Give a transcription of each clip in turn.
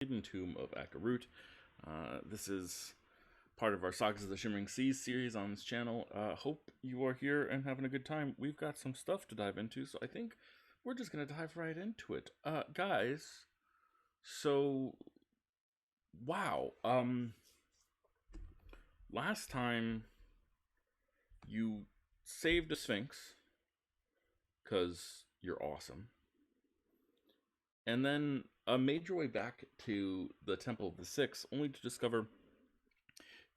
Hidden Tomb of Akarut. This is part of our Sagas of the Shimmering Seas series on this channel. Hope you are here and having a good time. We've got some stuff to dive into, so I think we're just going to dive right into it. Guys, so, wow. Last time you saved a Sphinx, because you're awesome. And then made your way back to the Temple of the Six, only to discover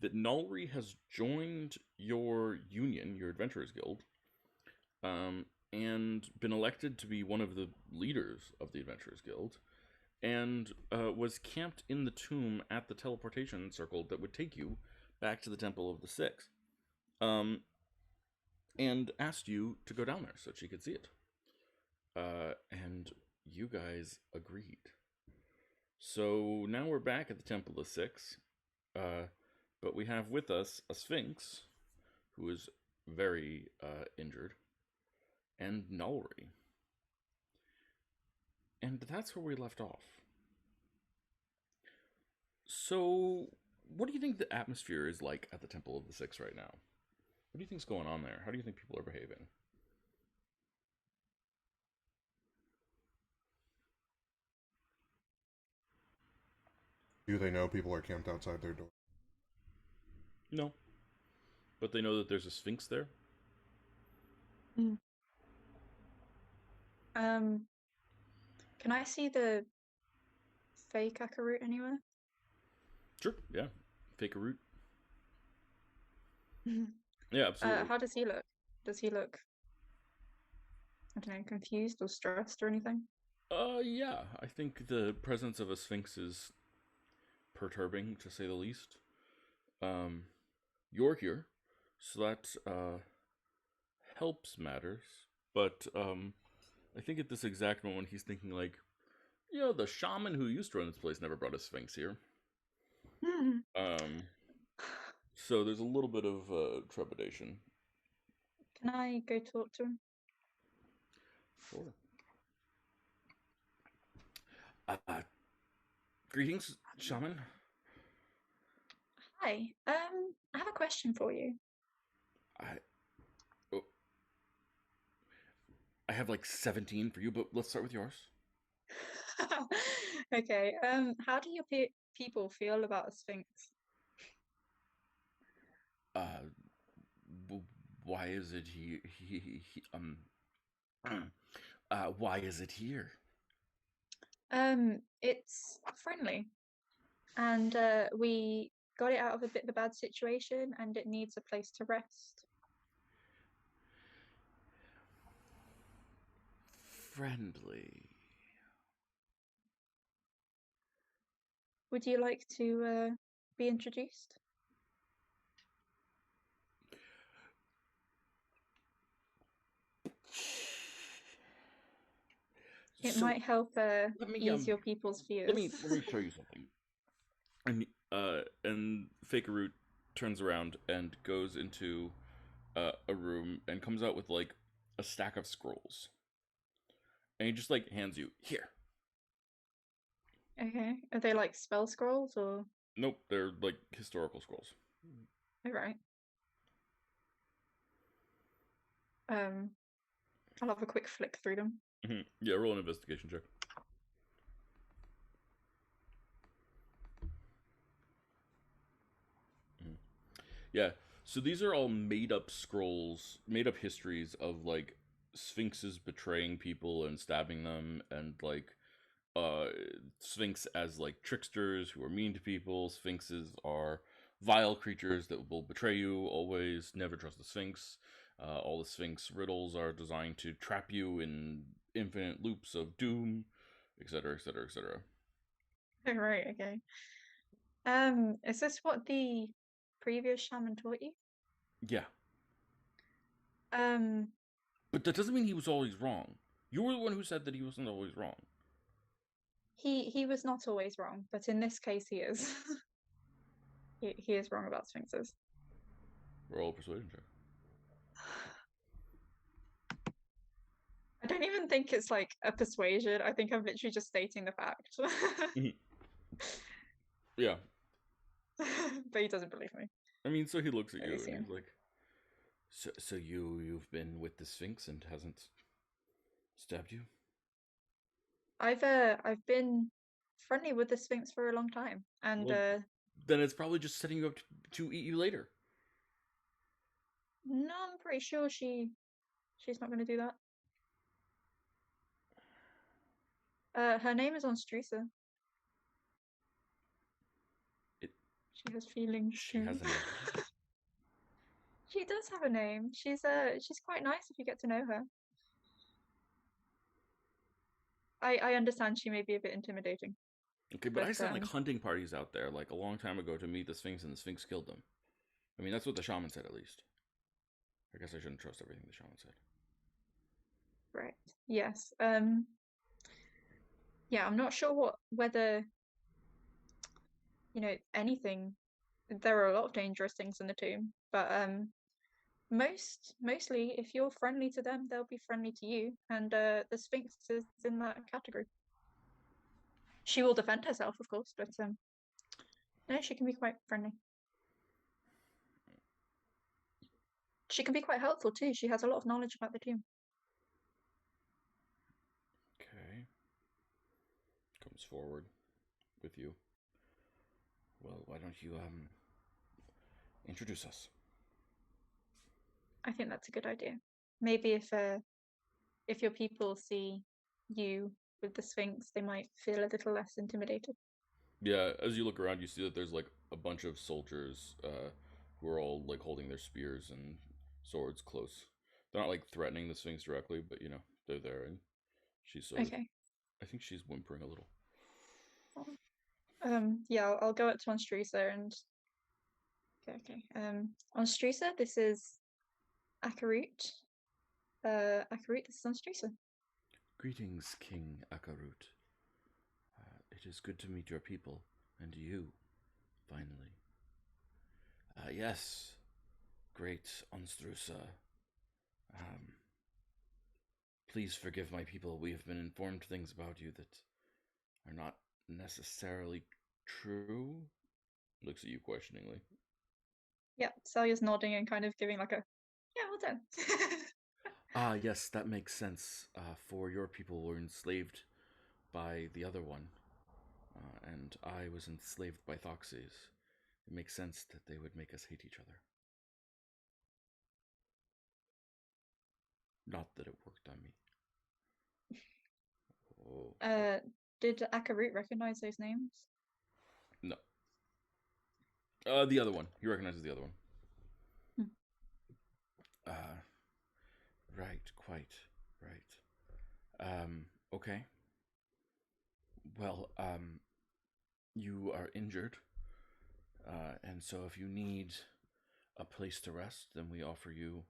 that Nalri has joined your union, your Adventurers Guild, and been elected to be one of the leaders of the Adventurers Guild, and was camped in the tomb at the teleportation circle that would take you back to the Temple of the Six, and asked you to go down there so she could see it. And you guys agreed. So now we're back at the Temple of the Six, but we have with us a Sphinx who is very injured, and Nalri. And that's where we left off. So, what do you think the atmosphere is like at the Temple of the Six right now? What do you think's going on there? How do you think people are behaving? Do they know people are camped outside their door? No. But they know that there's a Sphinx there? Mm. Can I see the fake Akarut anywhere? Sure, yeah. Fake a root. Yeah, absolutely. How does he look? Does he look, I don't know, confused or stressed or anything? Yeah. I think the presence of a Sphinx is perturbing, to say the least. You're here, so that helps matters. But I think at this exact moment he's thinking like, the shaman who used to run this place never brought a Sphinx here. So there's a little bit of trepidation. Can I go talk to him? Sure. Greetings, shaman. Hi. I have a question for you. I have like 17 for you, but let's start with yours. Okay. How do your people feel about a Sphinx? Why is it here? Why is it here? It's friendly, and we got it out of a bit of a bad situation, and it needs a place to rest. Friendly. Would you like to be introduced? It might help ease your people's fears. Let me show you something. And Fakerroot turns around and goes into a room and comes out with like a stack of scrolls, and he just like hands you here. Okay, are they like spell scrolls or? Nope, they're like historical scrolls. All right. I'll have a quick flick through them. Yeah, roll an investigation check. Yeah, so these are all made up scrolls, made up histories of like sphinxes betraying people and stabbing them, and like sphinx as like tricksters who are mean to people. Sphinxes are vile creatures that will betray you always. Never trust the sphinx. All the sphinx riddles are designed to trap you in infinite loops of doom, etc., etc., etc. Oh, right, okay. Is this what the previous shaman taught you? Yeah. Um, But that doesn't mean he was always wrong. You were the one who said that he wasn't always wrong. he was not always wrong, but in this case he is. he is wrong about sphinxes. Roll a persuasion check. I don't even think it's like a persuasion. I think I'm literally just stating the fact. Yeah. But he doesn't believe me. I mean, so he looks at Very you and he's soon. like, so you've been with the Sphinx and hasn't stabbed you? I've been friendly with the Sphinx for a long time, and Well, then it's probably just setting you up to eat you later. no, I'm pretty sure she's not going to do that. Her name is on Strusa. It, She has feelings she too. has a name. She does have a name. She's quite nice if you get to know her. I understand she may be a bit intimidating, Okay, but I but sent like hunting parties out there like a long time ago to meet the Sphinx, and the Sphinx killed them. I mean, that's what the shaman said, at least. I guess I shouldn't trust everything the shaman said. right. Yes. Yeah, I'm not sure whether, anything. There are a lot of dangerous things in the tomb, but mostly if you're friendly to them, they'll be friendly to you, and the Sphinx is in that category. She will defend herself, of course, but no, she can be quite friendly. She can be quite helpful too. She has a lot of knowledge about the tomb. Okay. Comes forward with you. Well, why don't you introduce us? I think that's a good idea. Maybe if your people see you with the Sphinx, they might feel a little less intimidated. Yeah, as you look around, you see that there's like a bunch of soldiers who are all like holding their spears and swords close. They're not like threatening the Sphinx directly, but they're there, and she's sort of. Okay. I think she's whimpering a little. Yeah, I'll go up to Monstrusa and okay. Monstrusa, this is Akarut. Akarut, this is Monstrusa. Greetings, King Akarut. It is good to meet your people, and you, finally. Yes, great Onstrusa. Um, please forgive my people. We have been informed things about you that are not necessarily true. Looks at you questioningly. Yeah, Celia's nodding and kind of giving like a, yeah, well done. Ah, yes, that makes sense. For your people were enslaved by the other one, and I was enslaved by Thoxes. It makes sense that they would make us hate each other. Not that it worked on me. Oh, uh, did Akarut recognize those names? no. The other one. He recognizes the other one. Hmm. Uh, right, quite, right. Okay. Well, you are injured, and so if you need a place to rest, then we offer you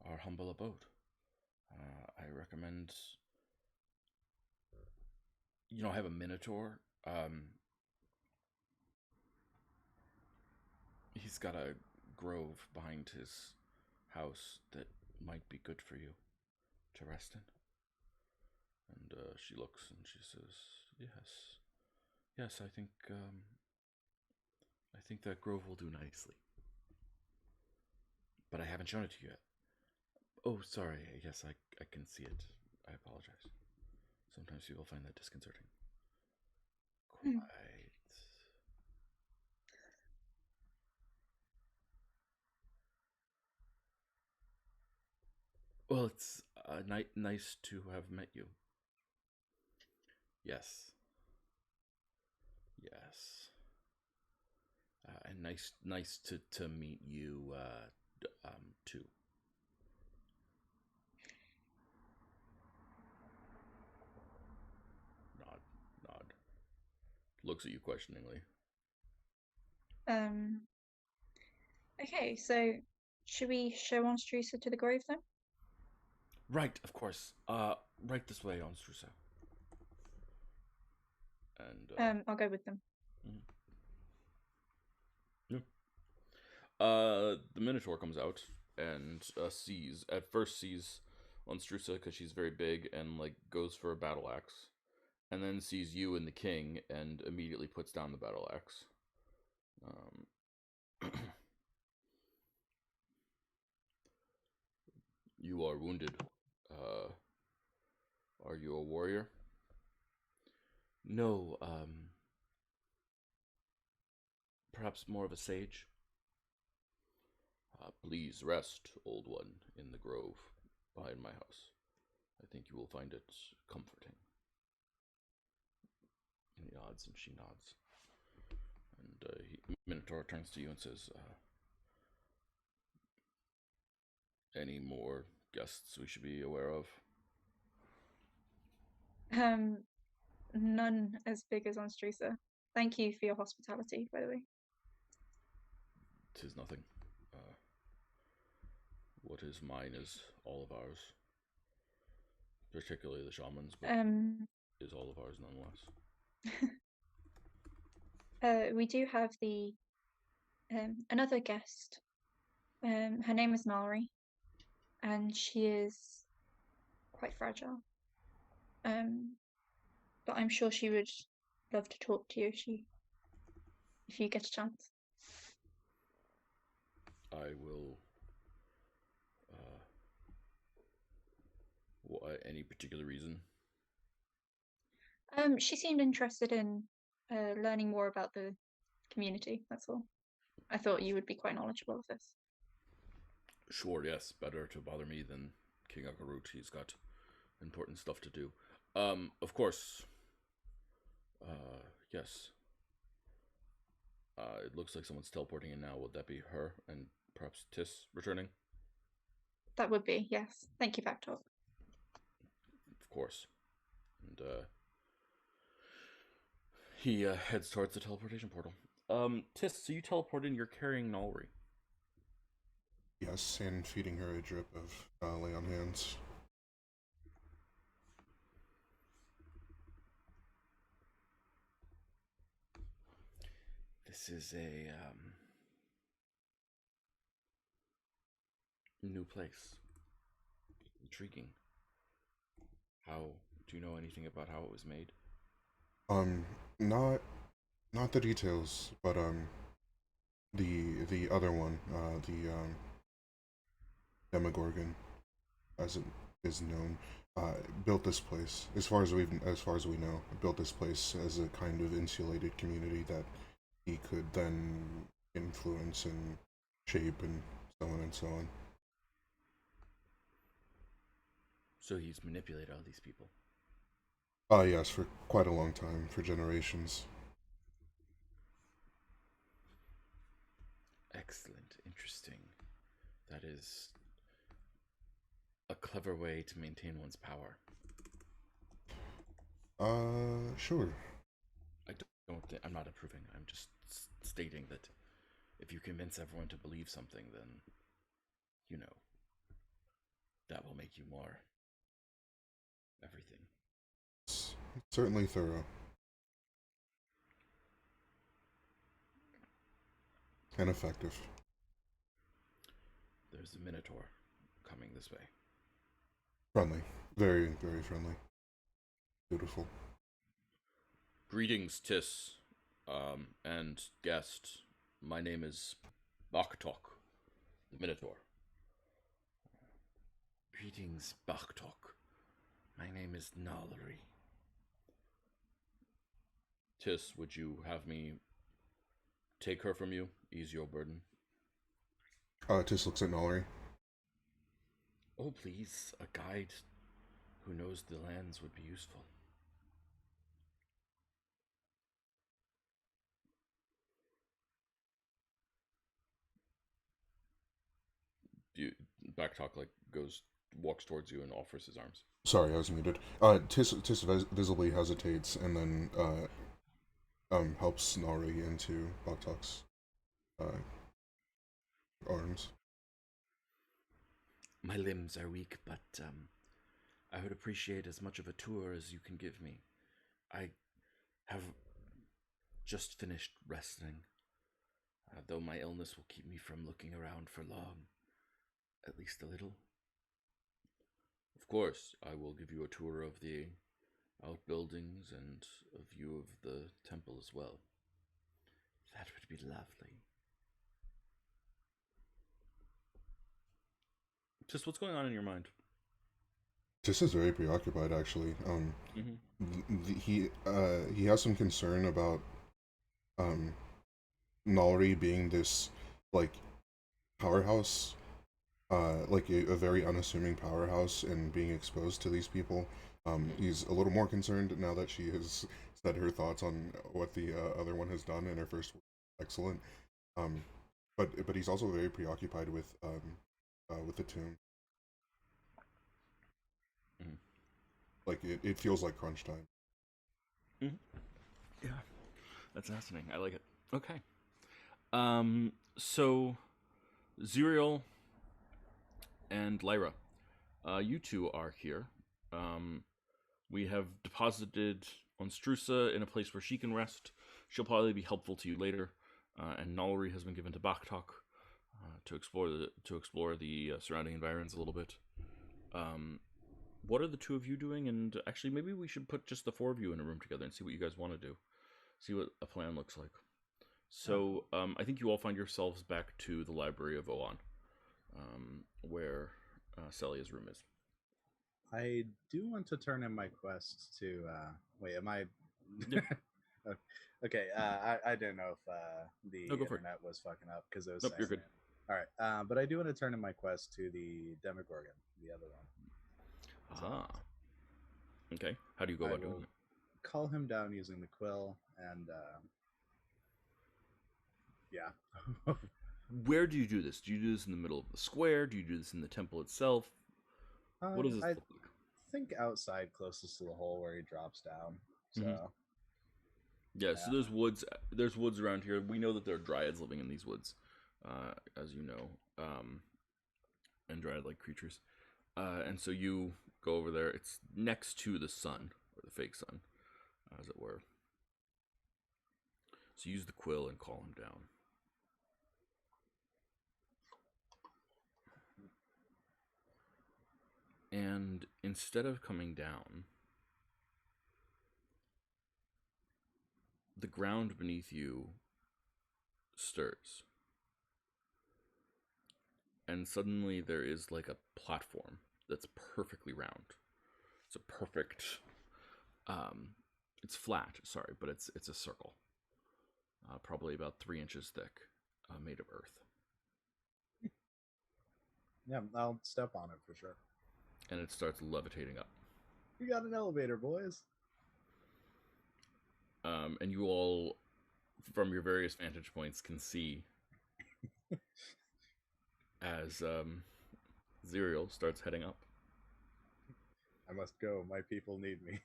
our humble abode. I recommend, I have a minotaur. He's got a grove behind his house that might be good for you to rest in. And she looks and she says, "Yes, yes, I think that grove will do nicely. But I haven't shown it to you yet. Oh, sorry. Yes, I can see it. I apologize. Sometimes people find that disconcerting. Hmm. Quite. Well, it's nice to have met you. Yes, yes, and nice to meet you too. Nod, nod. Looks at you questioningly. Um, okay, so should we show Monstrusa to the grove then? Right, of course. Right this way, Onstrusa. And I'll go with them. mm, yeah. The Minotaur comes out and sees Onstrusa because she's very big and like goes for a battle axe, and then sees you and the king and immediately puts down the battle axe. You are wounded. Are you a warrior? No, perhaps more of a sage. Please rest, old one, in the grove behind my house. I think you will find it comforting. And he nods and she nods. And Minotaur turns to you and says, any more guests we should be aware of? None as big as Onstrusa. Thank you for your hospitality, by the way. 'Tis nothing. What is mine is all of ours. Particularly the shamans, but is all of ours nonetheless. We do have the another guest. Her name is Nalri, and she is quite fragile. But I'm sure she would love to talk to you if you get a chance. I will. Any particular reason? She seemed interested in learning more about the community. That's all. I thought you would be quite knowledgeable of this. Sure, yes. Better to bother me than King Akarut. He's got important stuff to do. Of course. Yes. It looks like someone's teleporting in now. Would that be her and perhaps Tis returning? That would be, yes. Thank you, Backtalk. Of course. And he heads towards the teleportation portal. Tis, so you teleport in, you're carrying Nalri. Yes, and feeding her a drip of lay on hands. This is a new place. Intriguing. How do you know anything about how it was made? Not the details, but the other one, the Demogorgon, as it is known, built this place. As far as we know, built this place as a kind of insulated community that he could then influence and shape and so on and so on. So he's manipulated all these people. Yes, for quite a long time, for generations. Excellent, interesting. That is a clever way to maintain one's power. Sure. I'm not approving. I'm just stating that if you convince everyone to believe something, then, you know, that will make you more everything. It's certainly thorough. And effective. There's a Minotaur coming this way. Friendly. Very, very friendly. Beautiful. Greetings, Tis, and guest. My name is Baktok, the Minotaur. Greetings, Baktok. My name is Nalri. Tis, would you have me take her from you? Ease your burden. Tis looks at Nalri. Oh, please, a guide who knows the lands would be useful. Backtalk walks towards you and offers his arms. Sorry, I was muted. Tis visibly hesitates and then helps Nalri into Baktak's arms. My limbs are weak, but I would appreciate as much of a tour as you can give me. I have just finished resting, though my illness will keep me from looking around for long, at least a little. Of course, I will give you a tour of the outbuildings and a view of the temple as well. That would be lovely. Just what's going on in your mind? This is very preoccupied, actually. Mm-hmm. He has some concern about um Nalri being this like powerhouse, like a very unassuming powerhouse, and being exposed to these people. He's a little more concerned now that she has said her thoughts on what the other one has done in her first. Excellent. Um, but he's also very preoccupied with the tomb. Mm-hmm. Like it feels like crunch time. Mm-hmm. Yeah, that's fascinating. I like it. Okay. So Zuriel and Lyra, you two are here. Um, we have deposited on Strusa in a place where she can rest. She'll probably be helpful to you later. And Nalri has been given to Baktok to explore the surrounding environs a little bit. What are the two of you doing? And actually, maybe we should put just the four of you in a room together and see what you guys want to do. See what a plan looks like. So I think you all find yourselves back to the library of Oan, where Celia's room is. I do want to turn in my quest to. Wait, am I? Yeah. Okay, I didn't know if the No, go for it. internet was fucking up because it was Nope, saying you're good. it. All right, but I do want to turn in my quest to the Demogorgon, the other one. Ah. Okay. How do you go I about doing will it? call him down using the quill, and yeah. Where do you do this? Do you do this in the middle of the square? Do you do this in the temple itself? What does this I look like? think outside, closest to the hole where he drops down. So. Mhm. Yeah, so there's woods. There's woods around here. We know that there are dryads living in these woods, as you know, and dryad-like creatures. And so you go over there. It's next to the sun, or the fake sun, as it were. So use the quill and call him down. And instead of coming down, the ground beneath you stirs. And suddenly there is like a platform that's perfectly round. It's a perfect it's flat, sorry, but it's a circle. Probably about 3 inches thick, made of earth. Yeah, I'll step on it for sure. And it starts levitating up. We got an elevator, boys. And you all, from your various vantage points, can see as Zuriel starts heading up. I must go. My people need me.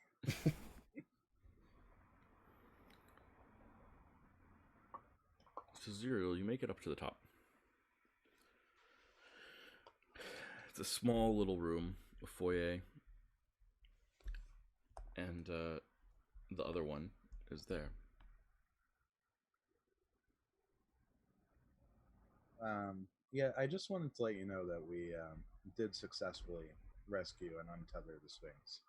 So Zuriel, you make it up to the top. It's a small little room, a foyer, and the other one is there. Yeah, I just wanted to let you know that we did successfully rescue and untether the Sphinx.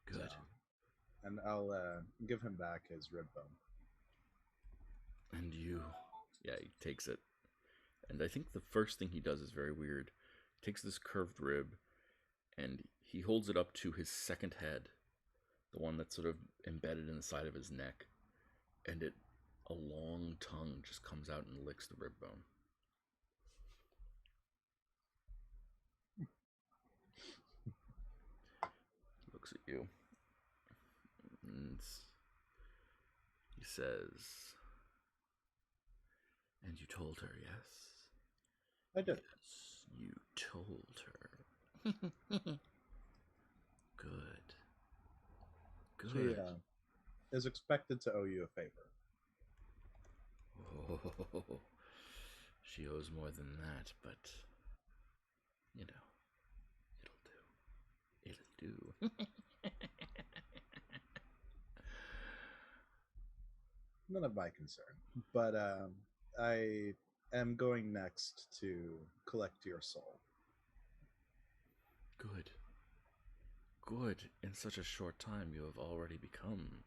Good. So, and I'll give him back his rib bone. And you, yeah, he takes it. And I think the first thing he does is very weird. He takes this curved rib and he holds it up to his second head, the one that's sort of embedded in the side of his neck, and a long tongue just comes out and licks the rib bone. Looks at you and he says, "And you told her, yes?" I did. Yes, you told her. Good. She Good. is expected to owe you a favor. Oh, she owes more than that, but you know, it'll do. None of my concern. But I am going next to collect your soul. Good. good. In such a short time, you have already become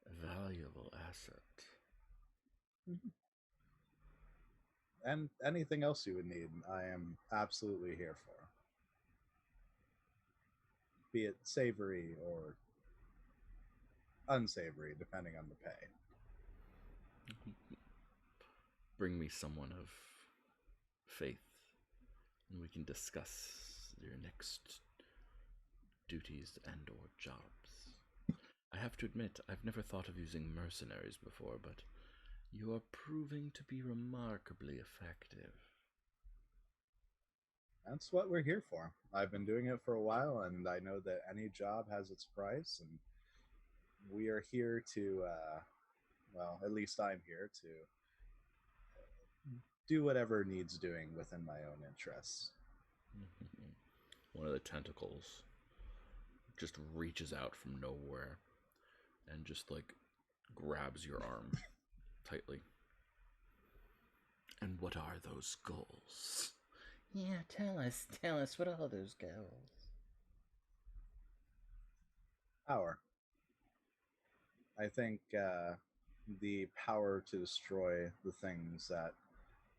a valuable asset. And anything else you would need, I am absolutely here for. Be it savory or unsavory, depending on the pay. Bring me someone of faith, and we can discuss your next duties and or jobs. I have to admit, I've never thought of using mercenaries before, but you are proving to be remarkably effective. That's what we're here for. I've been doing it for a while, and I know that any job has its price, and we are here to, well, at least I'm here to do whatever needs doing within my own interests. One of the tentacles just reaches out from nowhere and just like grabs your arm tightly. And what are those goals? Yeah, tell us, what are those goals? Power. I think the power to destroy the things that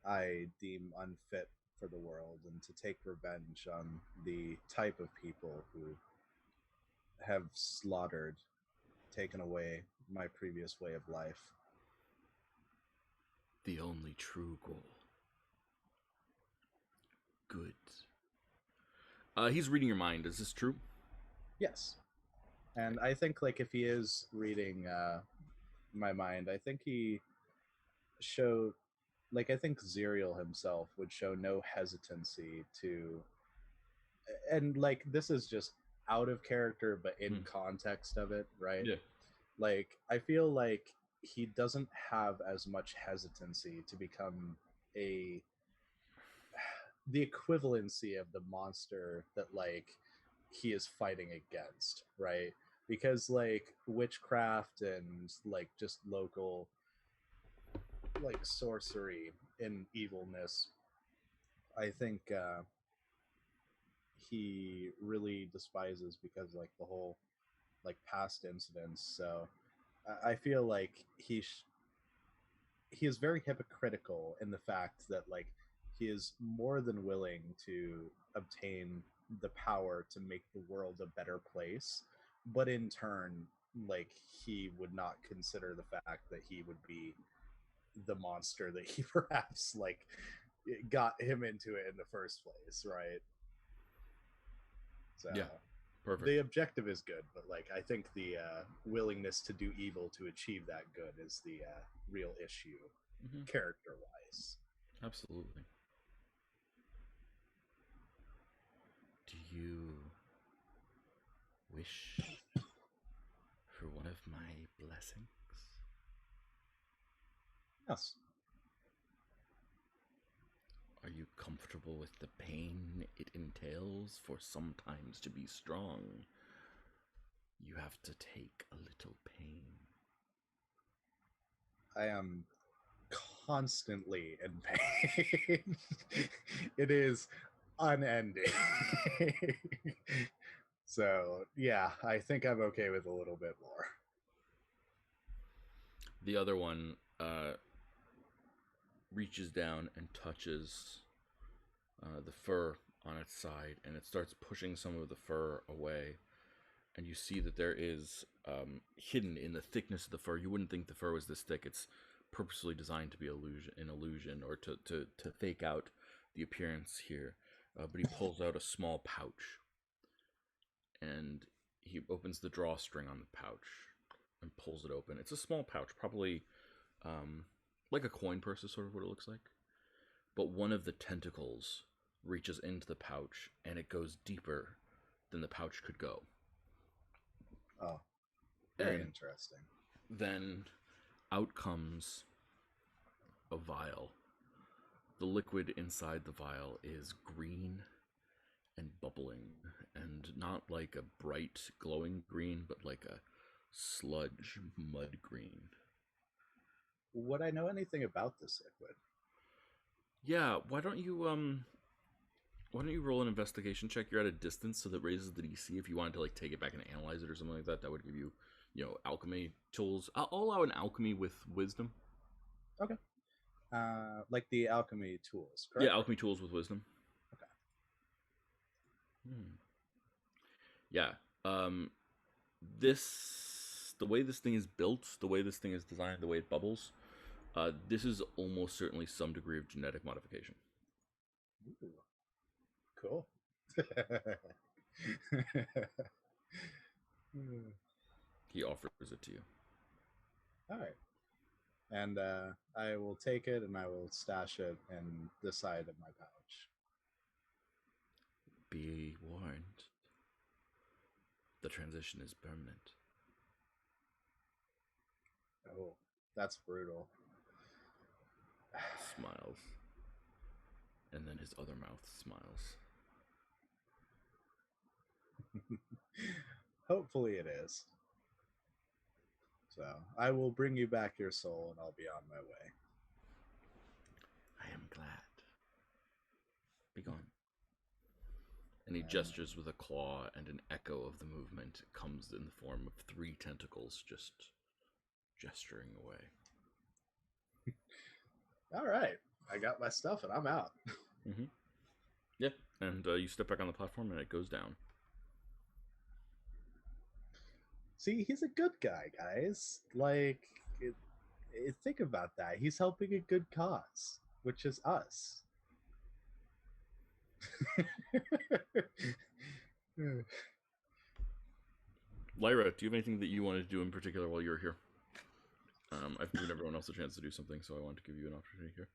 I deem unfit for the world and to take revenge on the type of people who have slaughtered, taken away my previous way of life. The only true goal. Good. He's reading your mind. Is this true? Yes. And I think, like, if he is reading my mind, I think he showed, like, I think Zerial himself would show no hesitancy to, and, like, this is just out of character, but in context of it, right? Yeah. Like, I feel like he doesn't have as much hesitancy to become the equivalency of the monster that, like, he is fighting against, right? Because, like, witchcraft and, like, just local, like, sorcery and evilness, I think he really despises because, like, the whole, like, past incidents. So I feel like he is very hypocritical in the fact that, like, he is more than willing to obtain the power to make the world a better place, but in turn, like, he would not consider the fact that he would be the monster that he perhaps, like, got him into it in the first place, right? So Yeah. Perfect. the objective is good, but, like, I think the willingness to do evil to achieve that good is the real issue, character-wise. Absolutely. Do you wish for one of my blessings? Yes. Are you comfortable with the pain it entails? For sometimes to be strong, you have to take a little pain. I am constantly in pain. It is unending. So, yeah, I think I'm okay with a little bit more. The other one reaches down and touches the fur on its side, and it starts pushing some of the fur away. And you see that there is hidden in the thickness of the fur. You wouldn't think the fur was this thick. It's purposely designed to be an illusion, or to fake out the appearance here. But he pulls out a small pouch, and he opens the drawstring on the pouch and pulls it open. It's a small pouch, probably like a coin purse is sort of what it looks like. But one of the tentacles reaches into the pouch, and it goes deeper than the pouch could go. Oh, very And interesting. then out comes a vial. The liquid inside the vial is green and bubbling, and not like a bright glowing green, but like a sludge mud green. Would I know anything about this liquid? Yeah, why don't you Why don't you roll an investigation check? You're at a distance, so that raises the DC. If you wanted to like take it back and analyze it or something like that, that would give you, alchemy tools. I'll allow an alchemy with wisdom. Okay. Like the alchemy tools, correct? Yeah, alchemy tools with wisdom. Okay. Yeah. The way this thing is built, the way this thing is designed, the way it bubbles, this is almost certainly some degree of genetic modification. Ooh. Cool. He offers it to you. All right. And I will take it and I will stash it in the side of my pouch. Be warned. The transition is permanent. Oh, that's brutal. Smiles. And then his other mouth smiles. Hopefully it is. So I will bring you back your soul and I'll be on my way. I am glad. Be gone. And he gestures with a claw, and an echo of the movement comes in the form of 3 tentacles just gesturing away. All right. I got my stuff and I'm out. Mm-hmm. Yeah, and you step back on the platform and it goes down. See, he's a good guy, guys. Like, think about that. He's helping a good cause, which is us. Lyra, do you have anything that you wanted to do in particular while you're here? I've given everyone else a chance to do something, so I wanted to give you an opportunity here.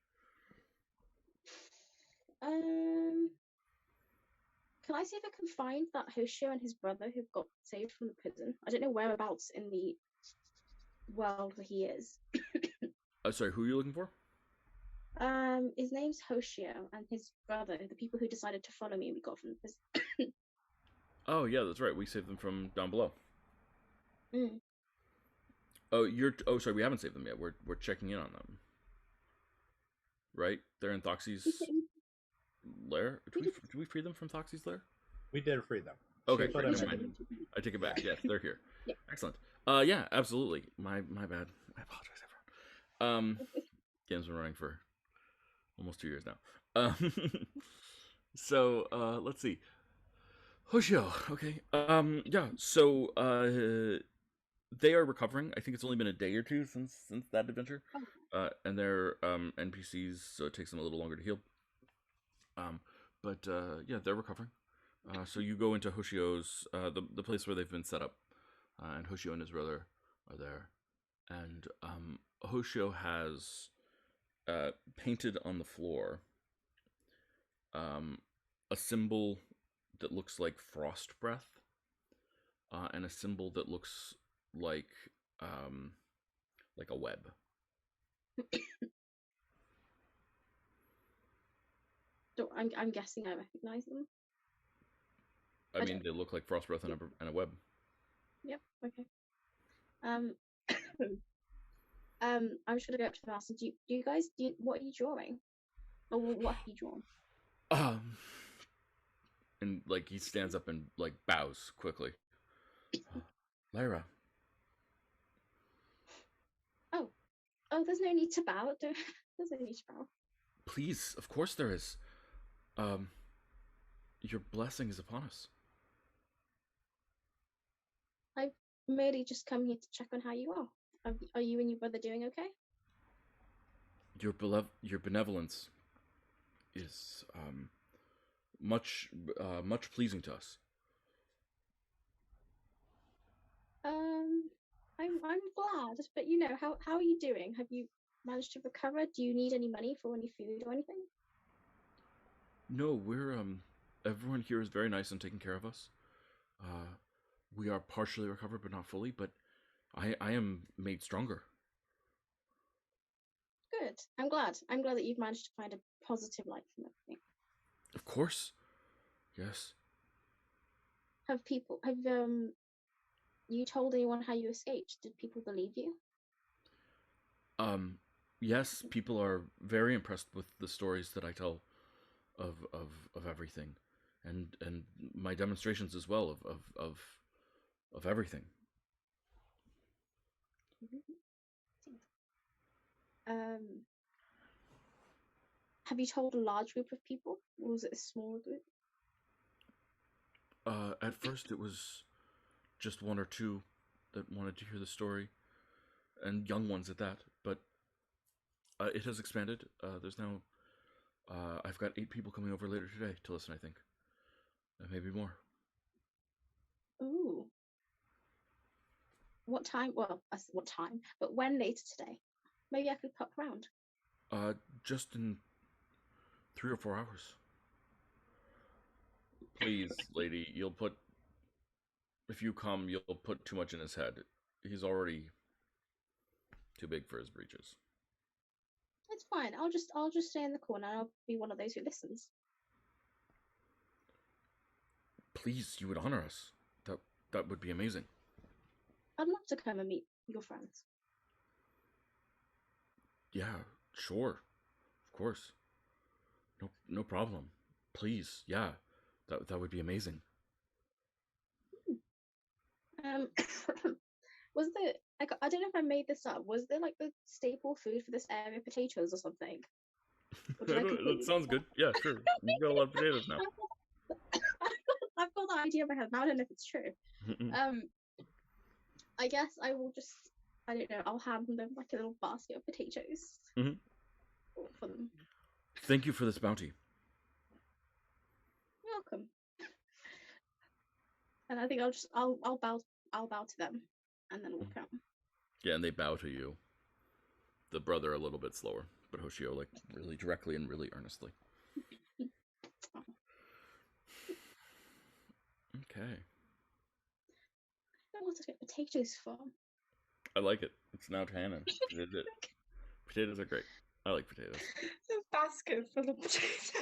Can I see if I can find that Hoshio and his brother who got saved from the prison? I don't know whereabouts in the world where he is. Sorry, who are you looking for? His name's Hoshio, and his brother, the people who decided to follow me, we got from the prison. Oh, yeah, that's right. We saved them from down below. Mm. Oh, sorry, we haven't saved them yet. We're checking in on them. Right? They're in Thoxy's lair? Did we free them from Thoxy's lair? We did free them. Okay, great, never mind. I take it back. Yes, they're here. Yeah. Excellent. Yeah, absolutely. My bad. I apologize, everyone. Game's been running for almost 2 years now. So let's see. Hoshio, okay. Yeah, so they are recovering. I think it's only been a day or two since that adventure. And they're NPCs, so it takes them a little longer to heal. But yeah, they're recovering. So you go into Hoshio's, the place where they've been set up, and Hoshio and his brother are there. And Hoshio has painted on the floor a symbol that looks like frost breath, and a symbol that looks like a web. So I'm guessing I recognize them. I mean, they look like frost breath and a web. Yep. Okay. I'm just gonna go up to them and ask. Do you guys what are you drawing? Or what have you drawn? And like he stands up and like bows quickly. Lyra. Oh, there's no need to bow. There's no need to bow. Please, of course there is. Your blessing is upon us. I've merely just come here to check on how you are. Are you and your brother doing okay? Your benevolence is much pleasing to us. I'm glad, but how are you doing? Have you managed to recover? Do you need any money for any food or anything? No, we're everyone here is very nice and taking care of us. We are partially recovered, but not fully. But I am made stronger. Good. I'm glad. I'm glad that you've managed to find a positive light from everything. Of course. Yes. Have you told anyone how you escaped? Did people believe you? Yes, people are very impressed with the stories that I tell. of everything, and my demonstrations as well of everything. Have you told a large group of people, or was it a smaller group? At first it was just one or two that wanted to hear the story, and young ones at that. But it has expanded. There's now I've got 8 people coming over later today to listen. I think, maybe more. Ooh. What time? Well, what time? But when later today? Maybe I could pop round. Just in 3 or 4 hours. Please, lady, if you come, you'll put too much in his head. He's already too big for his breeches. It's fine. I'll just stay in the corner. I'll be one of those who listens. Please, you would honor us. That would be amazing. I'd love to come and meet your friends. Yeah, sure. Of course. No problem. Please, yeah. That would be amazing. Was there, I don't know if I made this up. Was there like the staple food for this area potatoes or something? Or did I completely That sounds good. Yeah, sure. You've got a lot of potatoes now. I've got that idea in my head. Now I don't know if it's true. I guess I will just, I don't know, I'll hand them like a little basket of potatoes for them. Thank you for this bounty. You're welcome. And I think I'll bow to them and then walk out. Yeah, and they bow to you. The brother a little bit slower, but Hoshio like really directly and really earnestly. Okay. I want to get potatoes from. I like it. It's now canon. Potatoes are great. I like potatoes. A basket full of potatoes.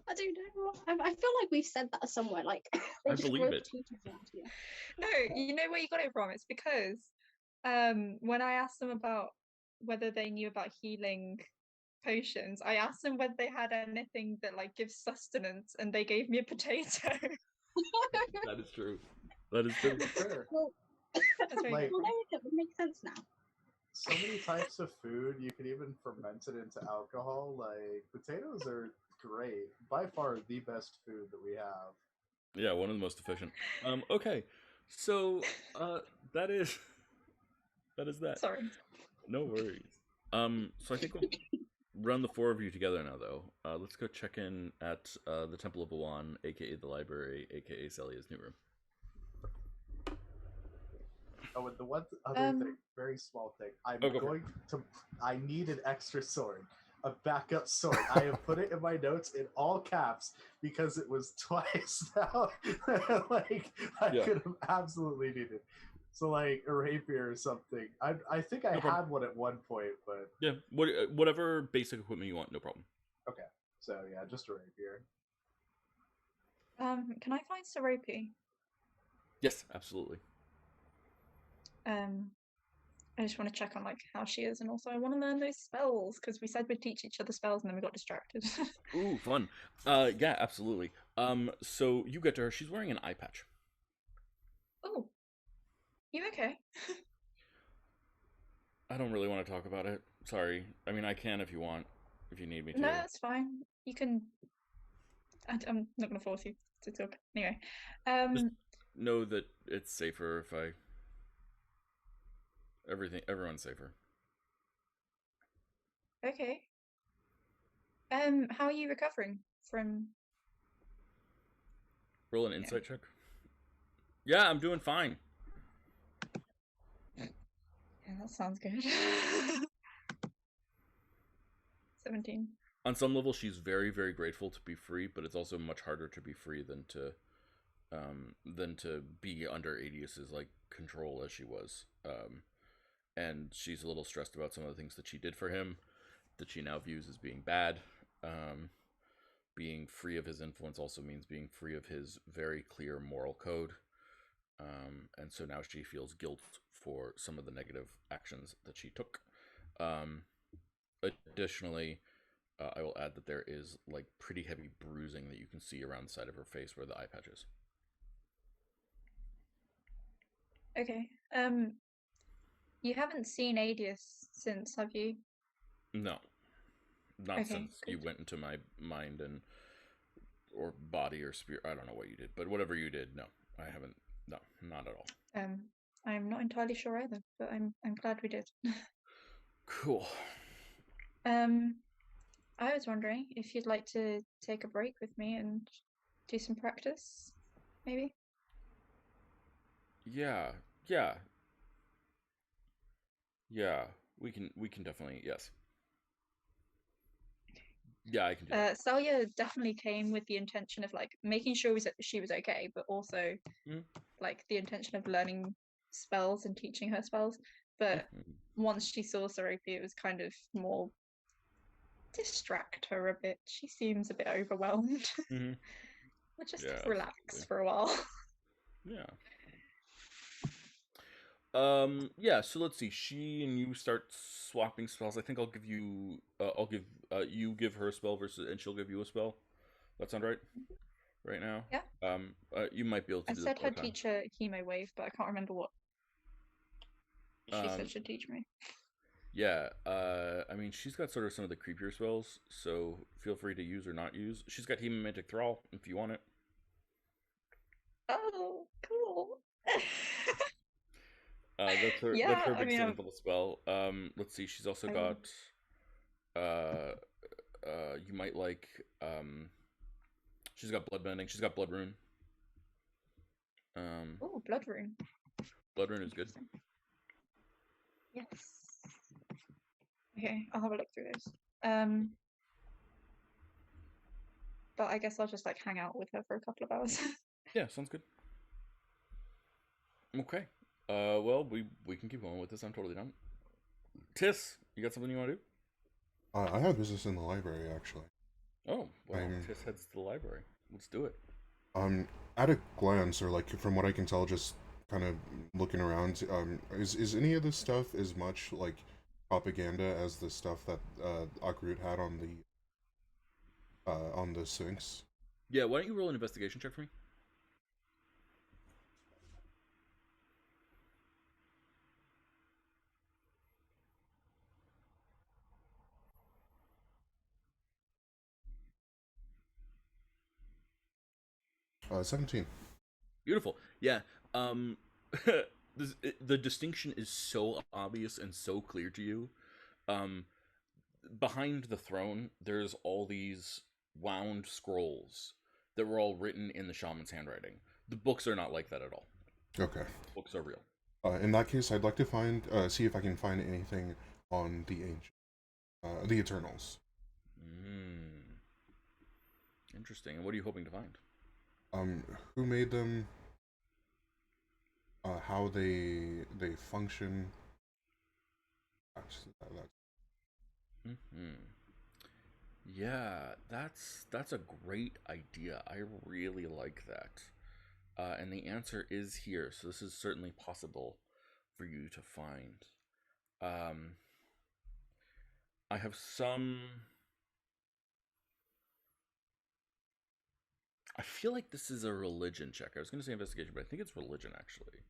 I don't know. I feel like we've said that somewhere. Like I believe it. No, you know where you got it from? It's because when I asked them about whether they knew about healing potions, I asked them whether they had anything that like gives sustenance, and they gave me a potato. That is true. That is true. Sure. Well, That's very Like- good. it makes sense now. So many types of food, you could even ferment it into alcohol. Like, potatoes are great. By far the best food that we have. Yeah, one of the most efficient. Okay. So that is that. Sorry. No worries. So I think we'll run the 4 of you together now, though. Let's go check in at the Temple of Awan, aka the library, aka Celia's new room. Oh, and the one other thing, very small thing. I need an extra sword. A backup sword. I have put it in my notes in all caps because it was twice now. Like, I could have absolutely needed. So, like, a rapier or something. I think I had one at one point, but... Yeah, whatever basic equipment you want, no problem. Okay, so yeah, just a rapier. Can I find Soropi? Yes, absolutely. I just want to check on like how she is, and also I want to learn those spells because we said we'd teach each other spells, and then we got distracted. Ooh, fun. Yeah, absolutely. So you get to her. She's wearing an eye patch. Oh, you okay? I don't really want to talk about it. Sorry. I mean, I can if you want, if you need me to. No, that's fine. You can. I'm not going to force you to talk. Anyway, Just know that it's safer if I. Everyone's safer. Okay. How are you recovering from? Roll an insight check. Yeah, I'm doing fine. Yeah, that sounds good. 17. On some level, she's very, very grateful to be free, but it's also much harder to be free than to be under Adius's like control as she was. And she's a little stressed about some of the things that she did for him, that she now views as being bad. Being free of his influence also means being free of his very clear moral code. And so now she feels guilt for some of the negative actions that she took. Additionally, I will add that there is like pretty heavy bruising that you can see around the side of her face where the eye patch is. Okay. You haven't seen Adius since, have you? No, not Okay, since you good. went into my mind and or body or spirit. I don't know what you did, but whatever you did, no, I haven't. No, not at all. I'm not entirely sure either, but I'm glad we did. Cool. I was wondering if you'd like to take a break with me and do some practice, maybe? Yeah, yeah. We can definitely, yes. Yeah, I can do that. Celia definitely came with the intention of like making sure she was okay, but also Mhm. like the intention of learning spells and teaching her spells. But Mhm. once she saw Soropi, it was kind of more distract her a bit. She seems a bit overwhelmed. Mhm. We'll just Yeah, relax absolutely. for a while. Yeah. Yeah, so let's see. She and you start swapping spells. I think I'll give you I'll give you give her a spell versus and she'll give you a spell. That sound right? Right now? Yeah. You might be able to I do this said one her at a time. teacher Hemo Wave, but I can't remember what she said Um she'd teach me. yeah, I mean she's got sort of some of the creepier spells, so feel free to use or not use. She's got Hemomantic Thrall if you want it. Oh, cool. That's Yeah, her I big mean, seventh level spell. Let's see, she's also I will. got uh you might like she's got blood bending, she's got blood rune. Oh, Blood Rune. Blood rune is good. Interesting. Yes. Okay, I'll have a look through those. But I guess I'll just like hang out with her for a couple of hours. Yeah, sounds good. Okay. Well, we can keep going with this. I'm totally done. Tiss, you got something you want to do? I have business in the library actually. Oh, well, I'm Tiss heads to the library. Let's do it. At a glance, or like from what I can tell, just kind of looking around. Is any of this stuff as much like propaganda as the stuff that Akarut had on the Sphinx? Yeah, why don't you roll an investigation check for me? 17. Beautiful. Yeah. Um, the distinction is so obvious and so clear to you. Um, Behind the throne, there's all these wound scrolls that were all written in the shaman's handwriting. The books are not like that at all. Okay. The books are real. In that case, I'd like to see if I can find anything on the Eternals. Interesting. And what are you hoping to find? Who made them? How they function. Yeah, that's a great idea. I really like that. And the answer is here, so this is certainly possible for you to find. I have some. I feel like this is a religion check. I was going to say investigation, but I think it's religion actually.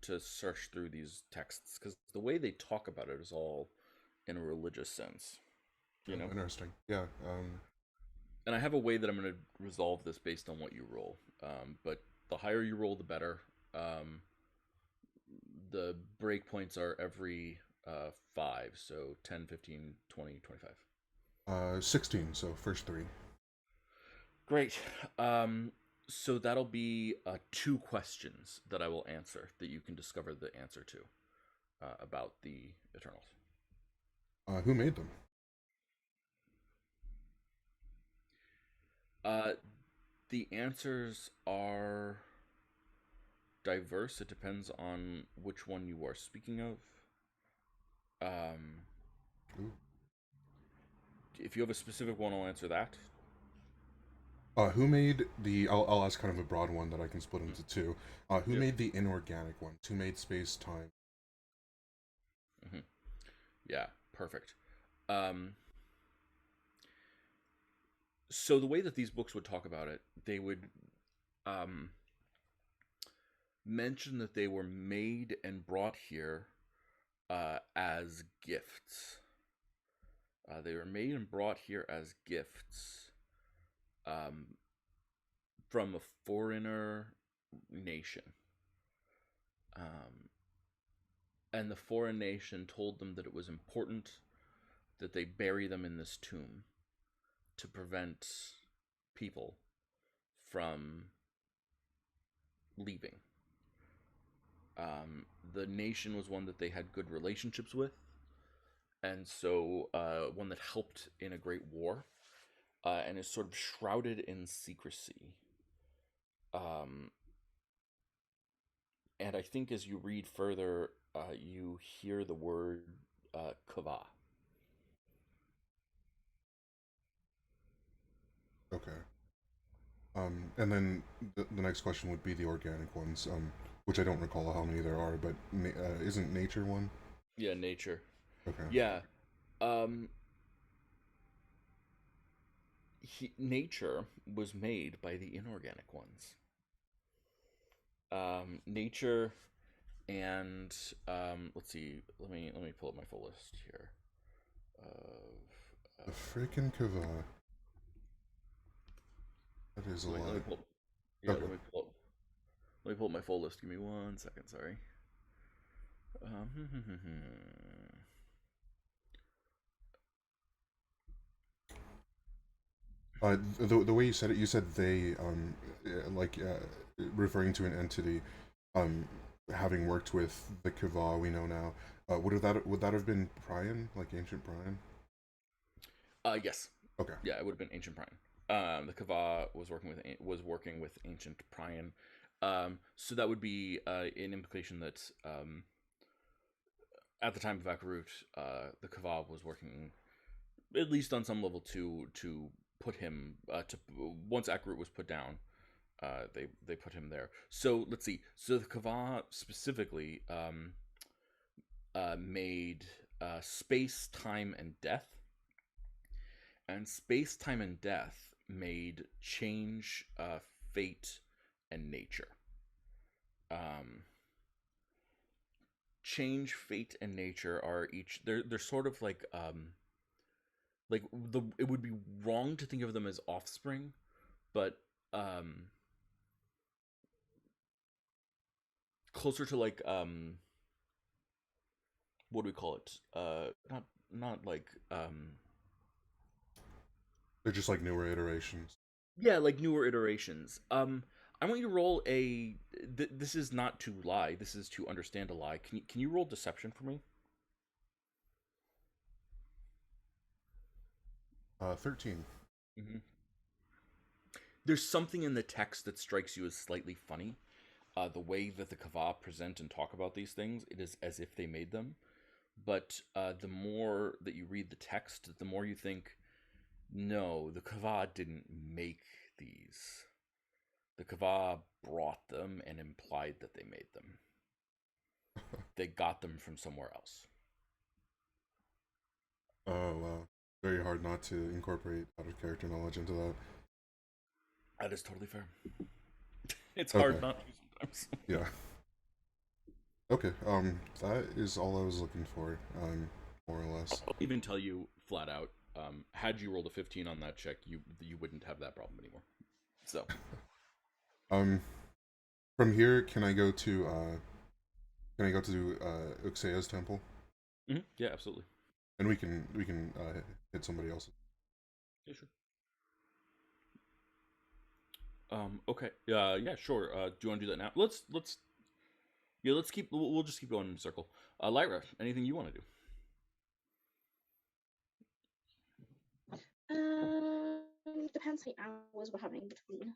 To search through these texts because the way they talk about it is all in a religious sense, you know. Interesting. Yeah. And I have a way that I'm going to resolve this based on what you roll. But the higher you roll, the better. The breakpoints are every 5, so 10, 15, 20, 25. 16. So first 3. Great. So that'll be 2 questions that I will answer that you can discover the answer to about the Eternals. Who made them? The answers are diverse. It depends on which one you are speaking of. If you have a specific one, I'll answer that. Who made the? I'll ask kind of a broad one that I can split into 2. Who made the inorganic ones? Who made space time? Yeah, perfect. So the way that these books would talk about it, they would um, mention that they were made and brought here as gifts. They were made and brought here as gifts um, from a foreigner nation. And the foreign nation told them that it was important that they bury them in this tomb to prevent people from leaving. The nation was one that they had good relationships with, and so one that helped in a great war, and is sort of shrouded in secrecy. And I think as you read further, you hear the word kava. Okay. And then the next question would be the organic ones, which I don't recall how many there are, but isn't nature one? Yeah, nature. Okay. Yeah. Um, nature was made by the inorganic ones. Nature and let's see. Let me pull up my full list here. The freaking kava. That is a Let me, lot. let me pull. Yeah, Okay. let me pull up my full list. Give me 1 second. Sorry. The way you said it, you said they, like, referring to an entity, um, having worked with the Kava we know now. Would that have been Prion, like ancient Prion? Yes. Okay. Yeah, it would have been ancient Prion. The Kava was working with ancient Prion. So that would be an implication that at the time of Akarut, the Kava was working at least on some level to put him to once Akarut was put down. They put him there. So let's see. So the Kava specifically made space, time, and death, and space, time, and death made change, fate, and nature. Change, fate, and nature are each they're sort of like it would be wrong to think of them as offspring, but closer to like what do we call it? Not like They're just like newer iterations. yeah, like newer iterations. I want you to roll a. This is not to lie. This is to understand a lie. Can you roll deception for me? 13. Mm-hmm. There's something in the text that strikes you as slightly funny. The way that the Kava present and talk about these things, it is as if they made them. But the more that you read the text, the more you think, no, the Kava didn't make these. The Kava brought them and implied that they made them. They got them from somewhere else. Oh wow, very hard not to incorporate out of character knowledge into that. That is totally fair. It's Okay. hard not to sometimes. Yeah. Okay. That is all I was looking for. More or less. I'll even tell you flat out, had you rolled a 15 on that check, you wouldn't have that problem anymore. So, From here, can I go to Uxea's temple, yeah, absolutely. and we can hit somebody else. Yeah, sure. Okay. Yeah, sure. Do you want to do that now? Let's keep. We'll just keep going in a circle. Lyra, anything you want to do? Depends how many hours we're having between.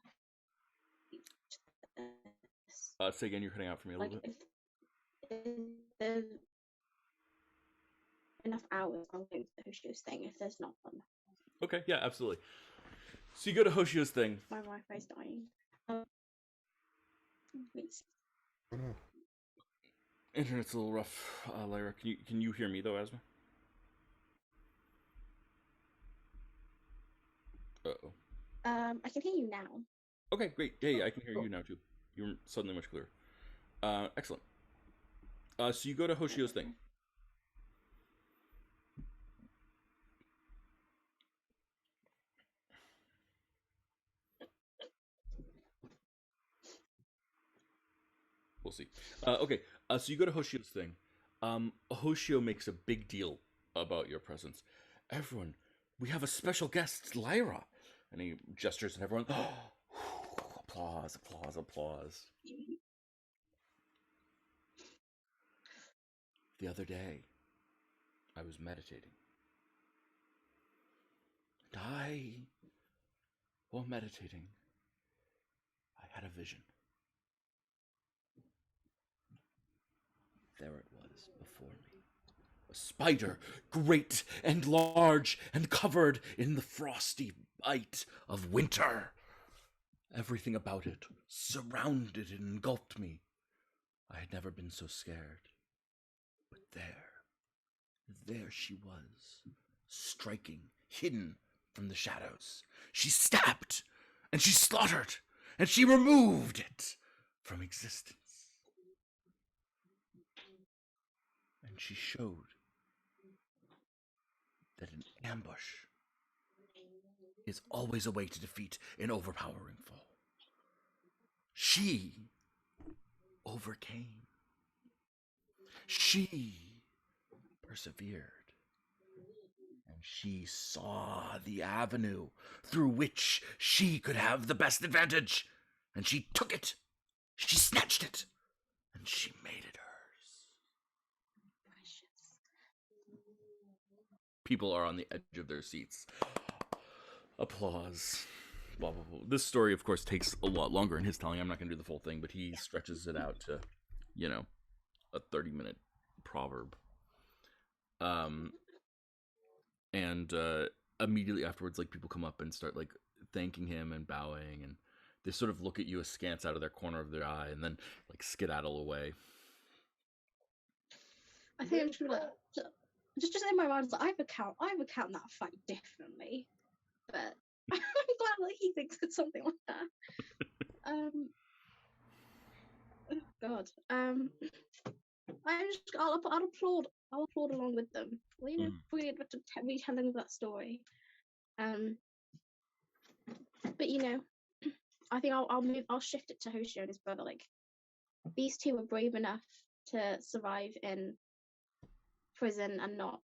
Say again. You're cutting out for me a Like, little bit. if there's enough hours, I'll go to the Hoshio's thing. If there's not, then Okay. Yeah, absolutely. So you go to Hoshio's thing. my Wi-Fi's dying. Please. Oh no. Internet's a little rough. Lyra, can you hear me though, Asma? Uh-oh. I can hear you now. Okay, great. Yeah, I can hear Cool. you now too. You're suddenly much clearer. Excellent. So you go to Hoshio's thing. We'll see. Okay, so you go to Hoshio's thing. Hoshio makes a big deal about your presence. Everyone, we have a special guest, Lyra. And he gestures and everyone, applause, applause, applause. The other day, I was meditating. And while meditating, I had a vision. There it was before me. A spider, great and large and covered in the frosty bite of winter. Everything about it surrounded and engulfed me. I had never been so scared. But there she was, striking, hidden from the shadows. She stabbed, and she slaughtered, and she removed it from existence. And she showed that an ambush is always a way to defeat an overpowering foe. She overcame. She persevered. And she saw the avenue through which she could have the best advantage. And she took it. She snatched it. And she made it hers. Precious. People are on the edge of their seats. Applause. Blah, blah, blah. This story, of course, takes a lot longer in his telling. I'm not going to do the full thing, but he stretches it out to, a 30-minute proverb. And immediately afterwards, like, people come up and start, like, thanking him and bowing, and they sort of look at you askance out of their corner of their eye, and then, like, skedaddle away. I think I'm just gonna just in my mind, I would count that fight differently, but I'm glad that he thinks it's something like that. Oh God. I'll applaud along with them. Well, brilliant retelling of that story. But I think I'll shift it to Hoshio and his brother. Like, these two were brave enough to survive in prison and not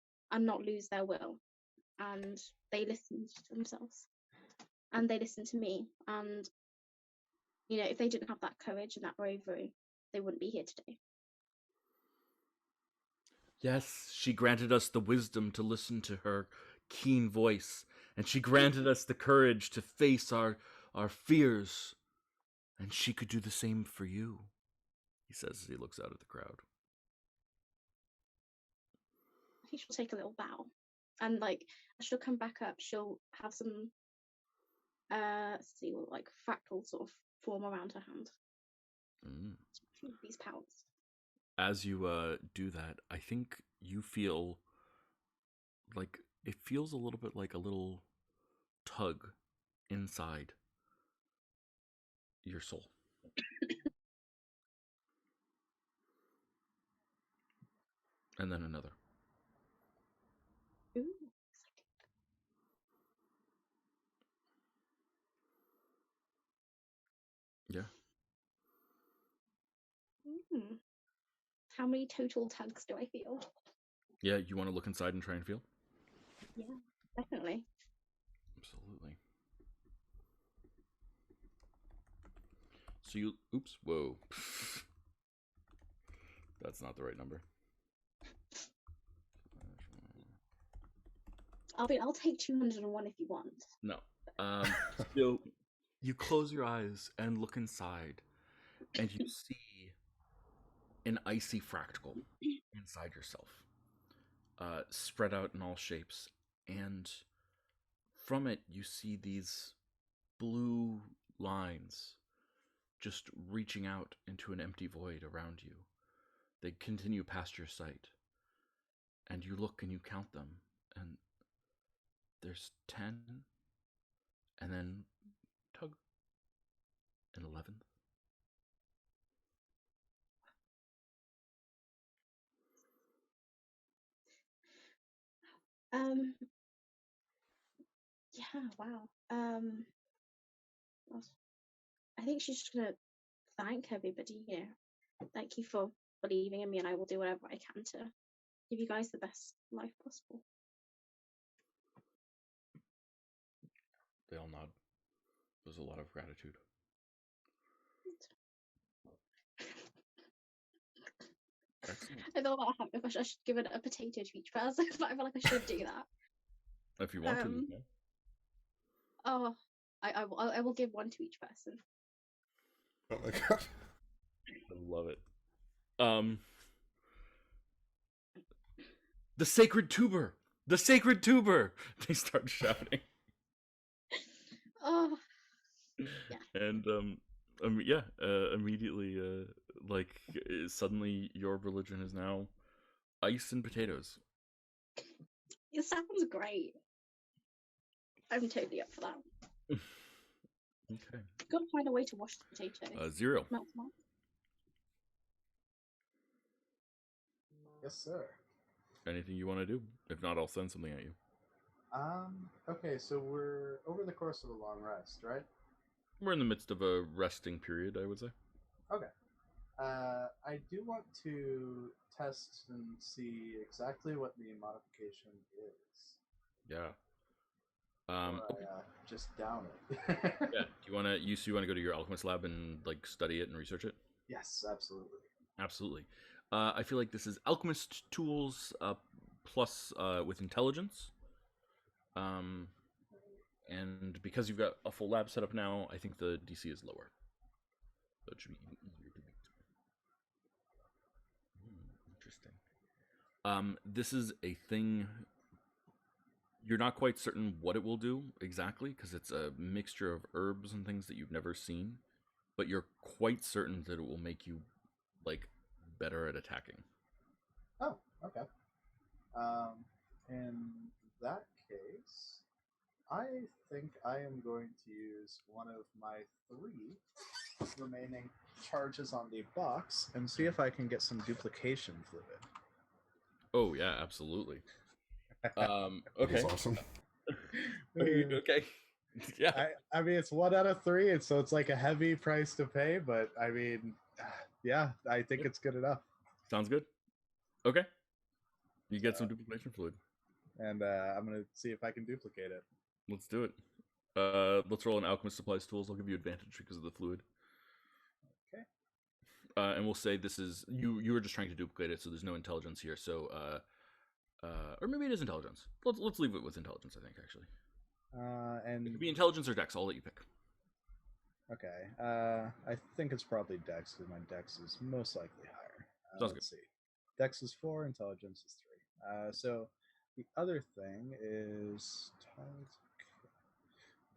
lose their will, and they listened to themselves, and they listened to me, and if they didn't have that courage and that bravery, they wouldn't be here today. Yes, she granted us the wisdom to listen to her keen voice, and she granted us the courage to face our fears, and she could do the same for you, he says as he looks out at the crowd. I think she'll take a little bow, and she'll come back up. She'll have some fractal sort of form around her hand. These powers. As you do that, I think you feel like it feels a little bit like a little tug inside your soul. And then another. Ooh. Yeah. How many total tugs do I feel? Yeah, you want to look inside and try and feel? Yeah, definitely. Absolutely. So you... Oops. Whoa. That's not the right number. I'll take 201 if you want. No. So you close your eyes and look inside, and you see an icy fractal inside yourself, spread out in all shapes, and from it you see these blue lines just reaching out into an empty void around you. They continue past your sight, and you look and you count them, and there's 10, and then Tug. And 11th. Yeah, wow. I think she's just gonna thank everybody here. Thank you for believing in me, and I will do whatever I can to give you guys the best life possible. They all nod. There's a lot of gratitude. Excellent. I thought about how if I should give it a potato to each person, but I feel like I should do that. If you want to, yeah. Oh, I will give one to each person. Oh my god. I love it. The sacred tuber! The sacred tuber! They start shouting. Oh, yeah. And immediately, suddenly your religion is now ice and potatoes. It sounds great. I'm totally up for that. Okay. Gotta find a way to wash the potato. 0. Melt them up. Yes, sir. Anything you want to do? If not, I'll send something at you. Okay, so we're over the course of a long rest, right? We're in the midst of a resting period, I would say. Okay. I do want to test and see exactly what the modification is. Yeah. Okay. Just down it. Yeah. Do you want to go to your alchemist lab and study it and research it? Yes, absolutely. Absolutely. I feel like this is alchemist tools plus with intelligence. And because you've got a full lab set up now, I think the DC is lower. So it should be even easier to beat. Interesting. This is a thing. You're not quite certain what it will do exactly, because it's a mixture of herbs and things that you've never seen. But you're quite certain that it will make you, better at attacking. Oh, okay. In that case, I think I am going to use one of my 3 remaining charges on the box and see if I can get some duplication fluid. Oh yeah, absolutely. Okay. That's awesome. Okay. Yeah. I mean, it's 1 out of 3, and so it's like a heavy price to pay, but I mean, yeah, I think it's good enough. Sounds good. Okay. You get some duplication fluid. And I'm going to see if I can duplicate it. Let's do it. Let's roll an alchemist supplies tools. I'll give you advantage because of the fluid. Okay. And we'll say this is you were just trying to duplicate it, so there's no intelligence here. So or maybe it is intelligence. Let's leave it with intelligence, I think, actually. And it could be intelligence or dex. I'll let you pick. Okay. I think it's probably dex, because my dex is most likely higher. Sounds let's see. Dex is 4, intelligence is 3. So the other thing is...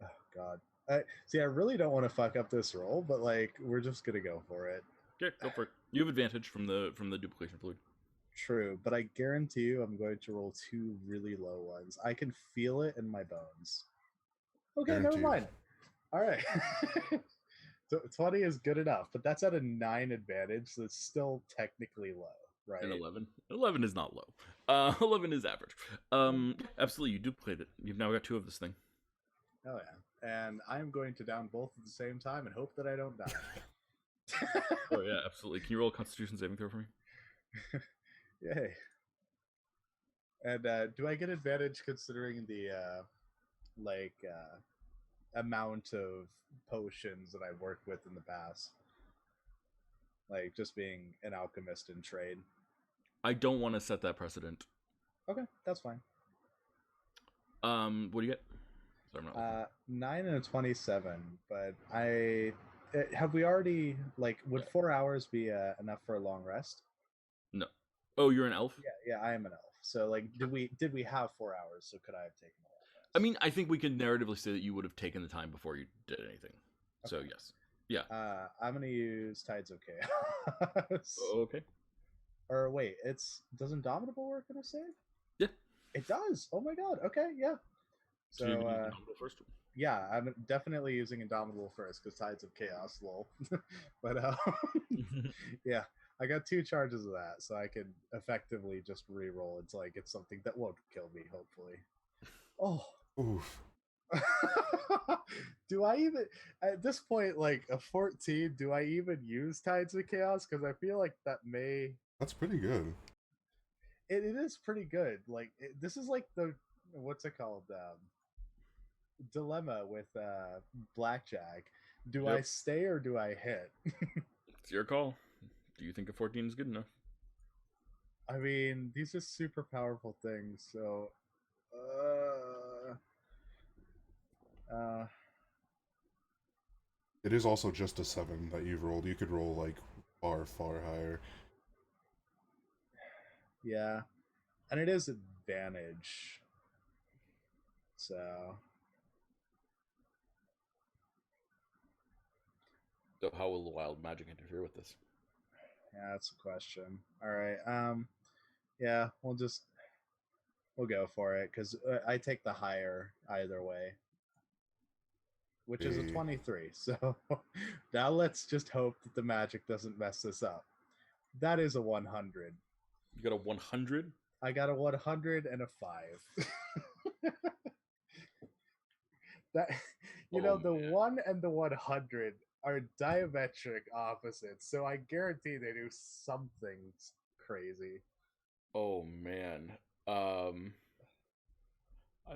Oh, God. I really don't want to fuck up this roll, but, we're just going to go for it. Yeah, go for it. You have advantage from the duplication fluid. True, but I guarantee you I'm going to roll 2 really low ones. I can feel it in my bones. Okay, Guaranteed. never mind. All right. 20 is good enough, but that's at a 9 advantage, so it's still technically low, right? And 11. 11 is not low. 11 is average. Absolutely, you duplicate it. You've now got 2 of this thing. Oh yeah, and I'm going to down both at the same time and hope that I don't die. Oh yeah, absolutely. Can you roll a Constitution saving throw for me? Yay. And do I get advantage considering the amount of potions that I've worked with in the past? Just being an alchemist in trade. I don't want to set that precedent. Okay, that's fine. What do you get? Sorry, I'm not 9 and a 27, but have we already, would 4 hours be enough for a long rest? No. Oh, you're an elf? Yeah, I am an elf. So, did we have 4 hours? So could I have taken a long rest? I mean, I think we can narratively say that you would have taken the time before you did anything. Okay. So, yes. Yeah. I'm going to use Tides of Chaos. Okay. Or wait, does Indomitable work in a save? Yeah. It does. Oh my god. Okay, yeah. So Indomitable first? yeah, I'm definitely using Indomitable first because Tides of Chaos, lol. But yeah, I got 2 charges of that, so I can effectively just re-roll until I get something that won't kill me, hopefully. Oh. Oof. Do I even at this point, like a 14? Do I even use Tides of Chaos? Because I feel like that may That's pretty good. it is pretty good. Like this is like the what's it called dilemma with blackjack. Do I Yep. stay or do I hit? It's your call. Do you think a 14 is good enough? I mean, these are super powerful things, so It is also just a 7 that you've rolled. You could roll like far, far higher. yeah. And it is advantage. So So how will the wild magic interfere with this? yeah, that's a question. All right. Yeah, we'll go for it because I take the higher either way, which is a 23. So now let's just hope that the magic doesn't mess this up. That is a 100. You got a 100? I got a 100 and a 5. That the man. 1 and the 100 are diametric opposites, so I guarantee they do something crazy. Oh man. I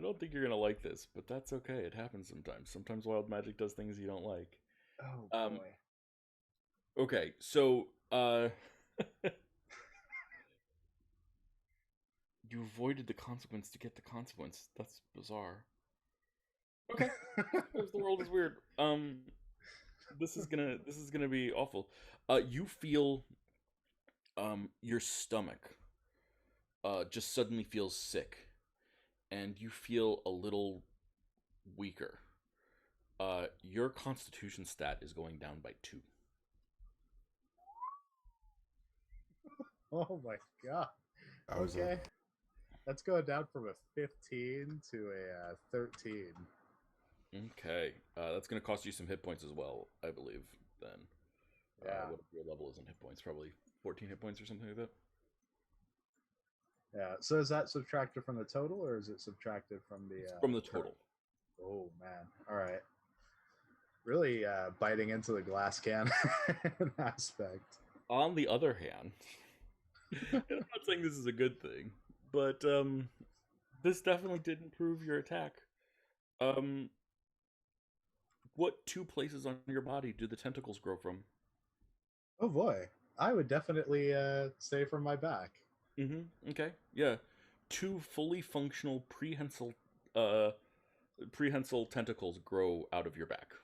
don't think you're gonna like this, but that's okay. It happens sometimes. Sometimes wild magic does things you don't like. Oh boy. Okay, so you avoided the consequence to get the consequence. That's bizarre. Okay. The world is weird. This is gonna be awful. You feel your stomach just suddenly feels sick, and you feel a little weaker. Your constitution stat is going down by 2. Oh my god. How is Okay. that? That's going down from a 15 to a 13. Okay, that's gonna cost you some hit points as well, I believe. Then, Yeah. what your level is in hit points? Probably 14 hit points or something like that. Yeah. So is that subtracted from the total, or is it subtracted from the From the total. Oh man! All right. Really biting into the glass can aspect. On the other hand, and I'm not saying this is a good thing, but this definitely did improve your attack. What 2 places on your body do the tentacles grow from? Oh boy, I would definitely say from my back. Okay. Yeah. 2 fully functional prehensile tentacles grow out of your back.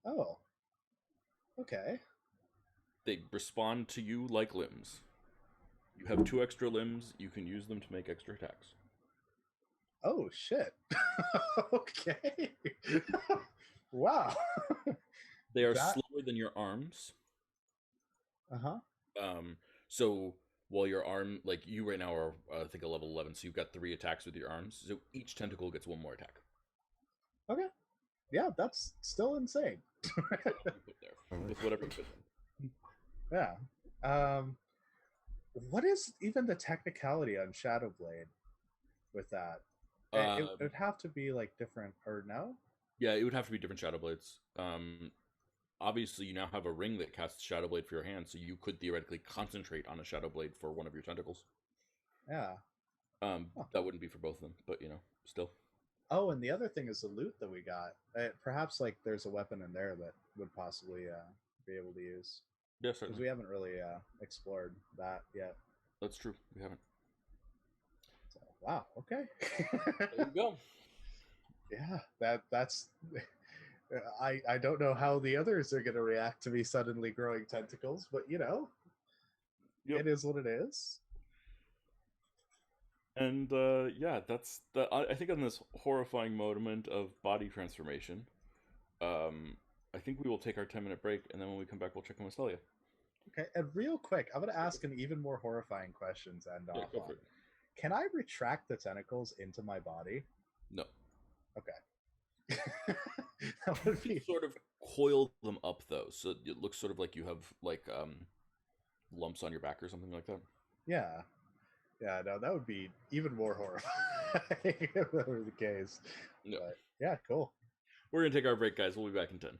Oh. Okay. They respond to you like limbs. You have 2 extra limbs. You can use them to make extra attacks. Oh shit. Okay. Wow. They are slower than your arms. Uh-huh. So while your arm, like you right now are, I think, a level 11, so you've got 3 attacks with your arms. So each tentacle gets 1 more attack. Okay. Yeah, that's still insane. With whatever you put there. Yeah. What is even the technicality on Shadow Blade with that? It would have to be like different, or no? Yeah, it would have to be different Shadow Blades. Obviously, you now have a ring that casts Shadow Blade for your hand, so you could theoretically concentrate on a Shadow Blade for one of your tentacles. Yeah. That wouldn't be for both of them, but still. Oh, and the other thing is the loot that we got. Perhaps like there's a weapon in there that would possibly be able to use. Yeah, Because certainly. we haven't really explored that yet. That's true. We haven't. So, wow. Okay. There you go. Yeah, that's. I don't know how the others are going to react to me suddenly growing tentacles, but yep. It is what it is. And yeah, that's I think on this horrifying moment of body transformation, I think we will take our 10-minute break, and then when we come back, we'll check on Westelia. Okay, and real quick, I'm going to ask an even more horrifying question to end off on. Can I retract the tentacles into my body? No. Okay. That would be Sort of coil them up though, so it looks sort of like you have like lumps on your back or something like that. yeah. Yeah, no, that would be even more horrifying if that were the case. No. But yeah, cool. We're gonna take our break, guys. We'll be back in 10.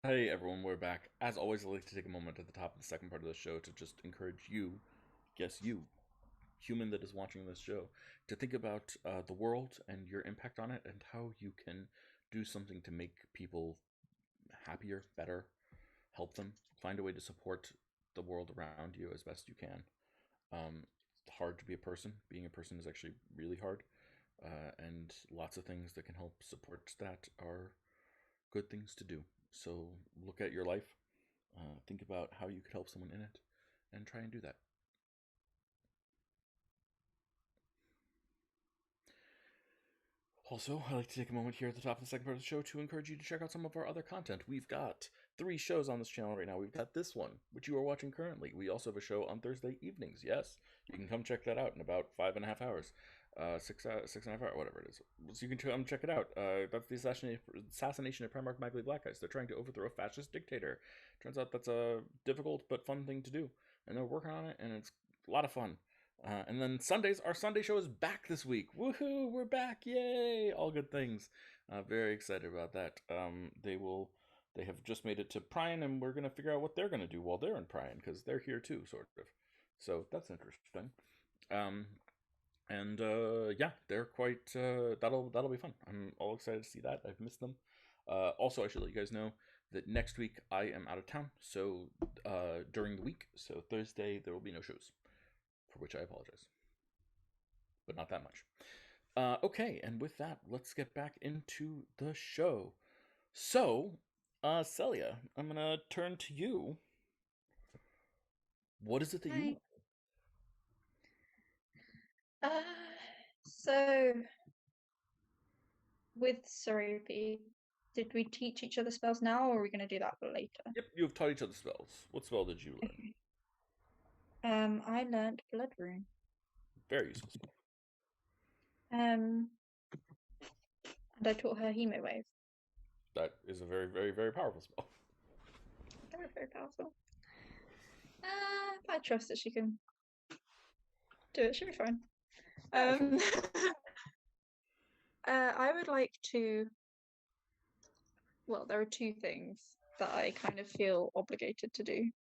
Hey everyone, we're back. As always, I'd like to take a moment at the top of the second part of the show to just encourage you, yes, you, human that is watching this show, to think about the world and your impact on it and how you can do something to make people happier, better, help them, find a way to support the world around you as best you can. It's hard to be a person. Being a person is actually really hard, and lots of things that can help support that are good things to do. So look at your life, think about how you could help someone in it, and try and do that. Also, I'd like to take a moment here at the top of the second part of the show to encourage you to check out some of our other content. We've got 3 shows on this channel right now. We've got this one, which you are watching currently. We also have a show on Thursday evenings. Yes, you can come check that out in about 5.5 hours. 6.5 hours, whatever it is. So you can come check it out. That's the assassination of Primarch Magli Black Eyes. They're trying to overthrow a fascist dictator. Turns out that's a difficult but fun thing to do. And they're working on it, and it's a lot of fun. And then Sundays, our Sunday show is back this week. Woohoo, we're back, yay! All good things. Very excited about that. They have just made it to Prine, and we're going to figure out what they're going to do while they're in Prine, because they're here too, sort of. So that's interesting. Yeah, they're quite, that'll be fun. I'm all excited to see that. I've missed them. Also, I should let you guys know that next week I am out of town, so during the week, so Thursday there will be no shows, for which I apologize, but not that much. Okay, and with that, let's get back into the show. So, Celia, I'm gonna turn to you. What is it that you Hi. So with Soropi, did we teach each other spells now, or are we going to do that later? Yep, you've taught each other spells. What spell did you learn? Okay. I learned Blood Rune. Very useful spell. And I taught her Hemo Wave. That is a very, very, very powerful spell. Very, very powerful. I trust that she can do it. She'll be fine. I would like to. Well, there are 2 things that I kind of feel obligated to do.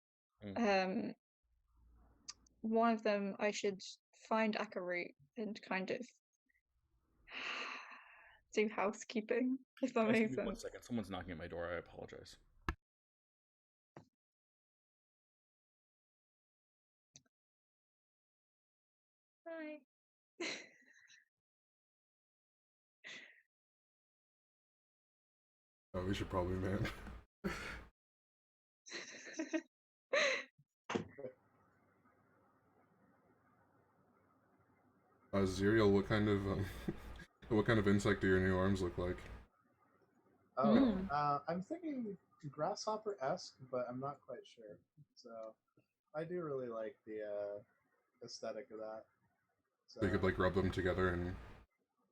One of them, I should find Akarut and kind of do housekeeping, if that makes Give me 1 sense. second. Someone's knocking at my door. I apologize. Hi. Oh, we should probably, man. Zerial, what kind of insect do your new arms look like? Oh, I'm thinking grasshopper-esque, but I'm not quite sure. So I do really like the aesthetic of that. So you could like rub them together and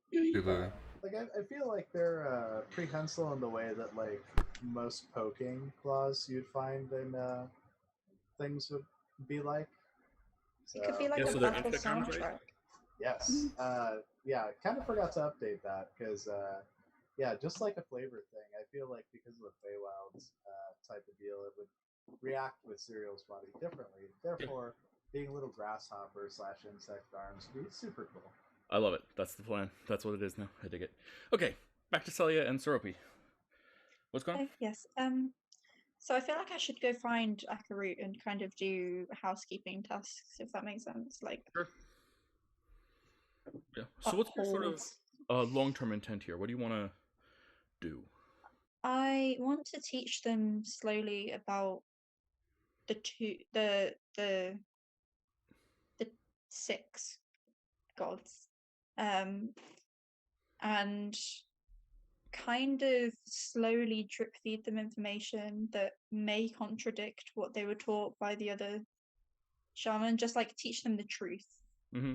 do the. Like I feel like they're prehensile in the way that like most poking claws you'd find in things would be like. So, It could be like Yeah, a so they're battle insect arms, right? soundtrack. yes, yeah, kind of forgot to update that because yeah, just like a flavor thing, I feel like because of the Feywild type of deal, it would react with Serial's body differently. Therefore, being little grasshopper / insect arms would be super cool. I love it. That's the plan. That's what it is now. I dig it. Okay, back to Celia and Soropi. What's going on? Yes. So I feel like I should go find Akarut and kind of do housekeeping tasks, if that makes sense. Like, Sure. Yeah. So what's your sort of long-term intent here? What do you want to do? I want to teach them slowly about the 6 gods, and kind of slowly drip feed them information that may contradict what they were taught by the other shaman. Just like teach them the truth. Mm-hmm.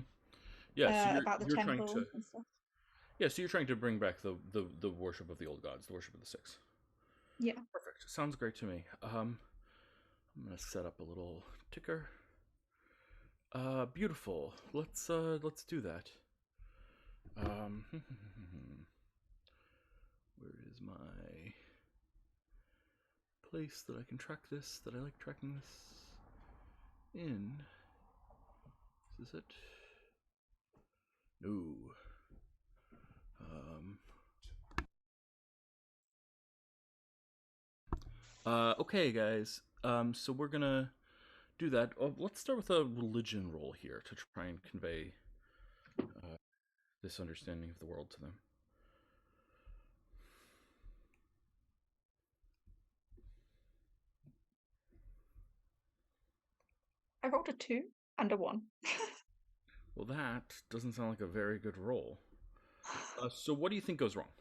Yeah. So about the temple and stuff. Yeah. So you're trying to bring back the worship of the old gods, the worship of the 6. Yeah. Perfect. Sounds great to me. I'm gonna set up a little ticker. Beautiful. Let's do that. Where is my place that I can track this, that I like tracking this in. Is this it? No. Okay, guys. So we're gonna do that. Let's start with a religion roll here to try and convey this understanding of the world to them. I rolled a 2 and a 1. Well, that doesn't sound like a very good roll. So what do you think goes wrong?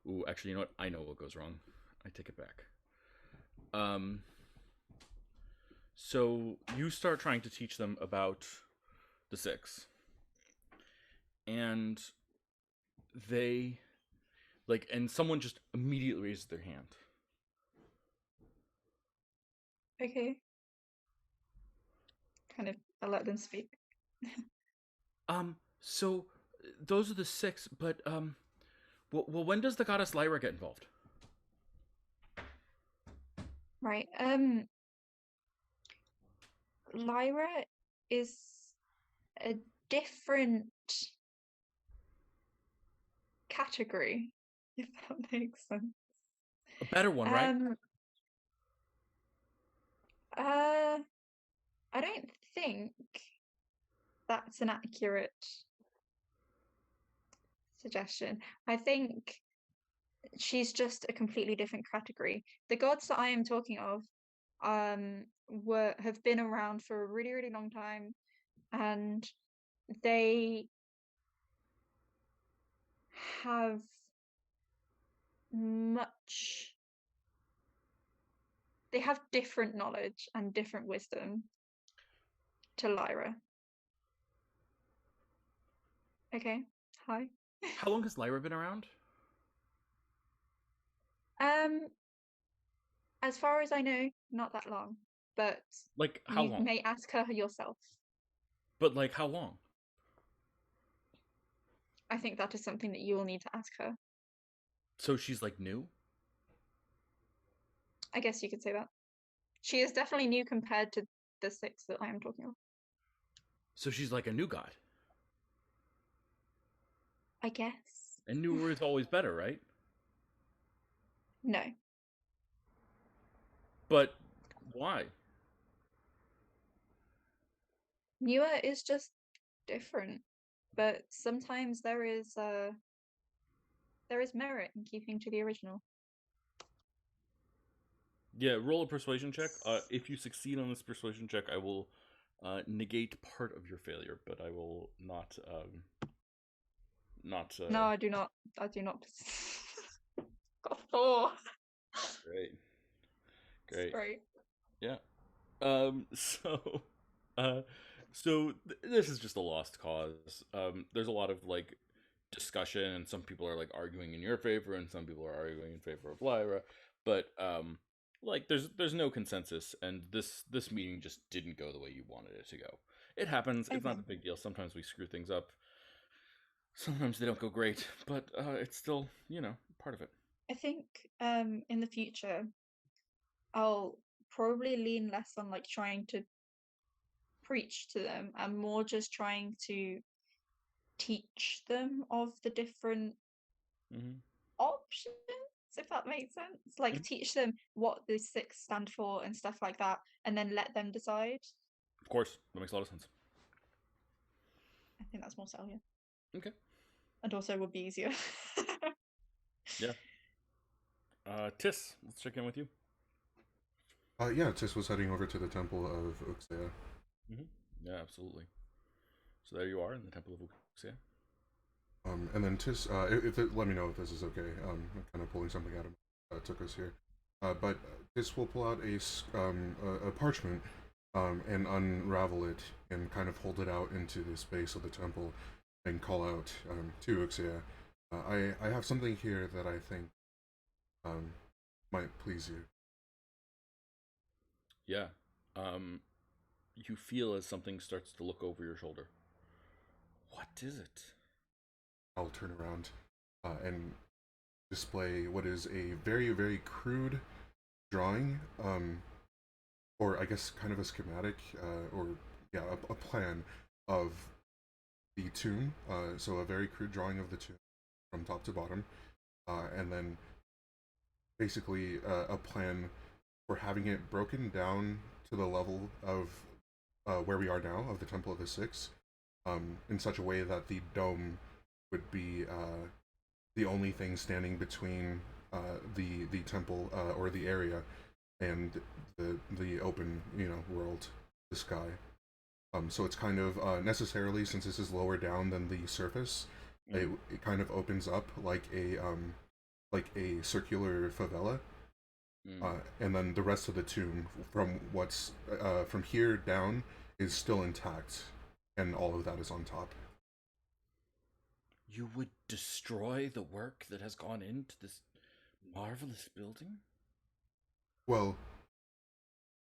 Ooh, actually, you know what? I know what goes wrong. I take it back. So you start trying to teach them about the six. And they, like, and someone just immediately raises their hand. Okay. Kind of, I let them speak. So those are the six, but, well, when does the goddess Lyra get involved? Right. Lyra is a different category, if that makes sense. A better one, right? I don't think that's an accurate suggestion. I think she's just a completely different category. The gods that I am talking of have been around for a really, really long time, and they have different knowledge and different wisdom to Lyra. Okay. Hi. How long has Lyra been around? As far as I know, not that long. But like how you long? may ask her yourself. But like how long? I think that is something that you will need to ask her. So she's like new? I guess you could say that. She is definitely new compared to the six that I am talking of. So she's like a new god. I guess. And newer is always better, right? No. But why? Newer is just different. But sometimes there is merit in keeping to the original. Yeah, roll a persuasion check. If you succeed on this persuasion check, I will negate part of your failure, but I will not. No, I do not. I do not. Got 4. Great. Great. Great. Yeah. So this is just a lost cause. There's a lot of like discussion, and some people are like arguing in your favor, and some people are arguing in favor of Lyra. But like there's no consensus, and this meeting just didn't go the way you wanted it to go. It happens. It's not a big deal. Sometimes we screw things up. Sometimes they don't go great, but it's still, part of it. I think in the future, I'll probably lean less on like trying to preach to them and more just trying to teach them of the different options, if that makes sense. Like teach them what the six stand for and stuff like that, and then let them decide. Of course, that makes a lot of sense. I think that's more so, yeah. Okay. And also would be easier. Yeah. Tis, let's check in with you. Yeah, Tis was heading over to the Temple of Uxea. Yeah, absolutely. So there you are in the Temple of Uxea. And then Tis, let me know if this is okay. I'm kind of pulling something out of took us here. But Tis will pull out a parchment and unravel it and kind of hold it out into the space of the temple and call out to Uxea. I have something here that I think might please you. Yeah. You feel as something starts to look over your shoulder. What is it? I'll turn around and display what is a very, very crude drawing, or I guess kind of a schematic, or yeah, a plan of the tomb. So a very crude drawing of the tomb from top to bottom, and then basically a plan for having it broken down to the level of where we are now, of the Temple of the Six, in such a way that the dome would be the only thing standing between the temple, or the area, and the open, world, the sky. So it's kind of necessarily, since this is lower down than the surface, it kind of opens up like a circular favela, and then the rest of the tomb, from what's from here down, is still intact, and all of that is on top. You would destroy the work that has gone into this marvelous building? Well,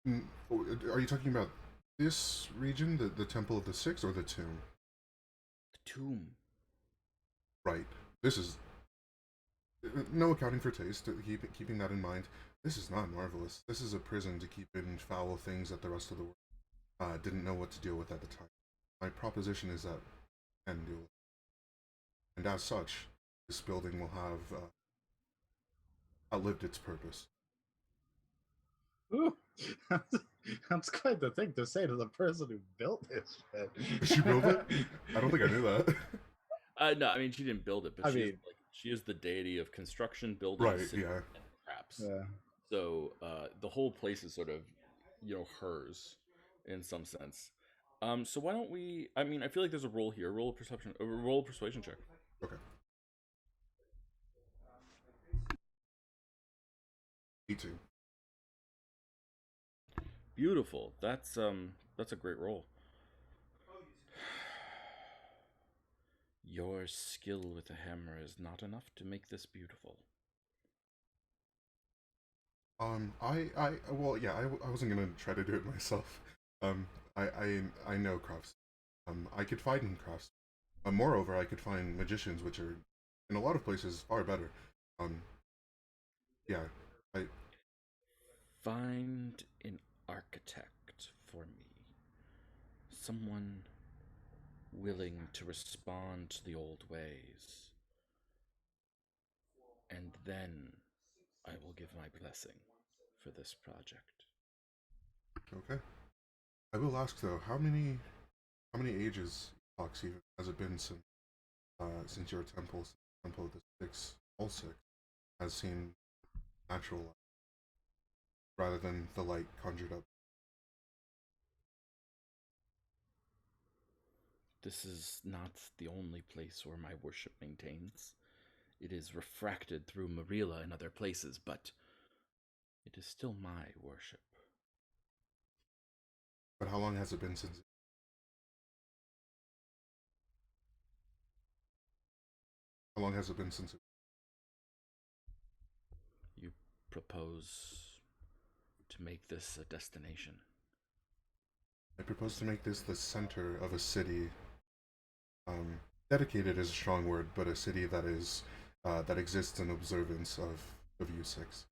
are you talking about this region, the Temple of the Six, or the tomb? The tomb. Right. This is no accounting for taste. Keeping that in mind, this is not marvelous. This is a prison to keep in foul things that the rest of the world didn't know what to deal with at the time. My proposition is that we can deal with it. And as such, this building will have outlived its purpose. Ooh, that's quite the thing to say to the person who built this shit. Did she build it? I don't think I knew that. No, I mean she didn't build it, but she is the deity of construction, building, right? city, Yeah. and craps. Yeah. So the whole place is sort of, hers in some sense. So why don't we? I mean, I feel like there's a roll here, roll of perception, a roll of persuasion check. Okay. 18. Beautiful. That's a great roll. Your skill with a hammer is not enough to make this beautiful. Well, yeah, I wasn't gonna try to do it myself. I know crafts. I could find crafts. Moreover, I could find magicians, which are, in a lot of places, far better. Yeah, Find an architect for me. Someone willing to respond to the old ways. And then I will give my blessing for this project. okay. I will ask though, how many ages, Foxy, has it been since your temple of the Six, all six, has seen natural light rather than the light conjured up? This is not the only place where my worship maintains. It is refracted through Marilla and other places, but it is still my worship. But how long has it been since? How long has it been since? You propose to make this a destination? I propose to make this the center of a city. Dedicated is a strong word, but a city that is that exists in observance of U6.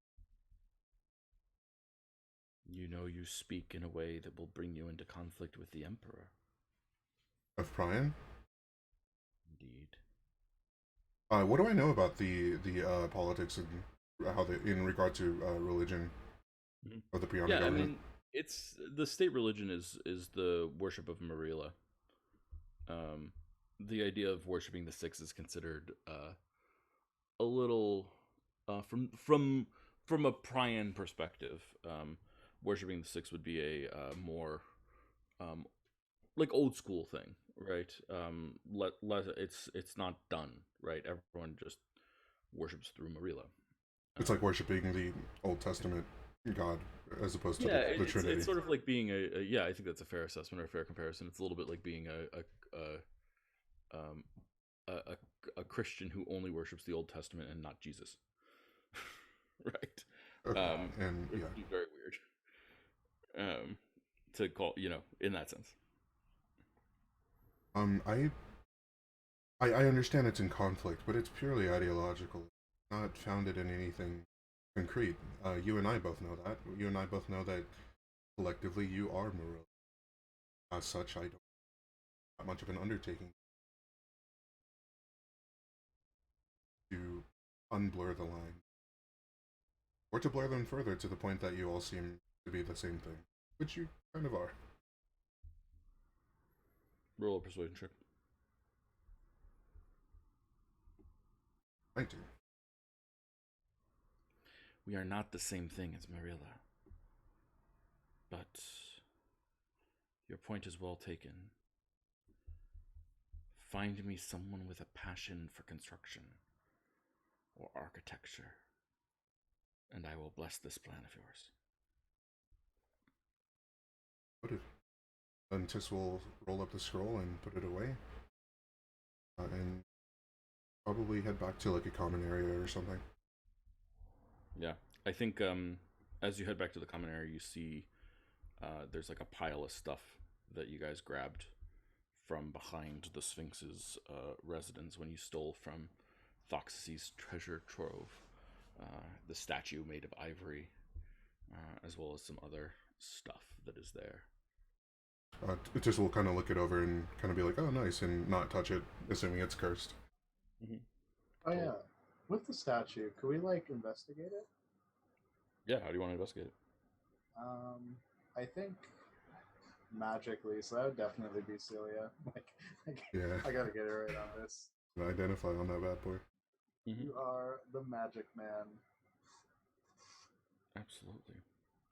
You know you speak in a way that will bring you into conflict with the Emperor. Of Prion? Indeed. What do I know about the politics and how they, in regard to religion of the Prion government? I mean, it's the state religion is the worship of Marilla. The idea of worshiping the Six is considered a little from a Prion perspective. Worshiping the Six would be a more like old school thing, right? It's not done, right? Everyone just worships through Marilla. It's like worshiping the Old Testament God as opposed to the Trinity. It's sort of like being I think that's a fair assessment or a fair comparison. It's a little bit like being a Christian who only worships the Old Testament and not Jesus, right? Okay. And it would be very weird to call, in that sense. I understand it's in conflict, but it's purely ideological. It's not founded in anything concrete. You and I both know that. You and I both know that collectively you are Marilla. As such, I don't have much of an undertaking to unblur the line, or to blur them further to the point that you all seem to be the same thing, which you kind of are. Roll a persuasion check. I do. We are not the same thing as Marilla. But your point is well taken. Find me someone with a passion for construction or architecture, and I will bless this plan of yours. Put it. Then Tis will roll up the scroll and put it away, and probably head back to like a common area or something. Yeah, I think as you head back to the common area, you see there's like a pile of stuff that you guys grabbed from behind the Sphinx's residence when you stole from Thoxis's treasure trove. The statue made of ivory, as well as some other stuff that is there. Tis will kind of look it over and kind of be like, "Oh, nice," and not touch it, assuming it's cursed. Mm-hmm. Oh yeah, with the statue, could we like investigate it? Yeah, how do you want to investigate it? I think magically, so that would definitely be Celia. Yeah. I gotta get it right on this. Identify on that bad boy. Mm-hmm. You are the magic man. Absolutely.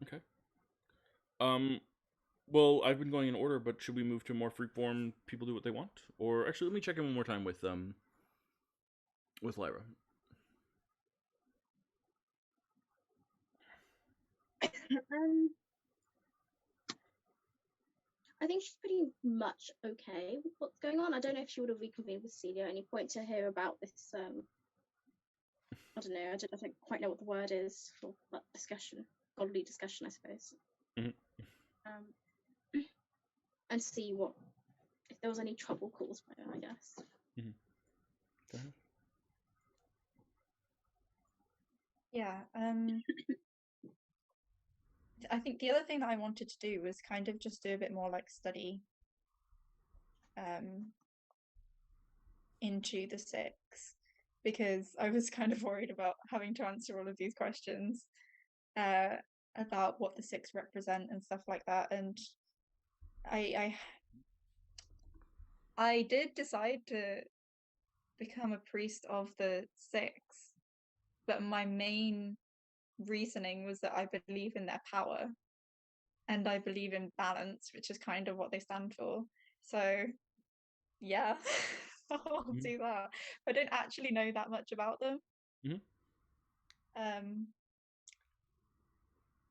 Okay. Well, I've been going in order, but should we move to more freeform? People do what they want, or actually, let me check in one more time with Lyra. I think she's pretty much okay with what's going on. I don't know if she would have reconvened with Celia at any point to hear about this. I don't know. I don't quite know what the word is for that discussion, godly discussion, I suppose. Mm-hmm. And see what if there was any trouble caused by her, I guess. Mm-hmm. Go ahead. Yeah. I think the other thing that I wanted to do was kind of just do a bit more like study into the six, because I was kind of worried about having to answer all of these questions about what the six represent and stuff like that. And I did decide to become a priest of the six, but my main reasoning was that I believe in their power and I believe in balance, which is kind of what they stand for. So yeah, I'll do that. I don't actually know that much about them.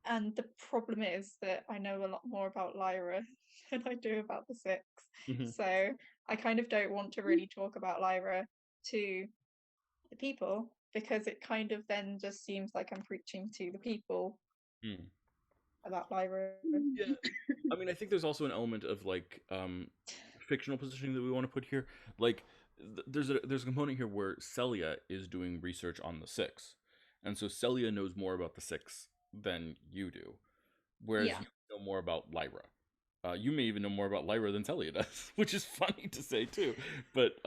And the problem is that I know a lot more about Lyra than I do about the six. So I kind of don't want to really talk about Lyra to the people, because it kind of then just seems like I'm preaching to the people about Lyra. Yeah, I mean, I think there's also an element of like fictional positioning that we want to put here. Like, there's a component here where Celia is doing research on the six, and so Celia knows more about the six than you do, whereas you know more about Lyra. You may even know more about Lyra than Celia does, which is funny to say too. But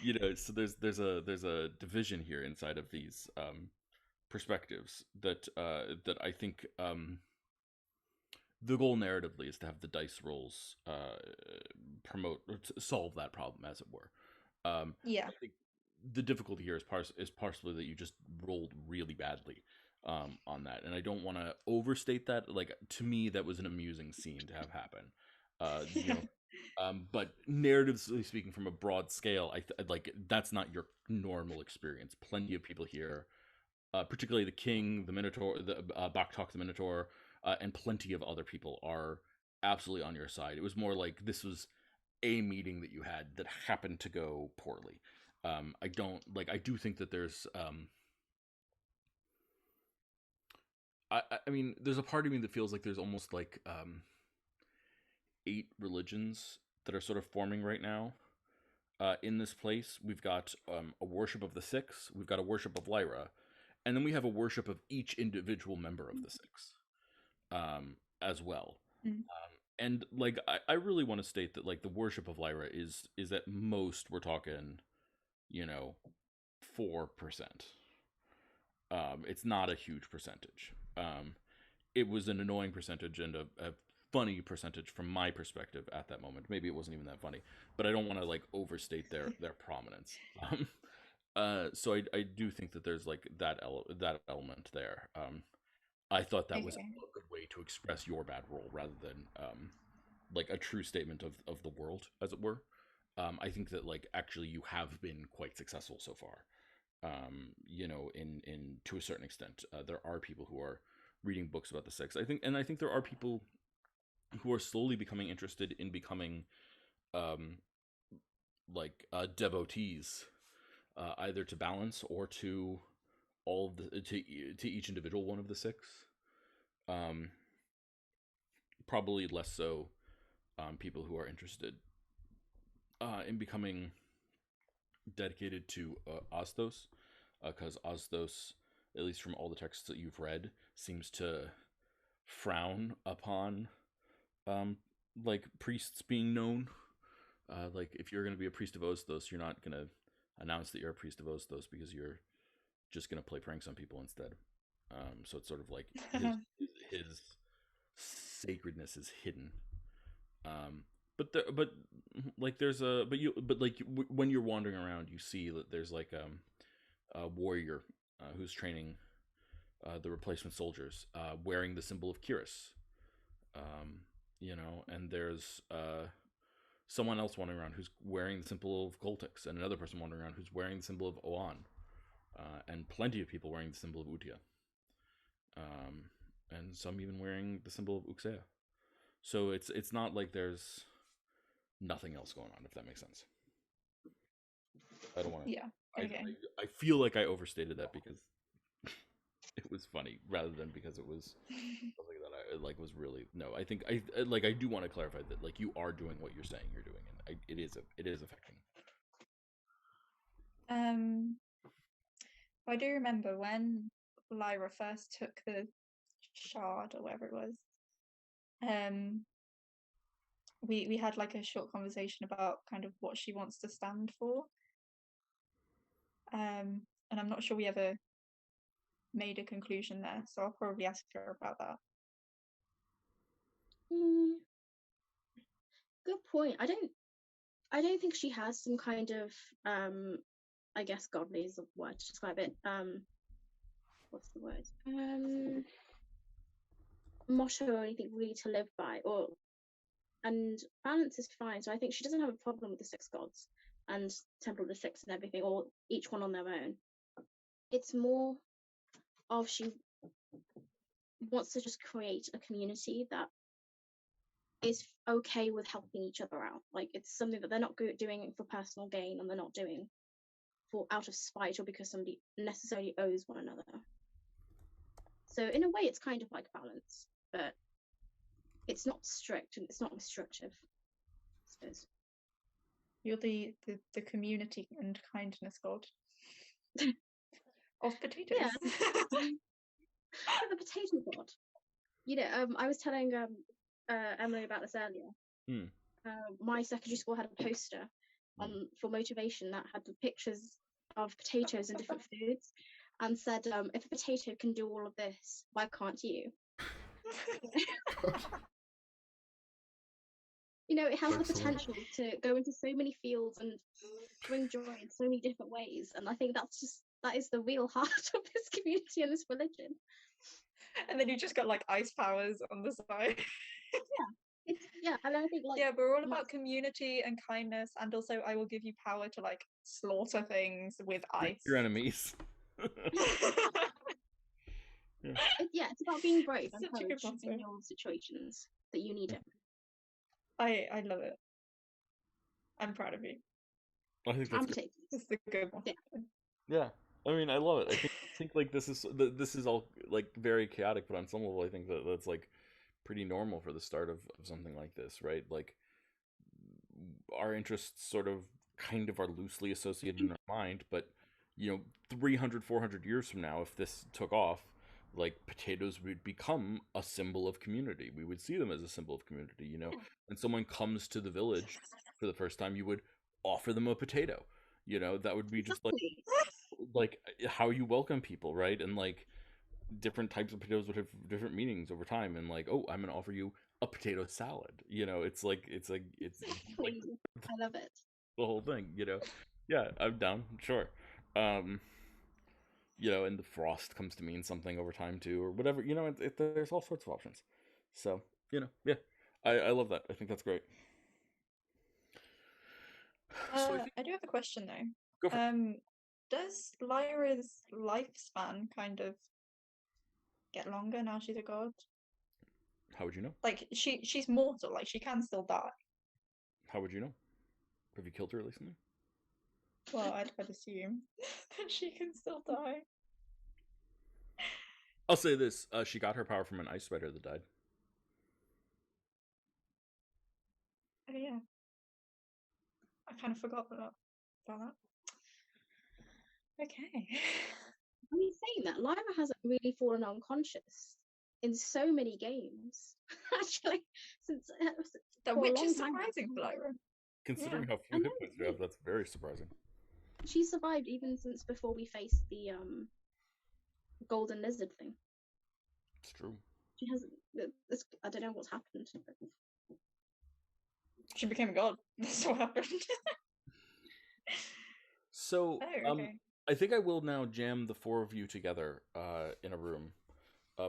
you know, so there's a division here inside of these perspectives that I think the goal narratively is to have the dice rolls promote or solve that problem, as it were. I think the difficulty here is partially that you just rolled really badly on that, and I don't want to overstate that. Like, to me, that was an amusing scene to have happen. You know, but narratively speaking, from a broad scale, like that's not your normal experience. Plenty of people here, particularly the King, the Minotaur, the Baktok, the Minotaur, and plenty of other people are absolutely on your side. It was more like this was a meeting that you had that happened to go poorly. I do think that there's I mean, there's a part of me that feels like there's almost like 8 religions that are sort of forming right now in this place. We've got a worship of the six, we've got a worship of Lyra, and then we have a worship of each individual member of the Six, as well. Mm. And like I really want to state that like the worship of Lyra is at most we're talking, 4%. It's not a huge percentage. It was an annoying percentage and a funny percentage from my perspective at that moment. Maybe it wasn't even that funny, but I don't want to like overstate their prominence. So I do think that there's like that element there. I thought that was a Okay. good way to express your bad role rather than like a true statement of the world, as it were. I think that like actually you have been quite successful so far. In to a certain extent, there are people who are reading books about the Six. I think there are people who are slowly becoming interested in becoming devotees, either to balance or to all of the to each individual one of the Six. Probably less so people who are interested in becoming dedicated to Osthos, because Osthos, at least from all the texts that you've read, seems to frown upon like priests being known. Like if you're going to be a priest of Osthos, you're not going to announce that you're a priest of Osthos because you're just going to play pranks on people instead. So it's sort of like his sacredness is hidden. But like there's a but like when you're wandering around, you see that there's like a warrior who's training the replacement soldiers, wearing the symbol of Kiris. And there's someone else wandering around who's wearing the symbol of Goltix, and another person wandering around who's wearing the symbol of Oan, and plenty of people wearing the symbol of Utia, and some even wearing the symbol of Uxea. So it's not like there's nothing else going on, if that makes sense. I don't want to. Yeah. Okay. I feel like I overstated that because it was funny rather than because it was something that I like was really no. I think I do want to clarify that like you are doing what you're saying you're doing, and it is affecting. I do remember when Lyra first took the shard or whatever it was. We had like a short conversation about kind of what she wants to stand for. And I'm not sure we ever made a conclusion there, so I'll probably ask her about that. Good point. I don't think she has some kind of I guess godly is the word to describe it. What's the word? Motto or anything really to live by, and balance is fine. So I think she doesn't have a problem with the Six Gods and Temple of the Six and everything, or each one on their own. It's more of she wants to just create a community that is okay with helping each other out. Like it's something that they're not doing for personal gain, and they're not doing for out of spite or because somebody necessarily owes one another. So in a way, it's kind of like balance, but it's not strict and it's not restrictive, I suppose. You're the community and kindness god of potatoes. Yeah. The potato god. I was telling Emily about this earlier. My secondary school had a poster for motivation that had the pictures of potatoes and different foods, and said, if a potato can do all of this, why can't you? It has the potential to go into so many fields and bring joy in so many different ways, and I think that is the real heart of this community and this religion. And then you just got like ice powers on the side. And I think we're all about community and kindness, and also I will give you power to like slaughter things with ice. Your enemies. It's about being brave and courage in your situations that you need it. I love it. I'm proud of you. I think that's good. It's the good one. Yeah. I mean, I love it. I think like this is all like very chaotic, but on some level, I think that's like pretty normal for the start of something like this, right? Like our interests sort of kind of are loosely associated in our mind, but 300, 400 years from now, if this took off, like potatoes would become a symbol of community. We would see them as a symbol of community. When someone comes to the village for the first time, you would offer them a potato. That would be just Exactly. like how you welcome people, right? And like different types of potatoes would have different meanings over time. And like, oh, I'm gonna offer you a potato salad. It's like it's like I love it. the whole thing. Yeah, I'm down. Sure. Um, and the frost comes to mean something over time too, or whatever. There's all sorts of options. So, yeah, I love that. I think that's great. So I do have a question though. Go for it. Does Lyra's lifespan kind of get longer now she's a god? How would you know? Like she's mortal, like she can still die. How would you know? Have you killed her recently? Well, I'd assume that she can still die. I'll say this: she got her power from an ice spider that died. Oh yeah, I kind of forgot about that. Okay. I mean, saying that, Lyra hasn't really fallen unconscious in so many games. Actually, since Which is surprising for Lyra. Considering how few hit points you have, that's very surprising. She survived even since before we faced the golden lizard thing. It's true. She hasn't. I don't know what's happened. She became a god. That's what happened. So, okay. I think I will now jam the four of you together in a room,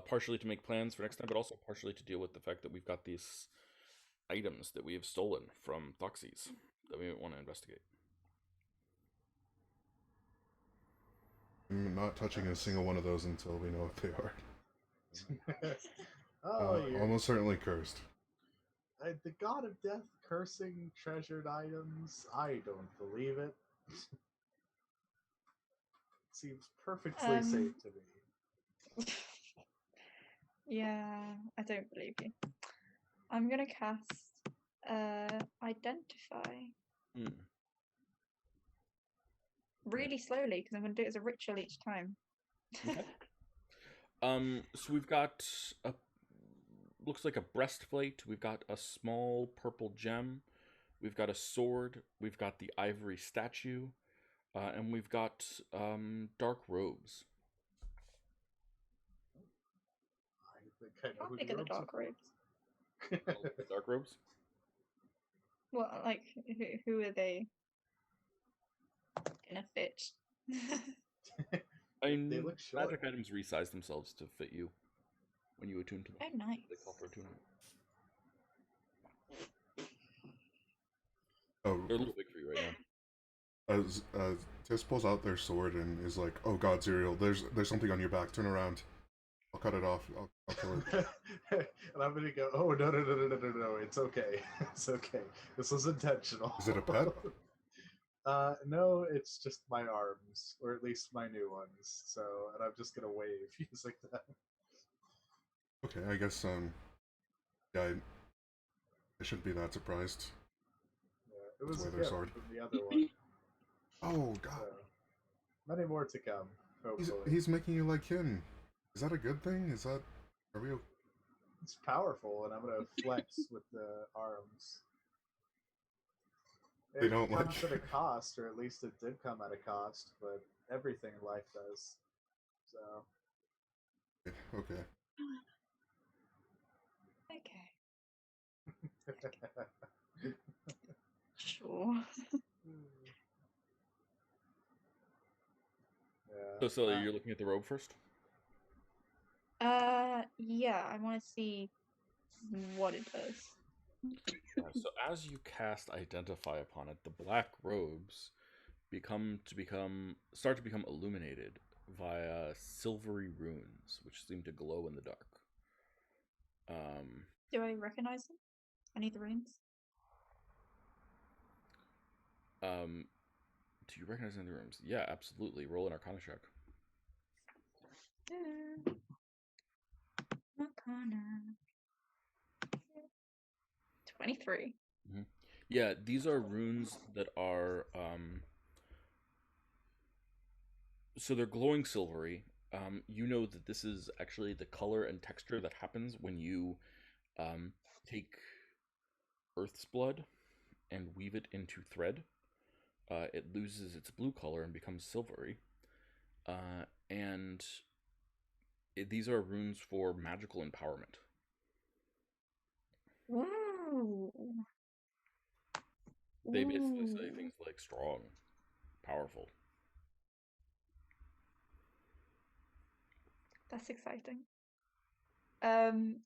partially to make plans for next time, but also partially to deal with the fact that we've got these items that we have stolen from Thoxes that we want to investigate. I'm not touching a single one of those until we know what they are. Almost certainly cursed. The god of death cursing treasured items? I don't believe it. Seems perfectly safe to me. Yeah, I don't believe you. I'm gonna cast identify. Really slowly because I'm gonna do it as a ritual each time. Okay. So we've got looks like a breastplate. We've got a small purple gem. We've got a sword. We've got the ivory statue, and we've got dark robes. I think I know who Can't think of the dark robes. Dark robes? Well, like who are they gonna fit? I mean, They look short. magic items resize themselves to fit you when you attune to them. Oh, nice. They call for attunement. Oh, they're a little big for you right now. As Tiss pulls out their sword and is like, "Oh God, Zerial, there's something on your back. Turn around. I'll cut it off. I'll kill it." And I'm gonna go, "Oh no! It's okay. It's okay. This was intentional." Is it a pet? No, it's just my arms, or at least my new ones. So, and I'm just gonna wave using that. Okay, I guess yeah, I shouldn't be that surprised. Yeah, it was a their gift sword. from the other one. Oh God, so, many more to come. Hopefully, he's making you like him. Is that a good thing? Are we? It's powerful, and I'm gonna flex with the arms. They don't comes at a cost, or at least it did come at a cost, but everything in life does. So. Okay. Okay. Sure. Yeah. So you're looking at the robe first? Yeah, I want to see what it does. So as you cast Identify upon it, the black robes start to become illuminated via silvery runes, which seem to glow in the dark. Do I recognize them? Any of the runes? Do you recognize any of the runes? Yeah, absolutely. Roll an Arcana check. Arcana. 23. Mm-hmm. Yeah, these are runes that are So they're glowing silvery. You know that this is actually the color and texture that happens when you take Earth's blood and weave it into thread. It loses its blue color and becomes silvery. And these are runes for magical empowerment. Ooh. They basically say Ooh. things like strong, powerful. That's exciting. I'm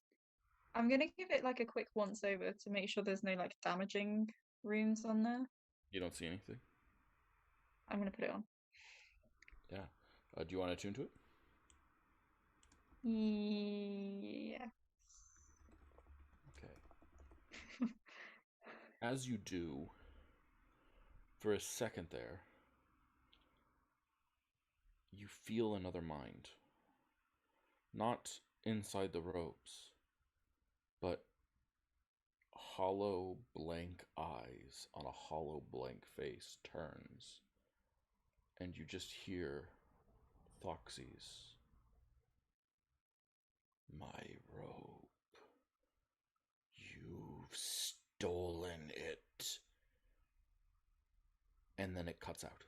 gonna give it like a quick once over to make sure there's no like damaging runes on there. You don't see anything? I'm gonna put it on. Yeah. Do you want to attune to it? Yeah. Okay. As you do, for a second there, you feel another mind. Not inside the robes, but hollow blank eyes on a hollow blank face turns, and you just hear Thoxy's, "My robe. You've stolen it." And then it cuts out.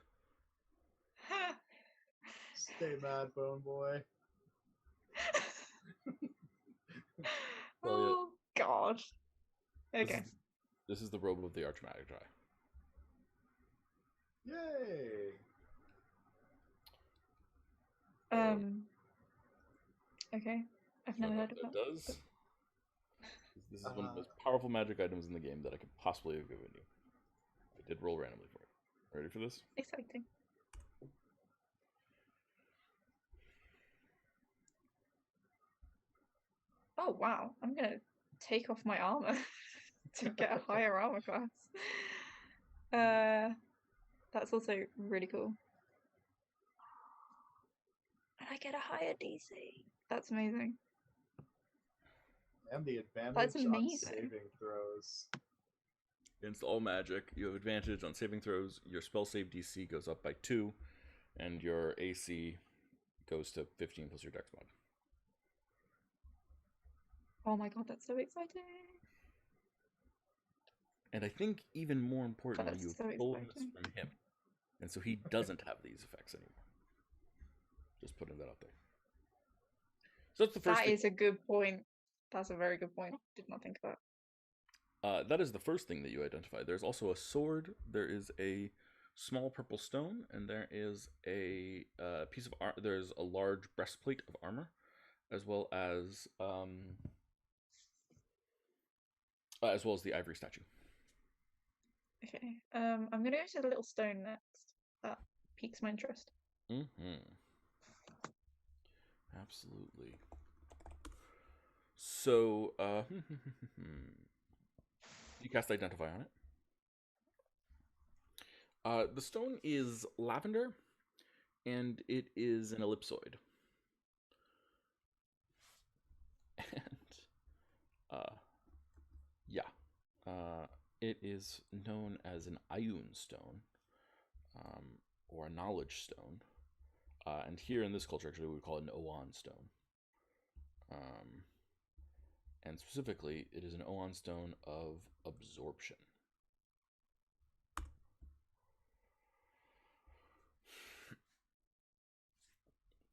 Stay mad, Bone Boy. Oh God. Okay. This is the robe of the Archmagi. Yay! Okay. I've Do you never know heard of what that. that does? This is one of the most powerful magic items in the game that I could possibly have given you. I did roll randomly for it. Ready for this? Exciting. Oh wow, I'm gonna take off my armor to get a higher armor class. That's also really cool. And I get a higher DC. That's amazing. And the advantage That's on amazing. saving throws. Against all magic, you have advantage on saving throws. Your spell save DC goes up by 2, and your AC goes to 15 plus your dex mod. Oh my god, that's so exciting. And I think even more importantly, That's you so have stolen this exciting. from him. And so he doesn't have these effects anymore. Just putting that out there. So that's the first That thing. is a good point. That's a very good point. Did not think of that. That is the first thing that you identify. There's also a sword. There is a small purple stone, and there is a piece of there's a large breastplate of armor, as well as the ivory statue. Okay. I'm gonna go to the little stone next. That piques my interest. Absolutely. So, you cast Identify on it. The stone is lavender, and it is an ellipsoid. And, it is known as an Ayun stone, or a knowledge stone. And here in this culture, actually, we would call it an Oan stone. And specifically, it is an Oan stone of absorption.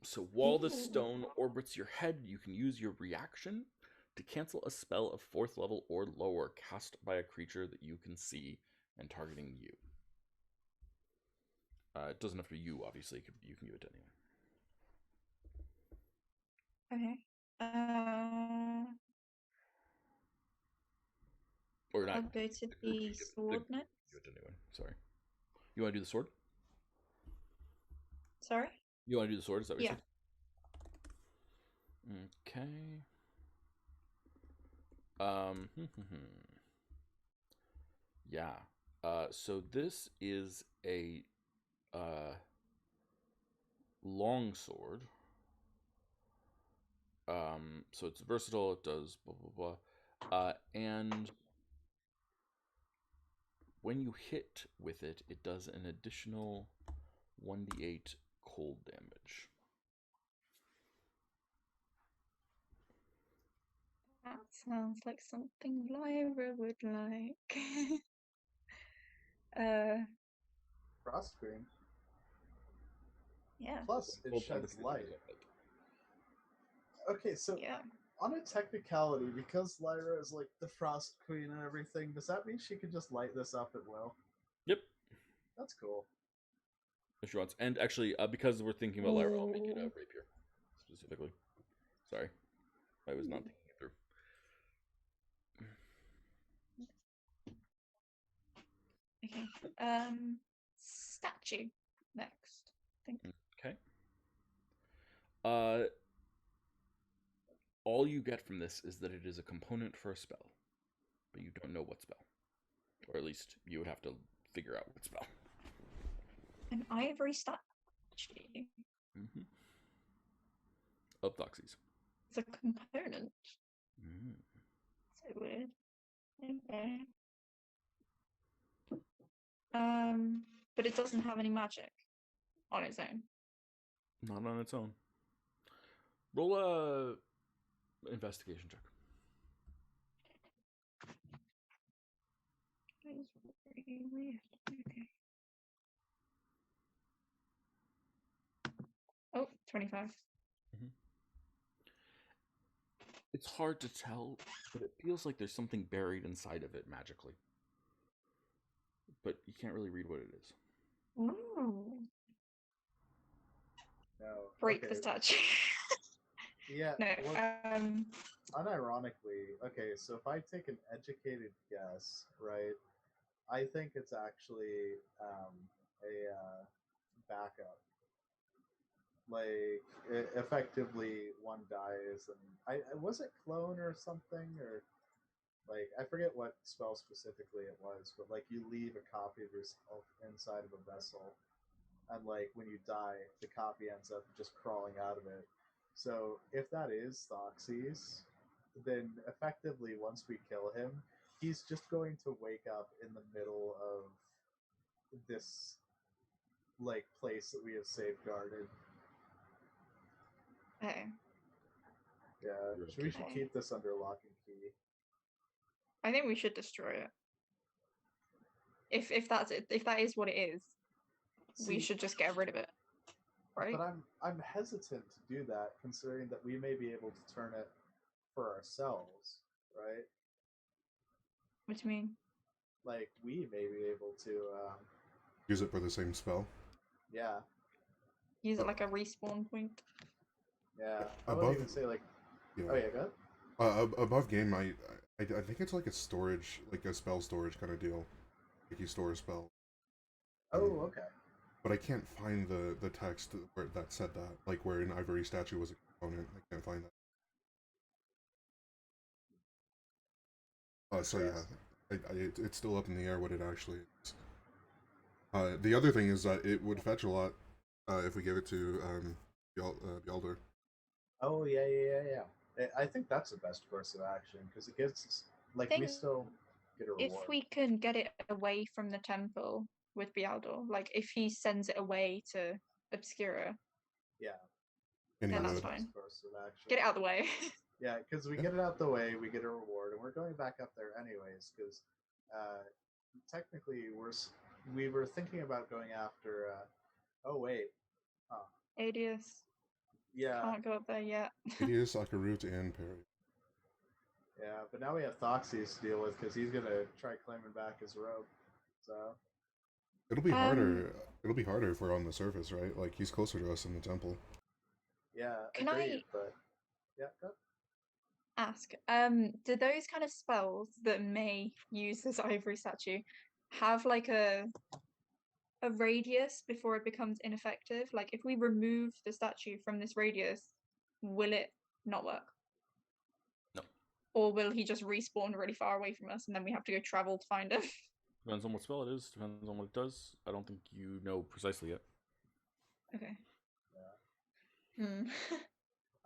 So while this stone orbits your head, you can use your reaction to cancel a spell of 4th level or lower cast by a creature that you can see and targeting you. It doesn't have to be you, obviously. You can give it to anyone. Okay. Or not. I'll go to the sword next. Give it to anyone. Sorry. You want to do the sword? Sorry? You want to do the sword? Is that what you Yeah. said? Okay. Yeah. So this is a long sword. So it's versatile. It does blah blah blah. And when you hit with it, it does an additional 1d8 cold damage. That sounds like something Lyra would like. Frost Queen. Yeah. Plus, it Cold sheds damage light. is like- Okay, so Yeah. on a technicality, because Lyra is like the Frost Queen and everything, does that mean she could just light this up at will? Yep. That's cool. If she wants. And actually, because we're thinking about Lyra, I'll make it a Ooh. rapier specifically. Sorry, I was not thinking it through. Okay. Statue next. I think. Okay. All you get from this is that it is a component for a spell, but you don't know what spell, or at least you would have to figure out what spell. An ivory statue. Mm-hmm. Of Thoxys. It's a component. Mm. So weird. Okay. But it doesn't have any magic on its own. Not on its own. Roll a investigation check. That is really weird. Okay. Oh, 25. It's hard to tell, but it feels like there's something buried inside of it magically. But you can't really read what it is. Ooh. No. Break okay. the statue. Yeah. No. Unironically, okay, so if I take an educated guess, right, I think it's actually a backup. Like, effectively, one dies, and was it clone or something, or like I forget what spell specifically it was, but like you leave a copy of yourself inside of a vessel, and like when you die, the copy ends up just crawling out of it. So if that is Thoxys, then effectively once we kill him, he's just going to wake up in the middle of this like place that we have safeguarded. Okay. Yeah, so we should keep this under lock and key. I think we should destroy it. If that's it, if that is what it is, we should just get rid of it. Right? But I'm hesitant to do that, considering that we may be able to turn it for ourselves, right? What do you mean? Like we may be able to use it for the same spell. Yeah. Use it like a respawn point. Yeah. I wouldn't even say like. Yeah. Oh yeah, go ahead. Above game, I think it's like a storage, like a spell storage kind of deal. Like you store a spell. Oh, okay. But I can't find the text where that said that, like where an ivory statue was a component. I can't find that. So yeah, it's still up in the air what it actually is. The other thing is that it would fetch a lot if we gave it to Bjalder. Oh yeah. I think that's the best course of action because it gives like we still get a reward. If we can get it away from the temple with Bjalder, like if he sends it away to Obscura, yeah, then that's fine. Course of action. Get it out of the way. Yeah, because we get it out the way, we get a reward, and we're going back up there anyways. Because technically, we were thinking about going after. Oh wait, Adius. Yeah. Can't go up there yet. Adius, Akarut, and Perry. Yeah, but now we have Thoxys to deal with because he's gonna try claiming back his robe. So it'll be harder. It'll be harder if we're on the surface, right? Like he's closer to us in the temple. Yeah. Can agreed, but yeah. Go. Ask, do those kind of spells that may use this ivory statue have like a radius before it becomes ineffective? Like if we remove the statue from this radius, will it not work? No. Or will he just respawn really far away from us and then we have to go travel to find him? Depends on what spell it is, depends on what it does. I don't think you know precisely yet. Okay. Yeah.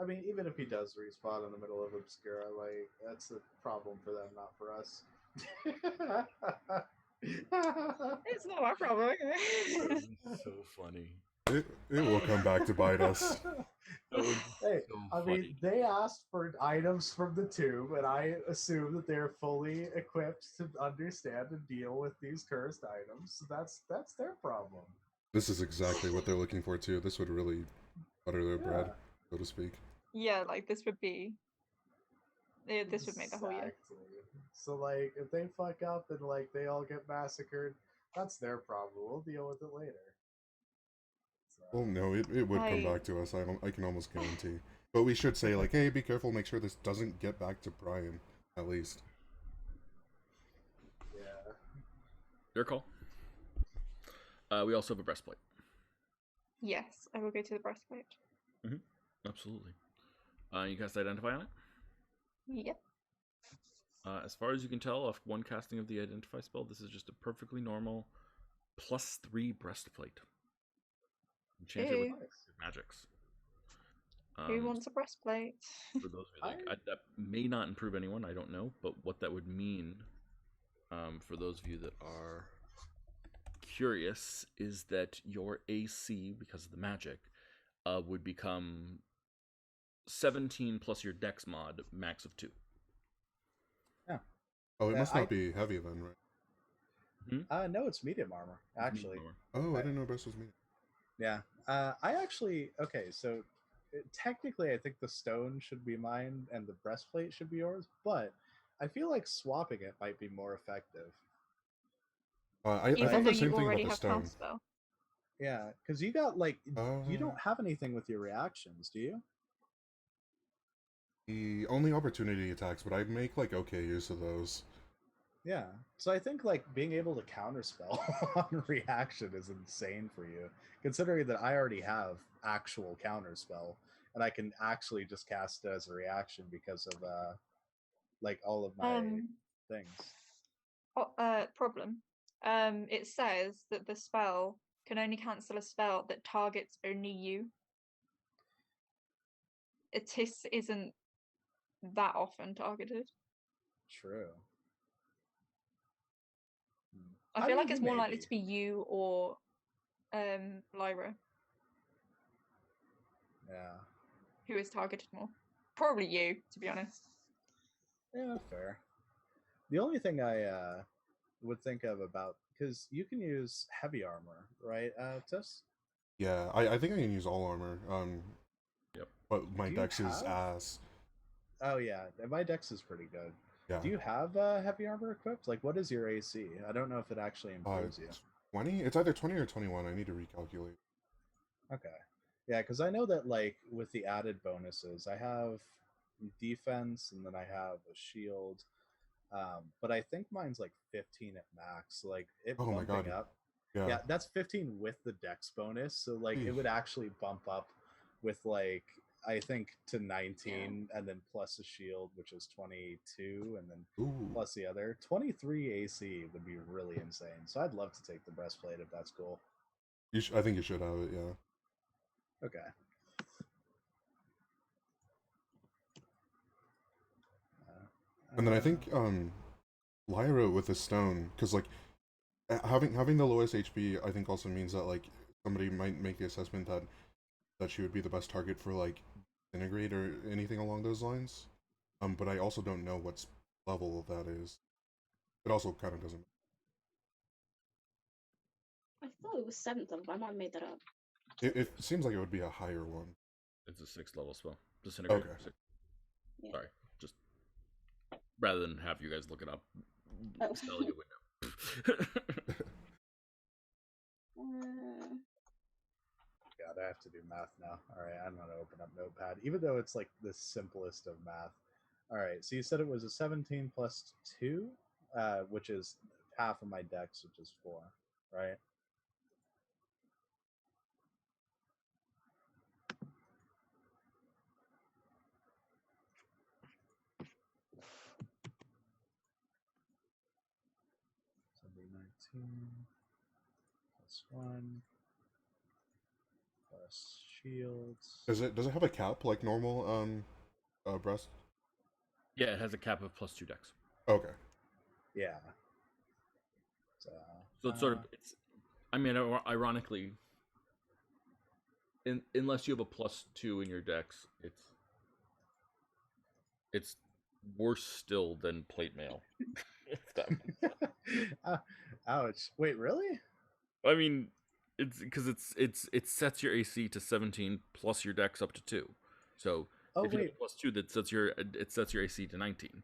I mean, even if he does respawn in the middle of Obscura, like, that's a problem for them, not for us. It's not our problem. So funny. It will come back to bite us. Hey, So I funny. mean, they asked for items from the tomb, and I assume that they're fully equipped to understand and deal with these cursed items. So that's their problem. This is exactly what they're looking for too. This would really butter their bread, Yeah. so to speak. Yeah, like this would be. This would make the whole year. Exactly. So like, if they fuck up and like they all get massacred, that's their problem. We'll deal with it later. Well, no, it would come back to us. I can almost guarantee. But we should say like, hey, be careful. Make sure this doesn't get back to Brian, at least. Yeah. Your call. We also have a breastplate. Yes, I will go to the breastplate. Absolutely. You cast Identify on it. Yep. As far as you can tell, off one casting of the Identify spell, this is just a perfectly normal +3 breastplate. Enchanted with Ew. magics. Who wants a breastplate? For those of you that may not improve anyone, I don't know, but what that would mean, for those of you that are curious, is that your AC, because of the magic, would become 17 plus your Dex mod, max of 2. Yeah. Oh, it must not be heavy then, right? No, it's medium armor, actually. Medium Oh, I didn't know breast was medium. Yeah. I actually, okay, so technically I think the stone should be mine and the breastplate should be yours, but I feel like swapping it might be more effective. I Even thought though the same you thing already about the have stone. counterspell. Yeah, because you got like, you Uh, don't have anything with your reactions, do you? The only opportunity attacks, but I make like okay use of those. Yeah. So I think like being able to counterspell on reaction is insane for you, considering that I already have actual counterspell and I can actually just cast it as a reaction because of like all of my things. Problem. It says that the spell can only cancel a spell that targets only you. This isn't that often targeted. True. I feel like it's more likely to be you or Lyra. Yeah. Who is targeted more? Probably you, to be honest. Yeah, fair. The only thing I would think of about, because you can use heavy armor, right, Tess? Yeah, I think I can use all armor. Yep. But my dex is ass. Oh yeah, my dex is pretty good. Yeah. Do you have heavy armor equipped? Like, what is your AC? I don't know if it actually improves you. 20? It's either 20 or 21. I need to recalculate. Okay. Yeah, because I know that, like, with the added bonuses, I have defense and then I have a shield. But I think mine's like 15 at max. Like, it Oh my bumping god. up. Yeah. Yeah, that's 15 with the dex bonus. So, like, it would actually bump up with, like, I think to 19 and then plus a shield, which is 22, and then plus the other 23 AC would be really insane. So I'd love to take the breastplate if that's cool. I think you should have it, yeah. Okay. And then I think Lyra with the stone, because like having the lowest HP, I think also means that like somebody might make the assessment that she would be the best target for like integrate or anything along those lines. But I also don't know what level that is. It also kind of doesn't. I thought it was 7th level, but I might have made that up. It seems like it would be a higher one. It's a 6th level spell. Disintegrate. Okay. Yeah. Sorry, just rather than have you guys look it up, spell you would know. God, I have to do math now. All right, I'm gonna open up Notepad, even though it's like the simplest of math. All right, so you said it was a 17 plus 2, which is half of my dex, which is 4, right? So 19 plus 1 plus shields. Does it have a cap like normal breast? Yeah, it has a cap of +2 dex. Okay. Yeah. So it's sort of, it's, I mean, ironically, unless you have a +2 in your dex, it's worse still than plate mail. If that makes sense. Ouch. Wait, really? I mean, it's because it sets your AC to 17 plus your dex up to 2. So Oh, if you have wait. a +2, that sets your AC to 19.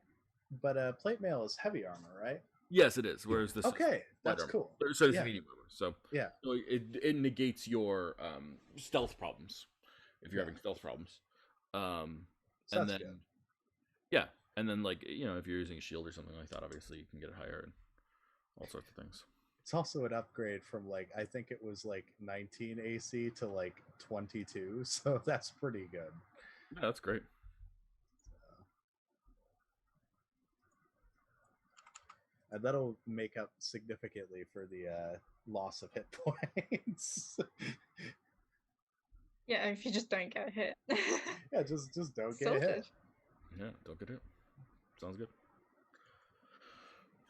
But plate mail is heavy armor, right? Yes, it is. Whereas this is Okay, that's armor. cool. So it's Yeah. medium armor. So Yeah. so it negates your stealth problems if you're Yeah. having stealth problems. So And that's then good. yeah, and then like if you're using a shield or something like that, obviously you can get it higher and all sorts of things. It's also an upgrade from like I think it was like 19 AC to like 22, so that's pretty good. Yeah, that's great. And that'll make up significantly for the loss of hit points. Yeah, if you just don't get hit. Yeah, just don't get Sorted. hit. Yeah, don't get hit. Sounds good.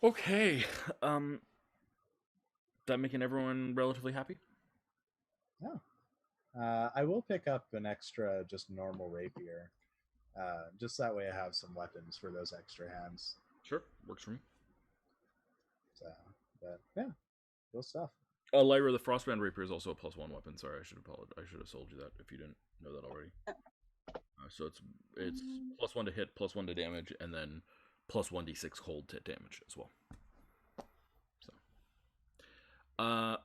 Okay. That making everyone relatively happy? Yeah. I will pick up an extra just normal rapier. Just that way I have some weapons for those extra hands. Sure, works for me. So, but yeah, cool stuff. Lyra, the Frostbrand Rapier is also a +1 weapon. Sorry, I should have sold you that if you didn't know that already. So it's +1 to hit, +1 to damage, and then +1d6 cold to damage as well. So,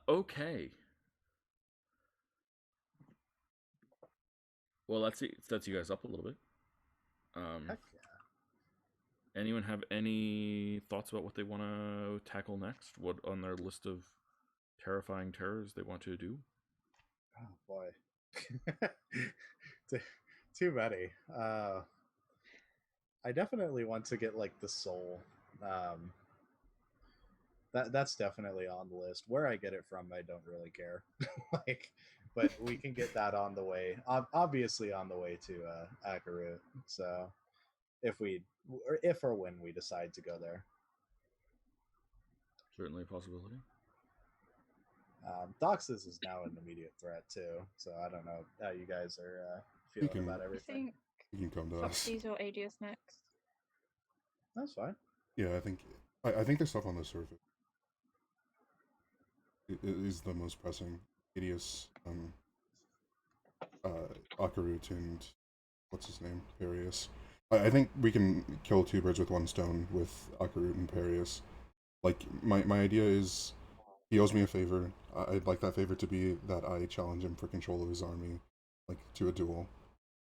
okay. Well, that sets you guys up a little bit. Heck yeah. Anyone have any thoughts about what they want to tackle next? What on their list of terrifying terrors they want to do? Oh boy. Too many. I definitely want to get like the soul. That's definitely on the list. Where I get it from, I don't really care. But we can get that on the way. Obviously on the way to Akarut. So if or when we decide to go there. Certainly a possibility. Doxus is now an immediate threat too, so I don't know how you guys are feeling about I everything. think You can come to us. Foxy's or ADS next. That's fine. Yeah, I think the stuff on the surface is the most pressing. Hideous, Akarut, and what's his name? Perius. I think we can kill 2 birds with 1 stone with Akarut and Perius. Like, my idea is, he owes me a favor. I'd like that favor to be that I challenge him for control of his army, like, to a duel.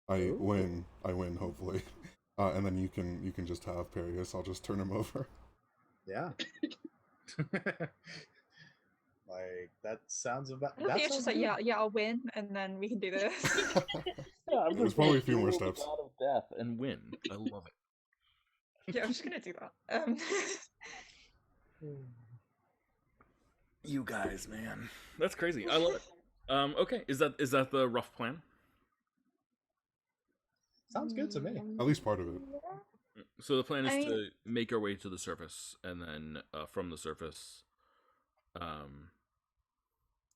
I win, hopefully. And then you can just have Perius, I'll just turn him over. Yeah. Like, that sounds about... I don't think it's just like, yeah, I'll win, and then we can do this. Yeah, There's probably a few more steps. God of death and win. I love it. Yeah, I'm just gonna do that. You guys, man, that's crazy. I love it. Okay, is that the rough plan? Sounds good to me. At least part of it. So the plan is I mean- to make our way to the surface, and then from the surface,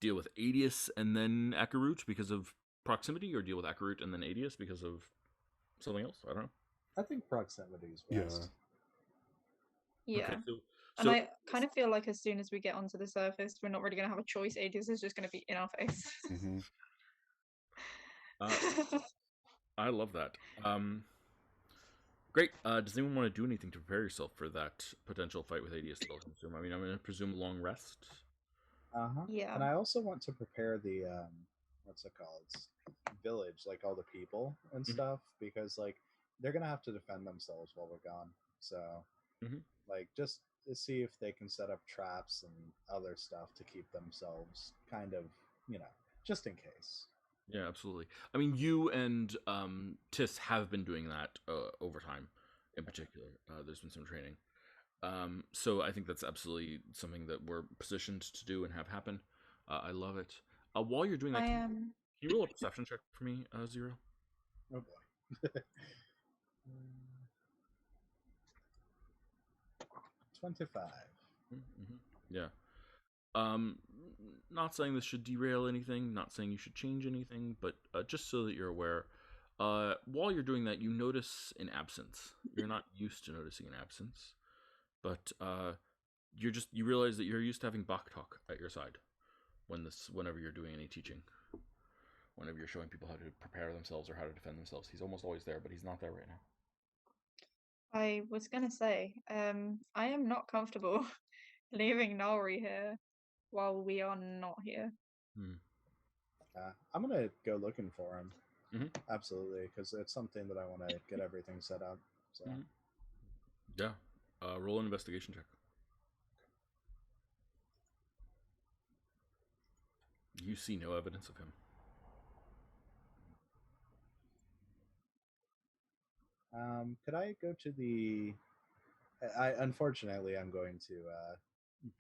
deal with Adius and then Akarut because of proximity, or deal with Akarut and then Adius because of something else? I don't know. I think proximity is Yeah. best. Yeah. Okay, And I kind of feel like as soon as we get onto the surface, we're not really going to have a choice. ADS is just going to be in our face. Hmm. I love that. Great. Does anyone want to do anything to prepare yourself for that potential fight with ADS? I mean, I'm going to presume a long rest. Yeah. And I also want to prepare the what's it called? Village, like all the people and stuff, because like they're gonna have to defend themselves while we're gone. So like just to see if they can set up traps and other stuff to keep themselves kind of, just in case. Yeah, absolutely. I mean, you and Tis have been doing that over time. In particular, there's been some training. So I think that's absolutely something that we're positioned to do and have happen. I love it. While you're doing that, can you roll a perception check for me, Zero? Oh boy. 25. Yeah. Um, not saying this should derail anything, not saying you should change anything, but just so that you're aware, while you're doing that, you notice an absence. You're not used to noticing an absence, but you realize that you're used to having Baktok at your side whenever you're doing any teaching, whenever you're showing people how to prepare themselves or how to defend themselves. He's almost always there, but he's not there right now. I was gonna say, I am not comfortable leaving Nalri here while we are not here. I'm gonna go looking for him. Mhm. Absolutely, because it's something that I want to get everything set up. So Mhm. Yeah. Roll an investigation check. You see no evidence of him. Could I go to the? Unfortunately, I'm going to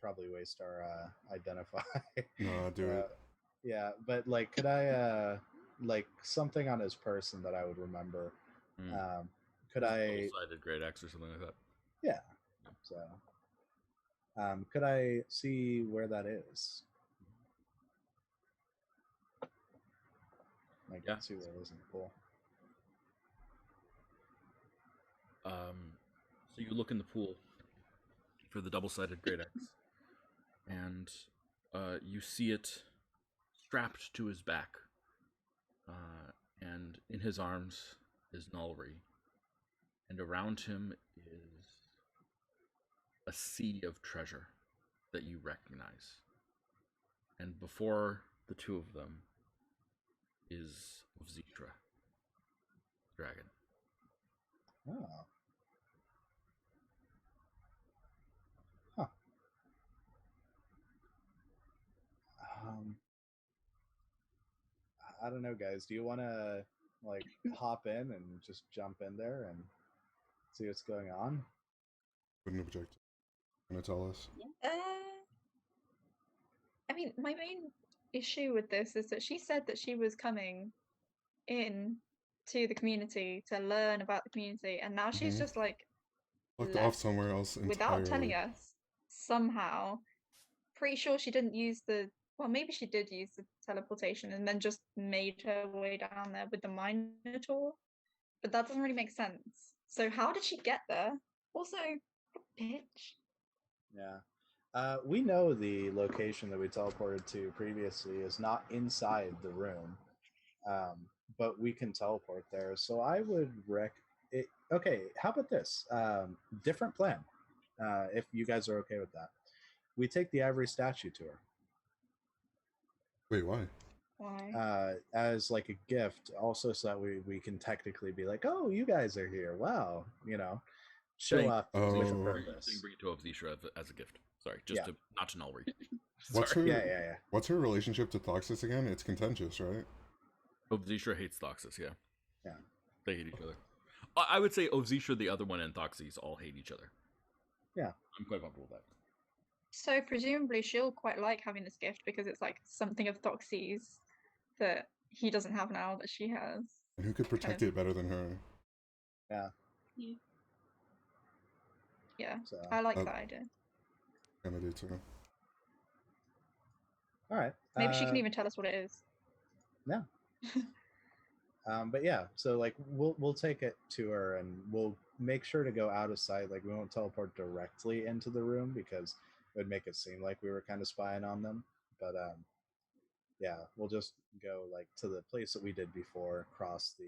probably waste our identify. No, do it. Yeah, but like, could I like something on his person that I would remember? Could I? Double-sided great axe or something like that. Yeah. So, could I see where that is? Like, Yeah. see where it is in the pool. So you look in the pool for the double-sided great axe, and you see it strapped to his back, and in his arms is Nalri, and around him is a sea of treasure that you recognize. And before the two of them is Zitra, dragon. Oh. Huh. I don't know, guys. Do you want to like hop in and just jump in there and see what's going on? Wouldn't object. Gonna tell us. I mean, my main issue with this is that she said that she was coming in to the community to learn about the community, and now she's just like Looked off left somewhere else without telling entirely. us somehow. Pretty sure she didn't use well, maybe she did use the teleportation and then just made her way down there with the Minotaur, but that doesn't really make sense. So how did she get there? Also, bitch. Yeah. We know the location that we teleported to previously is not inside the room, but we can teleport there. So I would it. Okay, how about this? Different plan. If you guys are okay with that, we take the ivory statue to her. Wait, why? Why? As like a gift, also so that we can technically be like, oh, you guys are here. Wow, show Saying- up Oh. with a Saying purpose. bring it to Zitra as a gift. Sorry, just Yeah. not to Nalri. What's Sorry. her? Yeah. What's her relationship to Thoxis again? It's contentious, right? Zitra hates Thoxis, yeah. Yeah. They hate each other. I would say Zitra, the other one, and Thoxis all hate each other. Yeah. I'm quite comfortable with that. So presumably she'll quite like having this gift because it's like something of Thoxy's that he doesn't have now that she has. And who could protect Kind of. it better than her? Yeah, So, I like that idea. Gonna do too. all right. Maybe she can even tell us what it is. Yeah. But yeah, so like we'll take it to her and we'll make sure to go out of sight. Like we won't teleport directly into the room because it would make it seem like we were kind of spying on them. But yeah, we'll just go like to the place that we did before, cross the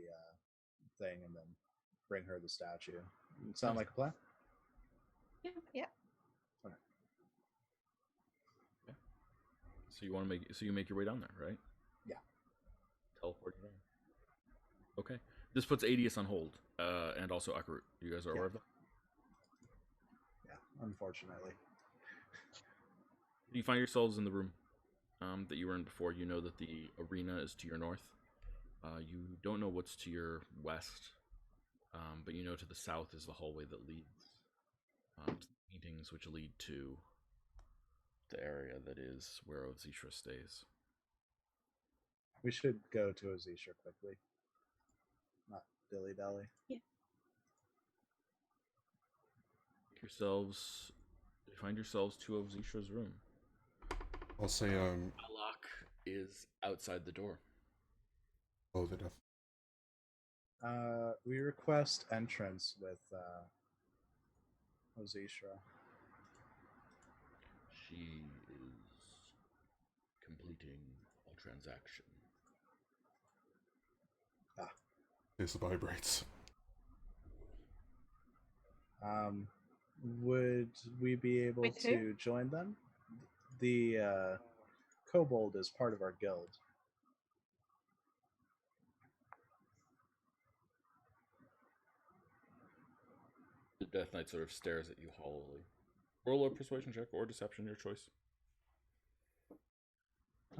thing, and then bring her the statue. Sound like a plan? Yeah. Okay. So you make your way down there, right? Yeah. Teleport down. Okay. This puts Adius on hold, and also Akarut. You guys are aware of that? Yeah, unfortunately. You find yourselves in the room that you were in before. You know that the arena is to your north. You don't know what's to your west, but you know to the south is the hallway that leads to the paintings, which lead to the area that is where Zitra stays. We should go to Azisha quickly. Not dilly-dally. Yeah. You find yourselves to Zitra's room. I'll say Alok is outside the door. oh, the death. We request entrance with Ozishra. She is completing a transaction. This vibrates. Would we be able With who? to join them? The kobold is part of our guild. The Death Knight sort of stares at you hollowly. Roll a persuasion check or deception, your choice.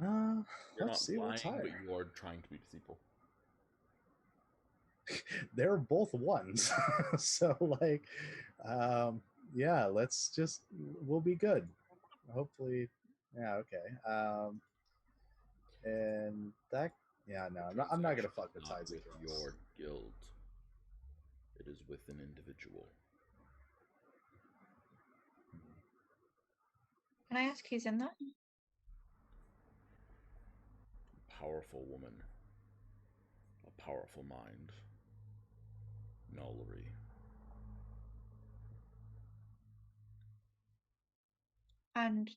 You're Let's see not what's lying, higher. but you are trying to be deceitful. They're both ones. So like yeah, we'll be good. Hopefully. Yeah, okay. And that I'm not gonna fuck with Not ties with against your guild. It is with an individual. Can I ask who's in that? Powerful woman. A powerful mind. Nalri. And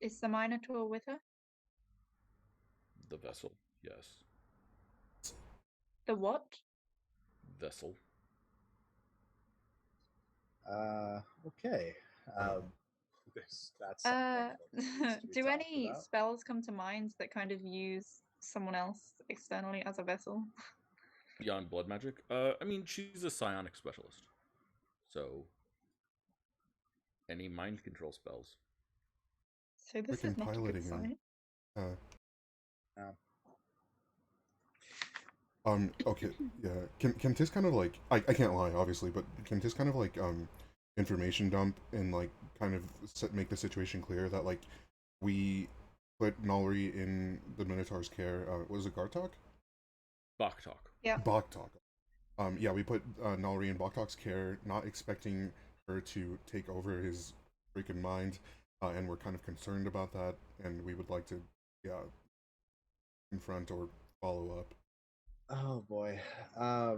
is the Minotaur with her? The vessel, yes. The what? Vessel. Okay. That's something that needs to be Do talked any about. spells come to mind that kind of use someone else externally as a vessel? Beyond blood magic? I mean, she's a psionic specialist. So, any mind control spells. So this Freaking is not a good piloting him. sign. Okay, yeah. Can Tis kind of like I can't lie, obviously, but can Tis kind of like information dump and like kind of make the situation clear that like we put Nalri in the Minotaur's care. Was it Gartok? Baktok. Yeah. Baktok. Yeah, we put Nalri in Baktok's care, not expecting her to take over his freaking mind, and we're kind of concerned about that, and we would like to, yeah, confront or follow up. Oh boy. I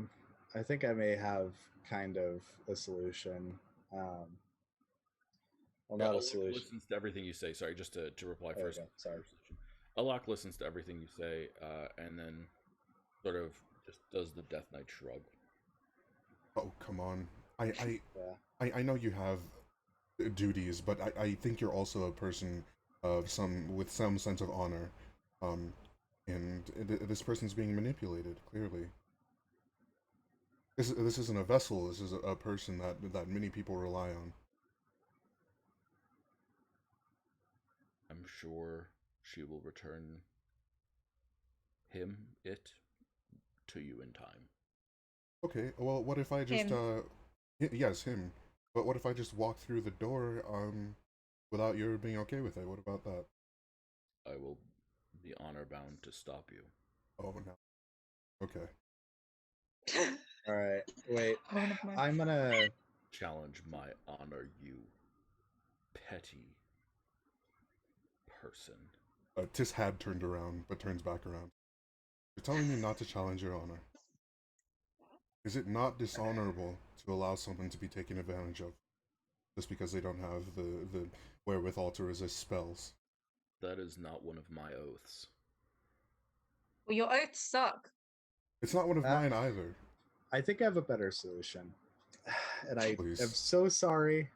think I may have kind of a solution. Well, Yeah, not a Alok solution. listens to everything you say. Sorry, just to reply first. Okay, sorry. Alok listens to everything you say, and then sort of just does the Death Knight shrug. Oh, come on. Yeah. I know you have duties, but I think you're also a person of with some sense of honor. And this person's being manipulated, clearly. This isn't a vessel, this is a person that many people rely on. I'm sure she will return it, to you in time. Okay, well, what if I just, yes, him. But what if I just walk through the door, without your being okay with it? What about that? I will be honor bound to stop you. Oh, no. Okay. All right. Wait. Oh, never mind. I'm gonna challenge my honor, you petty person. Tis had turned around, but turns back around. You're telling me not to challenge your honor. Is it not dishonorable to allow someone to be taken advantage of just because they don't have the wherewithal to resist spells? That is not one of my oaths. Well, your oaths suck. It's not one of mine either. I think I have a better solution. And I Please. am so sorry.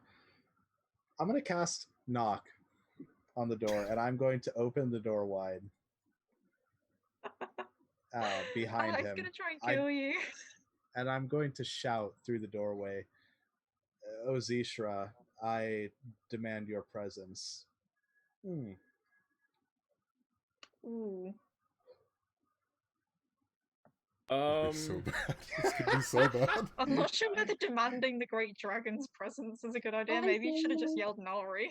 I'm going to cast Knock on the door, and I'm going to open the door wide behind Alex him. gonna try and kill you. And I'm going to shout through the doorway, Ozishra, I demand your presence. Ooh. So bad. This could be so bad. I'm not sure whether demanding the great dragon's presence is a good idea. Maybe you should have just yelled Nalri.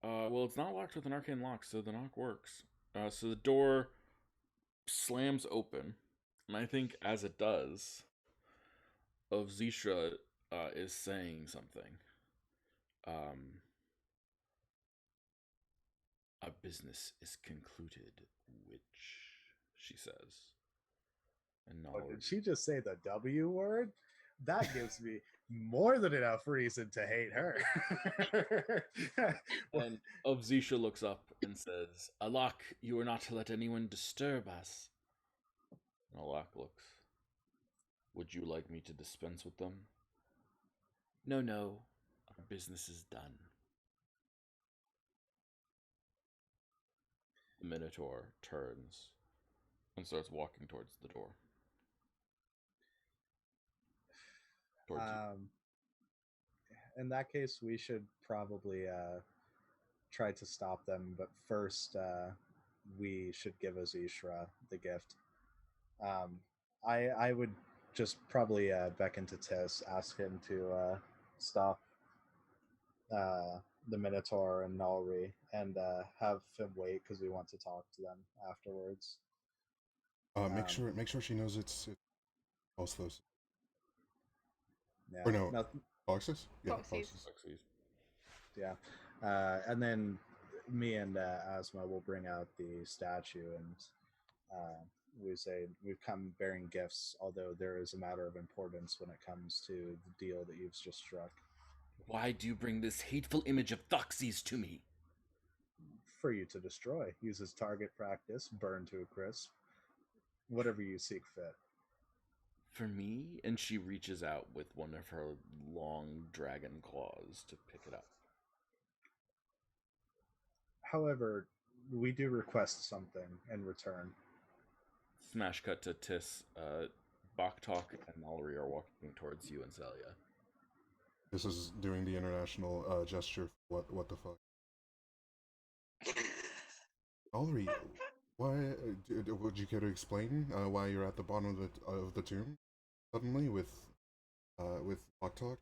Well, it's not locked with an arcane lock, so the knock works. So the door slams open, and I think as it does, Zisha is saying something. business is concluded, witch, she says. And Oh, Nalri, did she just say the W word? That gives me more than enough reason to hate her. and Obzisha looks up and says, Alak, you are not to let anyone disturb us. And Alak looks. Would you like me to dispense with them? No, no. Our business is done. The Minotaur turns and starts walking towards the door. Towards you. In that case, we should probably try to stop them, but first we should give Azishra the gift. I would just probably beckon to Tis, ask him to stop the Minotaur and Nalri, and have him wait because we want to talk to them afterwards. Make sure she knows it's Oslos. Yeah. Or no, Now, Foxes? Yeah, Foxes. Foxes. yeah. And then me and Asma will bring out the statue, and we say we've come bearing gifts, although there is a matter of importance when it comes to the deal that you've just struck. Why do you bring this hateful image of Thoxes to me? For you to destroy. Uses target practice, burn to a crisp, whatever you seek fit. For me? And she reaches out with one of her long dragon claws to pick it up. However, we do request something in return. Smash cut to Tis. Baktok and Nalri are walking towards you and Zelia. This is doing the international gesture. What the fuck? Olri, why would you care to explain why you're at the bottom of the tomb suddenly with Baktok?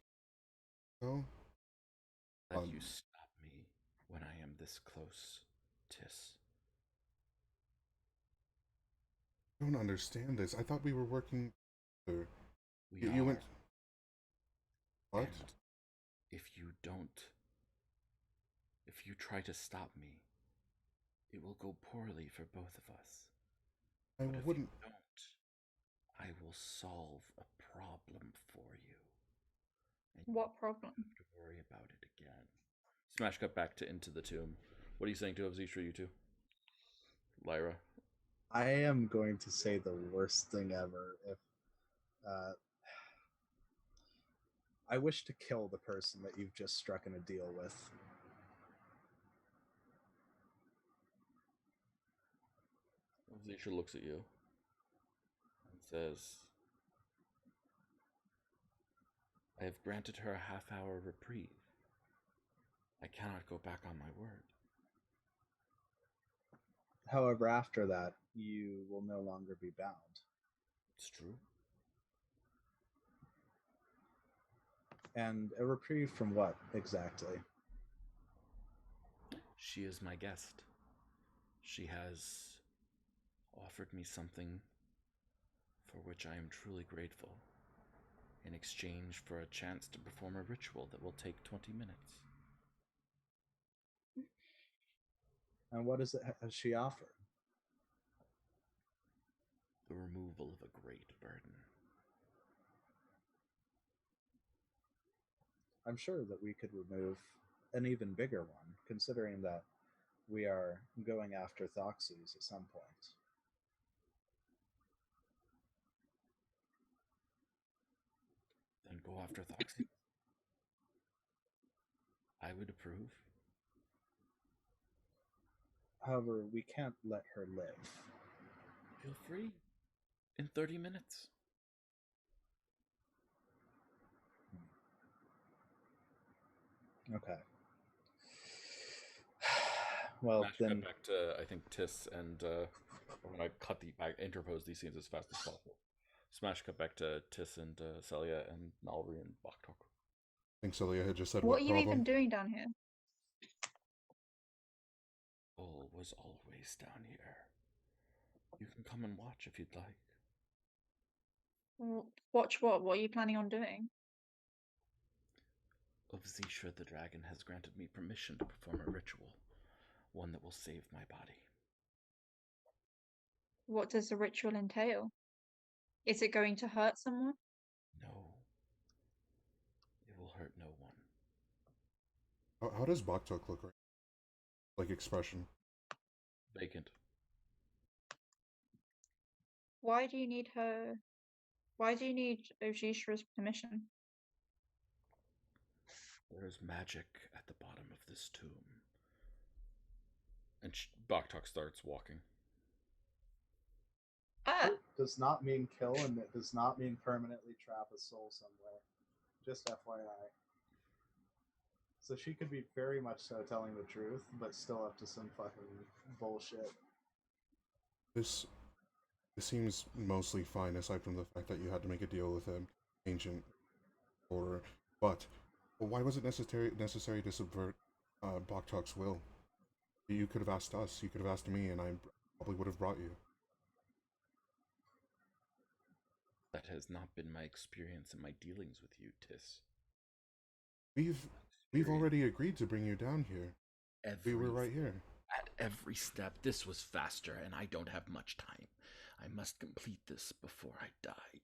No. That you stop me when I am this close, Tis. I don't understand this. I thought we were working together. We You are. went. What? And if you try to stop me, it will go poorly for both of us. I But if wouldn't. you don't, I will solve a problem for you. And What problem? you don't have to worry about it again. Smash cut back to Into the Tomb. What are you saying to Avzisha, you two? Lyra? I am going to say the worst thing ever if I wish to kill the person that you've just struck in a deal with. Avzisha looks at you and says, I have granted her a half-hour reprieve. I cannot go back on my word. However, after that, you will no longer be bound. It's true. And a reprieve from what, exactly? She is my guest. She has offered me something for which I am truly grateful, in exchange for a chance to perform a ritual that will take 20 minutes. And what is it has she offered? The removal of a great burden. I'm sure that we could remove an even bigger one, considering that we are going after Thoxes at some point. Then go after Thoxy. I would approve. However, we can't let her live. Feel free. In 30 minutes. Okay. Well, Smash then cut back to, I think, Tis and I'm gonna interpose these scenes as fast as possible. Smash cut back to Tis and Celia and Nalri and Baktok. I think Celia had just said What what are you problem? even doing down here? Bull was always down here. You can come and watch if you'd like. Watch what? What are you planning on doing? Obzisha the dragon has granted me permission to perform a ritual. one that will save my body. What does the ritual entail? Is it going to hurt someone? No, it will hurt no one. How does Baktok look right? Like expression. Vacant. Why do you need her? Why do you need Ojishra's permission? There is magic at the bottom of this tomb. And Baktok starts walking. Ah, Does not mean kill, and it does not mean permanently trap a soul somewhere. Just FYI. So she could be very much so telling the truth, but still up to some fucking bullshit. This seems mostly fine, aside from the fact that you had to make a deal with an ancient order. But why was it necessary to subvert Baktok's will? You could have asked us. You could have asked me, and I probably would have brought you. That has not been my experience in my dealings with you, Tis. We've already agreed to bring you down here. We were right here. At every step, this was faster, and I don't have much time. I must complete this before I die.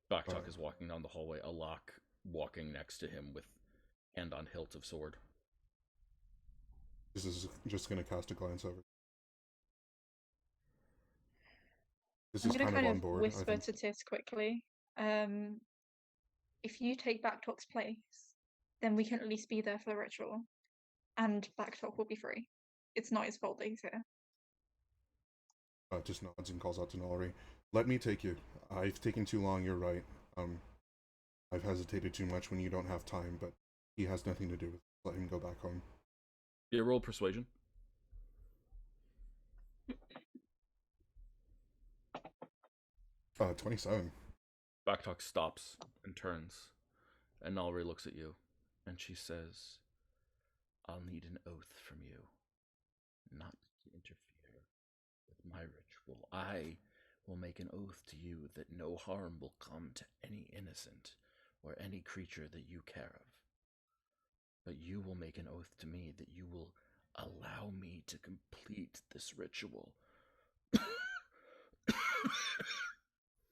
Baktok is walking down the hallway, Alak walking next to him with hand on hilt of sword. This is just going to cast a glance over. This I'm is going to kind of kind on board. of whisper to Tis quickly. If you take Baktok's place, then we can at least be there for the ritual, and Baktok will be free. It's not his fault that he's here. Just nods and calls out to Nalri. Let me take you. I've taken too long, you're right. I've hesitated too much when you don't have time, but he has nothing to do with it. Let him go back home. Yeah, roll persuasion. 27. Baktok stops and turns, and Nalri looks at you, and she says, I'll need an oath from you, not to interfere with my ritual. I will make an oath to you that no harm will come to any innocent or any creature that you care of. But you will make an oath to me that you will allow me to complete this ritual.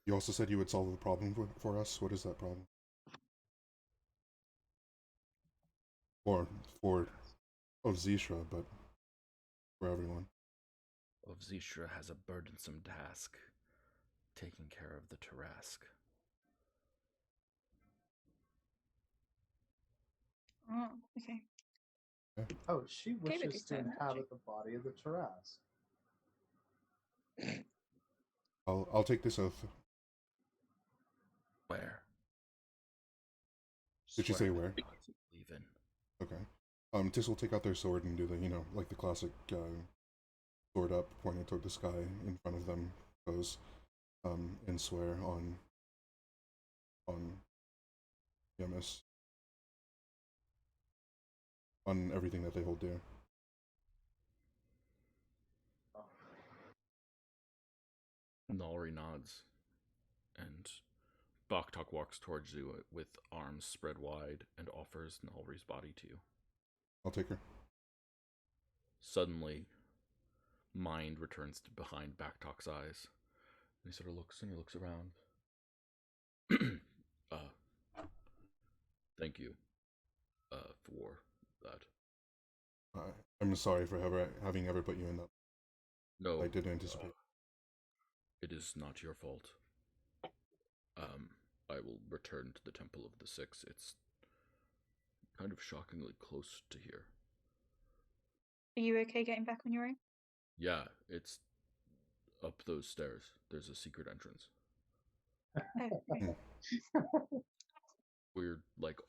You also said you would solve the problem for us. What is that problem? For Zishra, but for everyone. Zishra has a burdensome task, taking care of the Tarask. Oh, okay. Oh, she Okay, wishes to inhabit the body of the Taras. I'll take this oath. Where? Did you say where? Leave in. Okay. Tis will take out their sword and do the, like the classic sword up, pointing toward the sky in front of them pose, and swear on Yemis. On everything that they hold dear. Nalri nods, and Baktok walks towards you with arms spread wide and offers Nalri's body to you. I'll take her. Suddenly, mind returns to behind Baktok's eyes. And he sort of looks around. Thank you for that. I'm sorry for having ever put you in that. No, I didn't anticipate. It is not your fault. I will return to the Temple of the Six. It's kind of shockingly close to here. Are you okay getting back on your own? Yeah, it's up those stairs. There's a secret entrance. Oh, We're like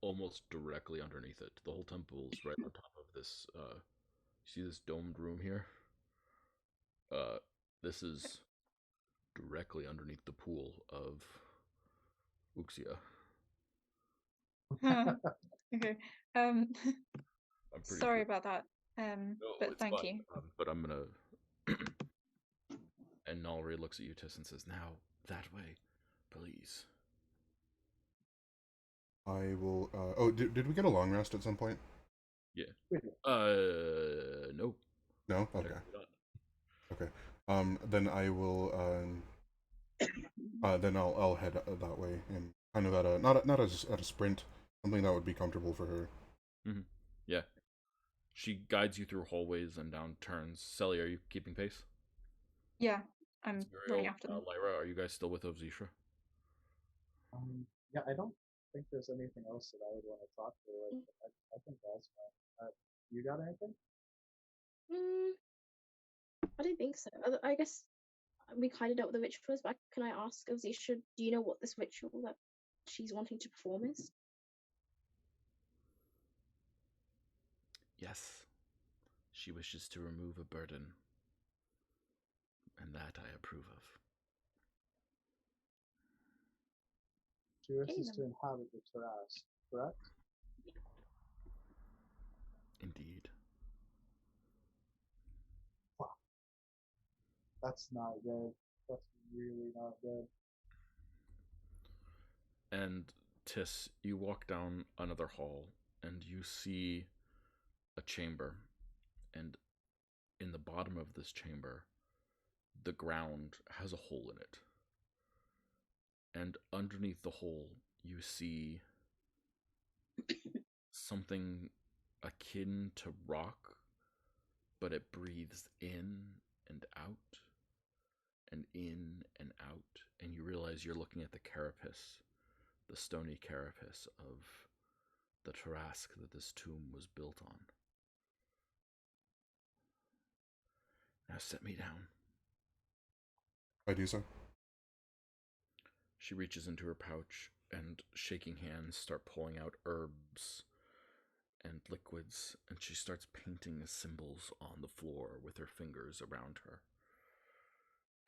almost directly underneath it. The whole temple is right on top of this. See this domed room here? This is directly underneath the pool of Uxia. okay. Sorry sure. about that. No, but thank fine. you. But I'm gonna. And Nalri looks at you, Tis, and says, "Now that way, please." I will. Oh, did we get a long rest at some point? Yeah. Wait, No. No. Okay. Technically not. Okay. Then I will. Then I'll head that way and kind of at a not at a sprint, something that would be comfortable for her. Yeah. She guides you through hallways and down turns. Selly, are you keeping pace? Yeah, I'm running Zuriel, after them. Lyra, are you guys still with Ovzisha? yeah, I don't think there's anything else that I would want to talk to. Like, I think that's fine. You got anything? Mm, I don't think so. I guess we kind of know what the ritual is, but can I ask Ozisha, do you know what this ritual that she's wanting to perform is? Yes. She wishes to remove a burden, and that I approve of. She wishes to inhabit the terrace, correct? Indeed. Fuck. That's not good. That's really not good. And Tis, you walk down another hall, and you see a chamber, and in the bottom of this chamber, the ground has a hole in it. And underneath the hole, you see something akin to rock, but it breathes in and out, and in and out, and you realize you're looking at the carapace, the stony carapace of the Tarrasque that this tomb was built on. Now set me down. I do so. She reaches into her pouch and, shaking hands, start pulling out herbs and liquids, and she starts painting symbols on the floor with her fingers around her.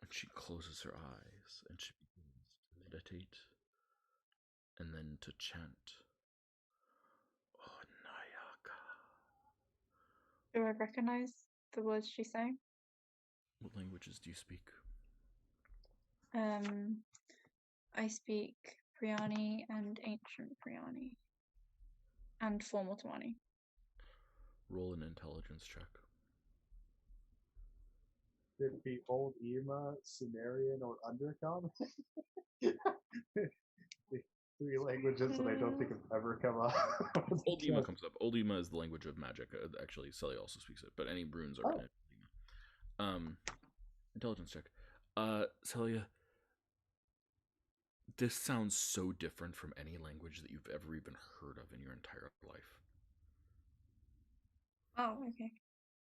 And she closes her eyes and she begins to meditate and then to chant. Oh, Nayaka. Do I recognize the words she's saying? What languages do you speak? I speak Priani and Ancient Priani. And Formal Tamani. Roll an intelligence check. Could it be Old Ema, Sumerian, or Undercom? The three languages that I don't think have ever come up. Old Ema comes up. Old Ema is the language of magic. Actually, Sully also speaks it, but any runes are written in Old Ema. Intelligence check. Celia, this sounds so different from any language that you've ever even heard of in your entire life. Oh, okay.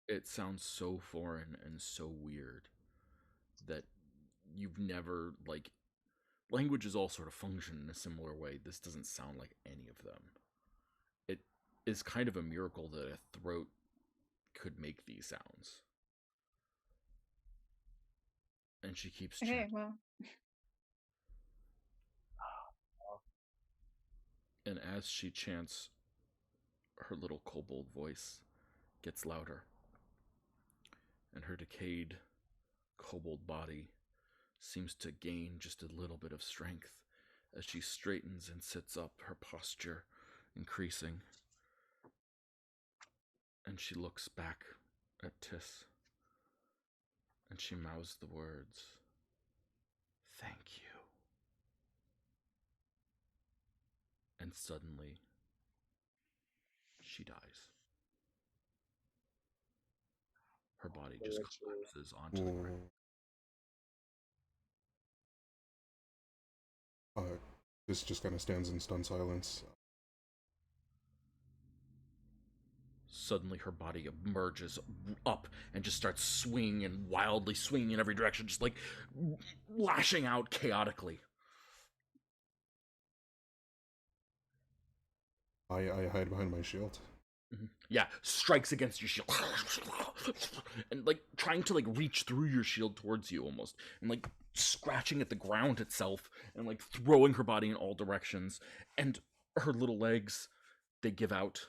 It sounds so foreign and so weird that you've never, like, languages all sort of function in a similar way. This doesn't sound like any of them. It is kind of a miracle that a throat could make these sounds. And she keeps chanting. Okay, well. And as she chants, her little kobold voice gets louder. And her decayed kobold body seems to gain just a little bit of strength as she straightens and sits up, her posture increasing. And she looks back at Tis, and she mouths the words, "Thank you." And suddenly, she dies. Her body just collapses onto the ground. This just kind of stands in stunned silence. Suddenly, her body emerges up and just starts swinging and wildly swinging in every direction, just like lashing out chaotically. I hide behind my shield. Yeah, strikes against your shield and like trying to like reach through your shield towards you almost, and like scratching at the ground itself and like throwing her body in all directions, and her little legs, they give out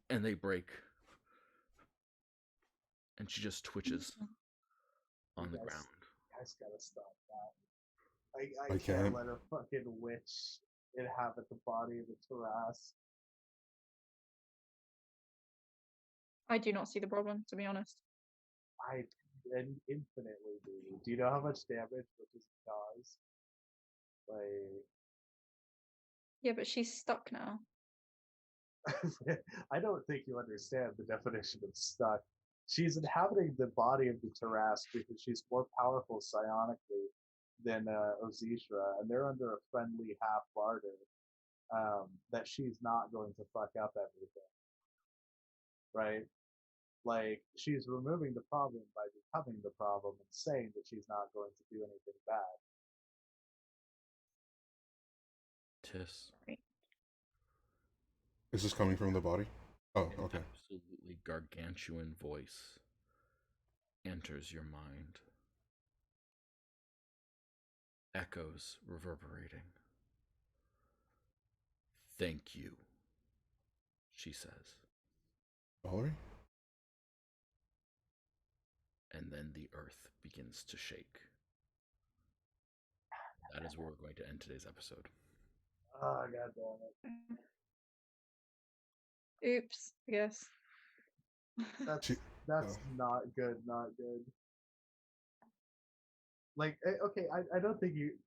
and they break, and she just twitches on the ground. You guys gotta stop that. I can't let a fucking witch inhabit the body of a Tarrasque. I do not see the problem, to be honest. I infinitely do. Do you know how much damage witches cause? Like, Yeah, but she's stuck now. I don't think you understand the definition of stuck. She's inhabiting the body of the Tarask because she's more powerful psionically than Ozishra, and they're under a friendly half barter that she's not going to fuck up everything, right? Like, she's removing the problem by becoming the problem and saying that she's not going to do anything bad. Tis. Right. Is this coming from the body? Oh, okay. Absolutely gargantuan voice enters your mind. Echoes reverberating. Thank you, she says. Nalri? And then the earth begins to shake. That is where we're going to end today's episode. Oh, god damn it. Oops, I guess. That's not good, not good. Like, okay, I don't think you,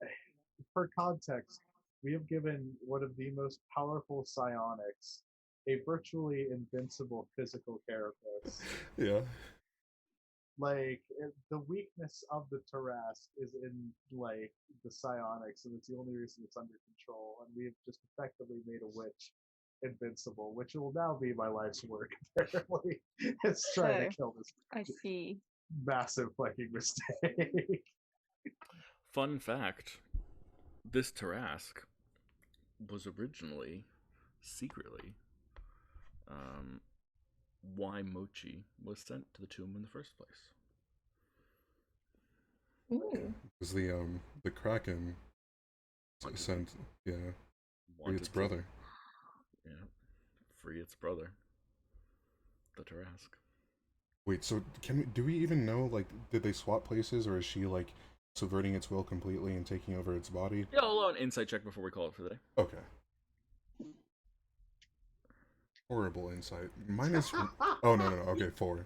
for context, we have given one of the most powerful psionics a virtually invincible physical carapace. Yeah. Like, the weakness of the Tarask is in, like, the psionics, and it's the only reason it's under control, and we have just effectively made a witch invincible, which will now be my life's work, apparently. It's trying to kill this I see. massive fucking mistake. Fun fact, this Tarask was originally, secretly, why Mochi was sent to the tomb in the first place. Ooh. Because the Kraken sent, yeah, free its brother. Yeah, free its brother, the Tarask. Wait, so do we even know, like, did they swap places, or is she, like, subverting its will completely and taking over its body? Yeah, I'll allow an insight check before we call it for the day. Okay. Horrible insight. Mine is... Oh, no. Okay, 4.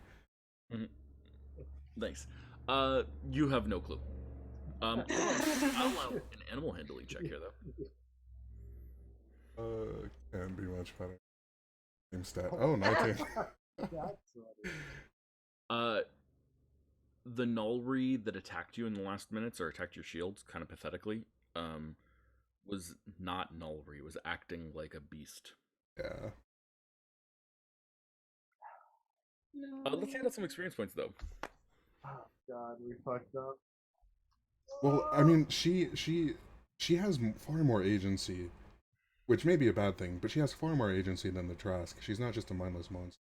Mm-hmm. Thanks. You have no clue. I'll allow an animal handling check here, though. Can be much better. Same stat. Oh, 19. The Nalri that attacked you in the last minutes, or attacked your shields, kind of pathetically, was not Nalri. It was acting like a beast. Yeah. No. Let's hand out some experience points, though. Oh god, we fucked up. Well, I mean, she has far more agency, which may be a bad thing, but she has far more agency than the Trask. She's not just a mindless monster.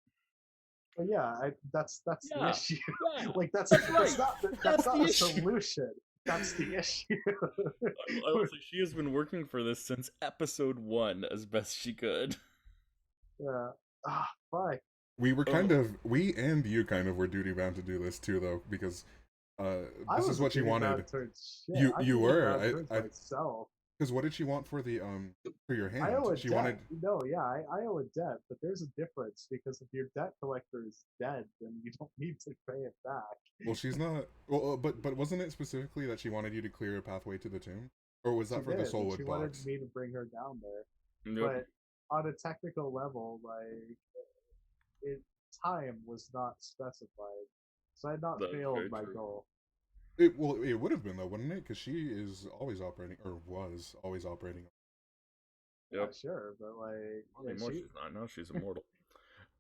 Well, yeah, that's the issue. Yeah. Like, that's not the the solution. That's the issue. I will say she has been working for this since episode 1 as best she could. Yeah. Bye. We were we and you kind of were duty bound to do this too, though, because this is what she wanted. You were. Myself. Because what did she want for the for your hand? I owe a she debt. wanted. No, yeah, I owe a debt, but there's a difference, because if your debt collector is dead, then you don't need to pay it back. Well, she's not. Well, but wasn't it specifically that she wanted you to clear a pathway to the tomb, or was that for the Soulwood box? She wanted me to bring her down there, but on a technical level, like, time was not specified, so I had not failed my goal. It would have been, though, wouldn't it? Because she is always operating, or was always operating. Yep. Sure, but like, anymore she's not. No, she's immortal.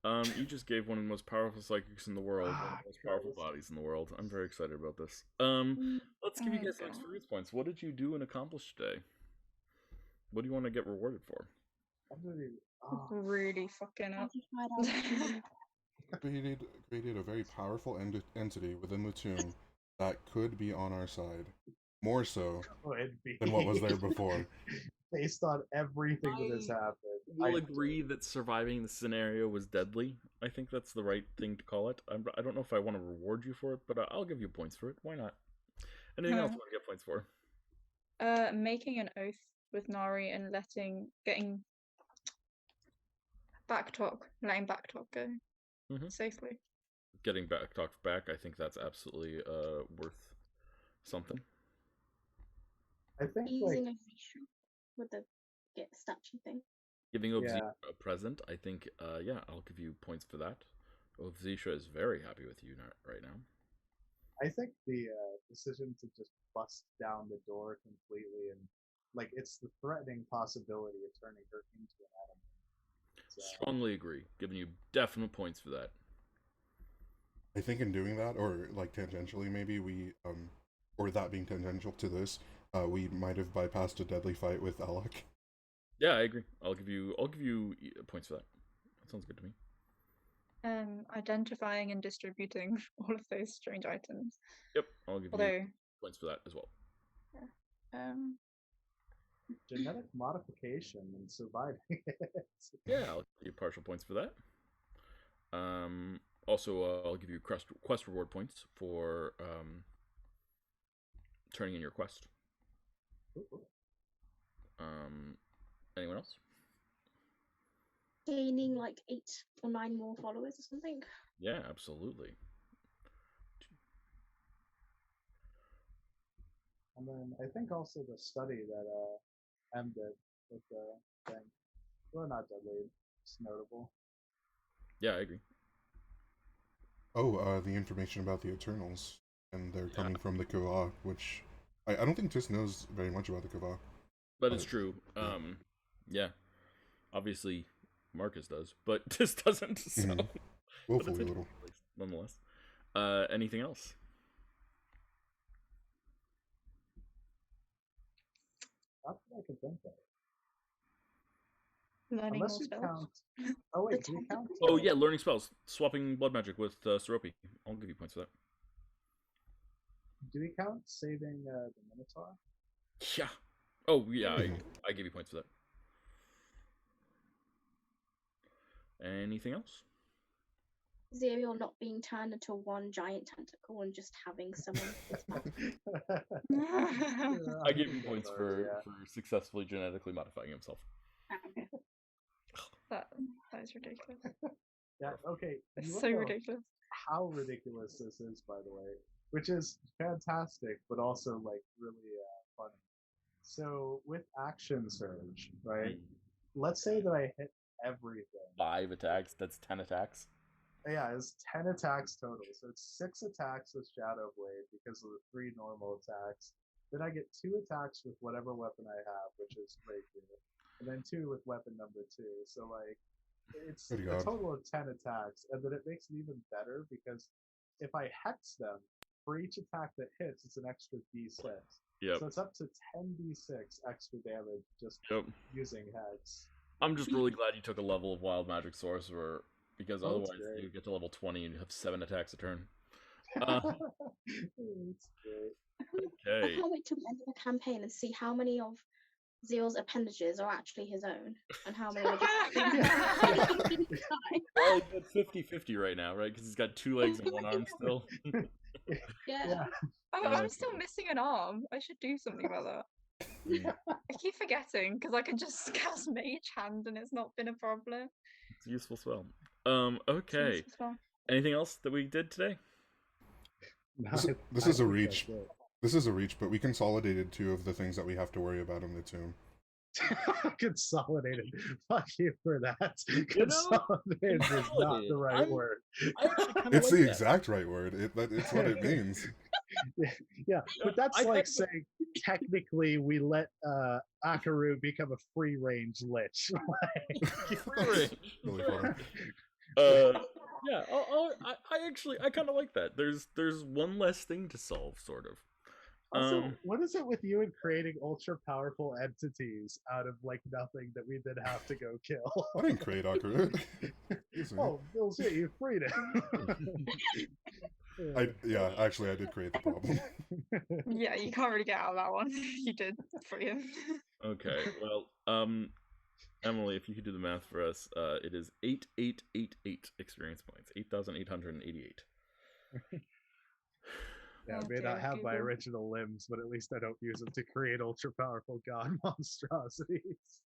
You just gave one of the most powerful psychics in the world, one of the most powerful bodies in the world. I'm very excited about this. Let's give you guys some experience points. What did you do and accomplish today? What do you want to get rewarded for? I'm really fucking up. Created a very powerful entity within the tomb that could be on our side, more so than what was there before. Based on everything that has happened, we'll agree that surviving the scenario was deadly. I think that's the right thing to call it. I don't know if I want to reward you for it, but I'll give you points for it. Why not? Anything else you want to get points for? Making an oath with Nari and letting Backtalk go. safely. Getting back talked back, I think that's absolutely worth something. I think Using a visual with the get statue thing. Giving Obzisha Yeah. a present, I think, yeah, I'll give you points for that. Obzisha is very happy with you right now. I think the decision to just bust down the door completely and like it's the threatening possibility of turning her into an animal. So, Strongly agree. Giving you definite points for that. I think in doing that, or like tangentially, maybe or that being tangential to this, we might have bypassed a deadly fight with Alec. Yeah, I agree. I'll give you points for that. That sounds good to me. Identifying and distributing all of those strange items. Yep, I'll give Although, you points for that as well. genetic modification and surviving it. Yeah, I'll give you partial points for that. Also, I'll give you quest reward points for turning in your quest. Anyone else? Gaining like 8 or 9 more followers or something. Yeah, absolutely. And then I think also the study that M did with the thing. Well, not deadly. It's notable. Yeah, I agree. Oh, the information about the Eternals, and they're coming from the Kava, which I don't think Tis knows very much about the Kava. But it's true. Yeah. Obviously, Marcus does, but Tis doesn't. So, Willfully little, nonetheless. Anything else? Not that I can think of. learning Unless more you spells. count. Oh wait, do we count? Oh yeah, learning spells, swapping blood magic with Seropi. I'll give you points for that. Do we count saving the Minotaur? Yeah. Oh yeah, I give you points for that. Anything else? Zerial not being turned into one giant tentacle and just having someone. I give you points for successfully genetically modifying himself. Okay. That is ridiculous. Yeah. Okay. It's you so look at ridiculous. how ridiculous this is, by the way, which is fantastic, but also like really funny. So with action surge, right? Let's say that I hit everything. 5 attacks. That's 10 attacks. Yeah, it's 10 attacks total. So it's 6 attacks with Shadow Blade because of the 3 normal attacks. Then I get 2 attacks with whatever weapon I have, which is Rapier. And then 2 with weapon number 2. So like it's a total of 10 attacks. And then it makes it even better because if I hex them, for each attack that hits, it's an extra d6. Yep. So it's up to 10d6 extra damage just using hex. I'm just really glad you took a level of Wild Magic Sorcerer, because otherwise you get to level 20 and you have 7 attacks a turn. It's great. Okay. I can't wait till the end of the campaign and see how many of Zeal's appendages are actually his own, and how many are just. Well, it's 50-50 right now, right? Because he's got 2 legs and 1 arm still. Yeah. Oh, I'm still missing an arm. I should do something about that. I keep forgetting because I can just cast Mage Hand and it's not been a problem. It's a useful spell. Okay. Anything else that we did today? This is a reach. This is a reach, but we consolidated 2 of the things that we have to worry about in the tomb. Consolidated. Fuck you for that. Consolidated is not the right word. It's the exact right word. It's what it means. Yeah, but that's like saying technically we let Akarut become a free range lich. Free range. Really funny. Yeah, I kind of like that. There's one less thing to solve, sort of. Also, what is it with you and creating ultra powerful entities out of like nothing that we then have to go kill? I didn't create Akarut. Oh, bullshit! You freed him. Actually, I did create the problem. Yeah, you can't really get out of that one. You did free him. Okay, well, Emily, if you could do the math for us, it is 8,888 experience points, 8,888. Yeah, I may not have my original limbs, but at least I don't use them to create ultra powerful god monstrosities.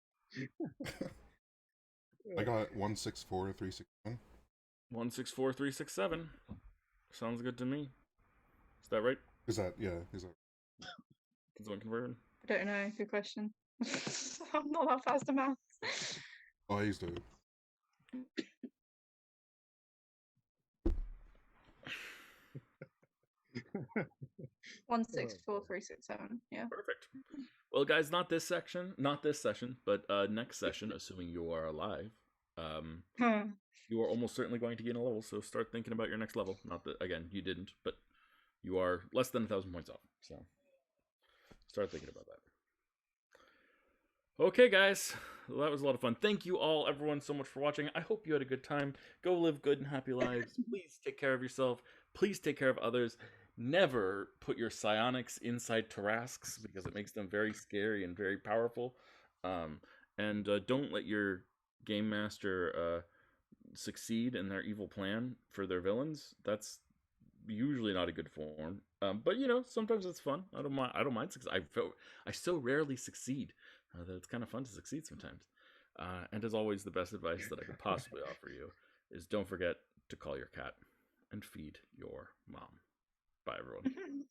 I got 164,361. 164367. Sounds good to me. Is that right? Is that Is that Is one converted? I don't know. Good question. I'm not that fast at maths. Oh, I used to. 164367. Yeah. Perfect. Well, guys, not this session, but next session, assuming you are alive, you are almost certainly going to gain a level. So start thinking about your next level. Not that, again, you didn't, but you are less than 1,000 points off. So start thinking about that. Okay, guys, well, that was a lot of fun. Thank you all, everyone, so much for watching. I hope you had a good time. Go live good and happy lives. Please take care of yourself. Please take care of others. Never put your psionics inside Tarrasques because it makes them very scary and very powerful. And don't let your game master succeed in their evil plan for their villains. That's usually not a good form. But sometimes it's fun. I don't mind succeed. I so rarely succeed that it's kind of fun to succeed sometimes. And as always, the best advice that I could possibly offer you is don't forget to call your cat and feed your mom. Bye, everyone.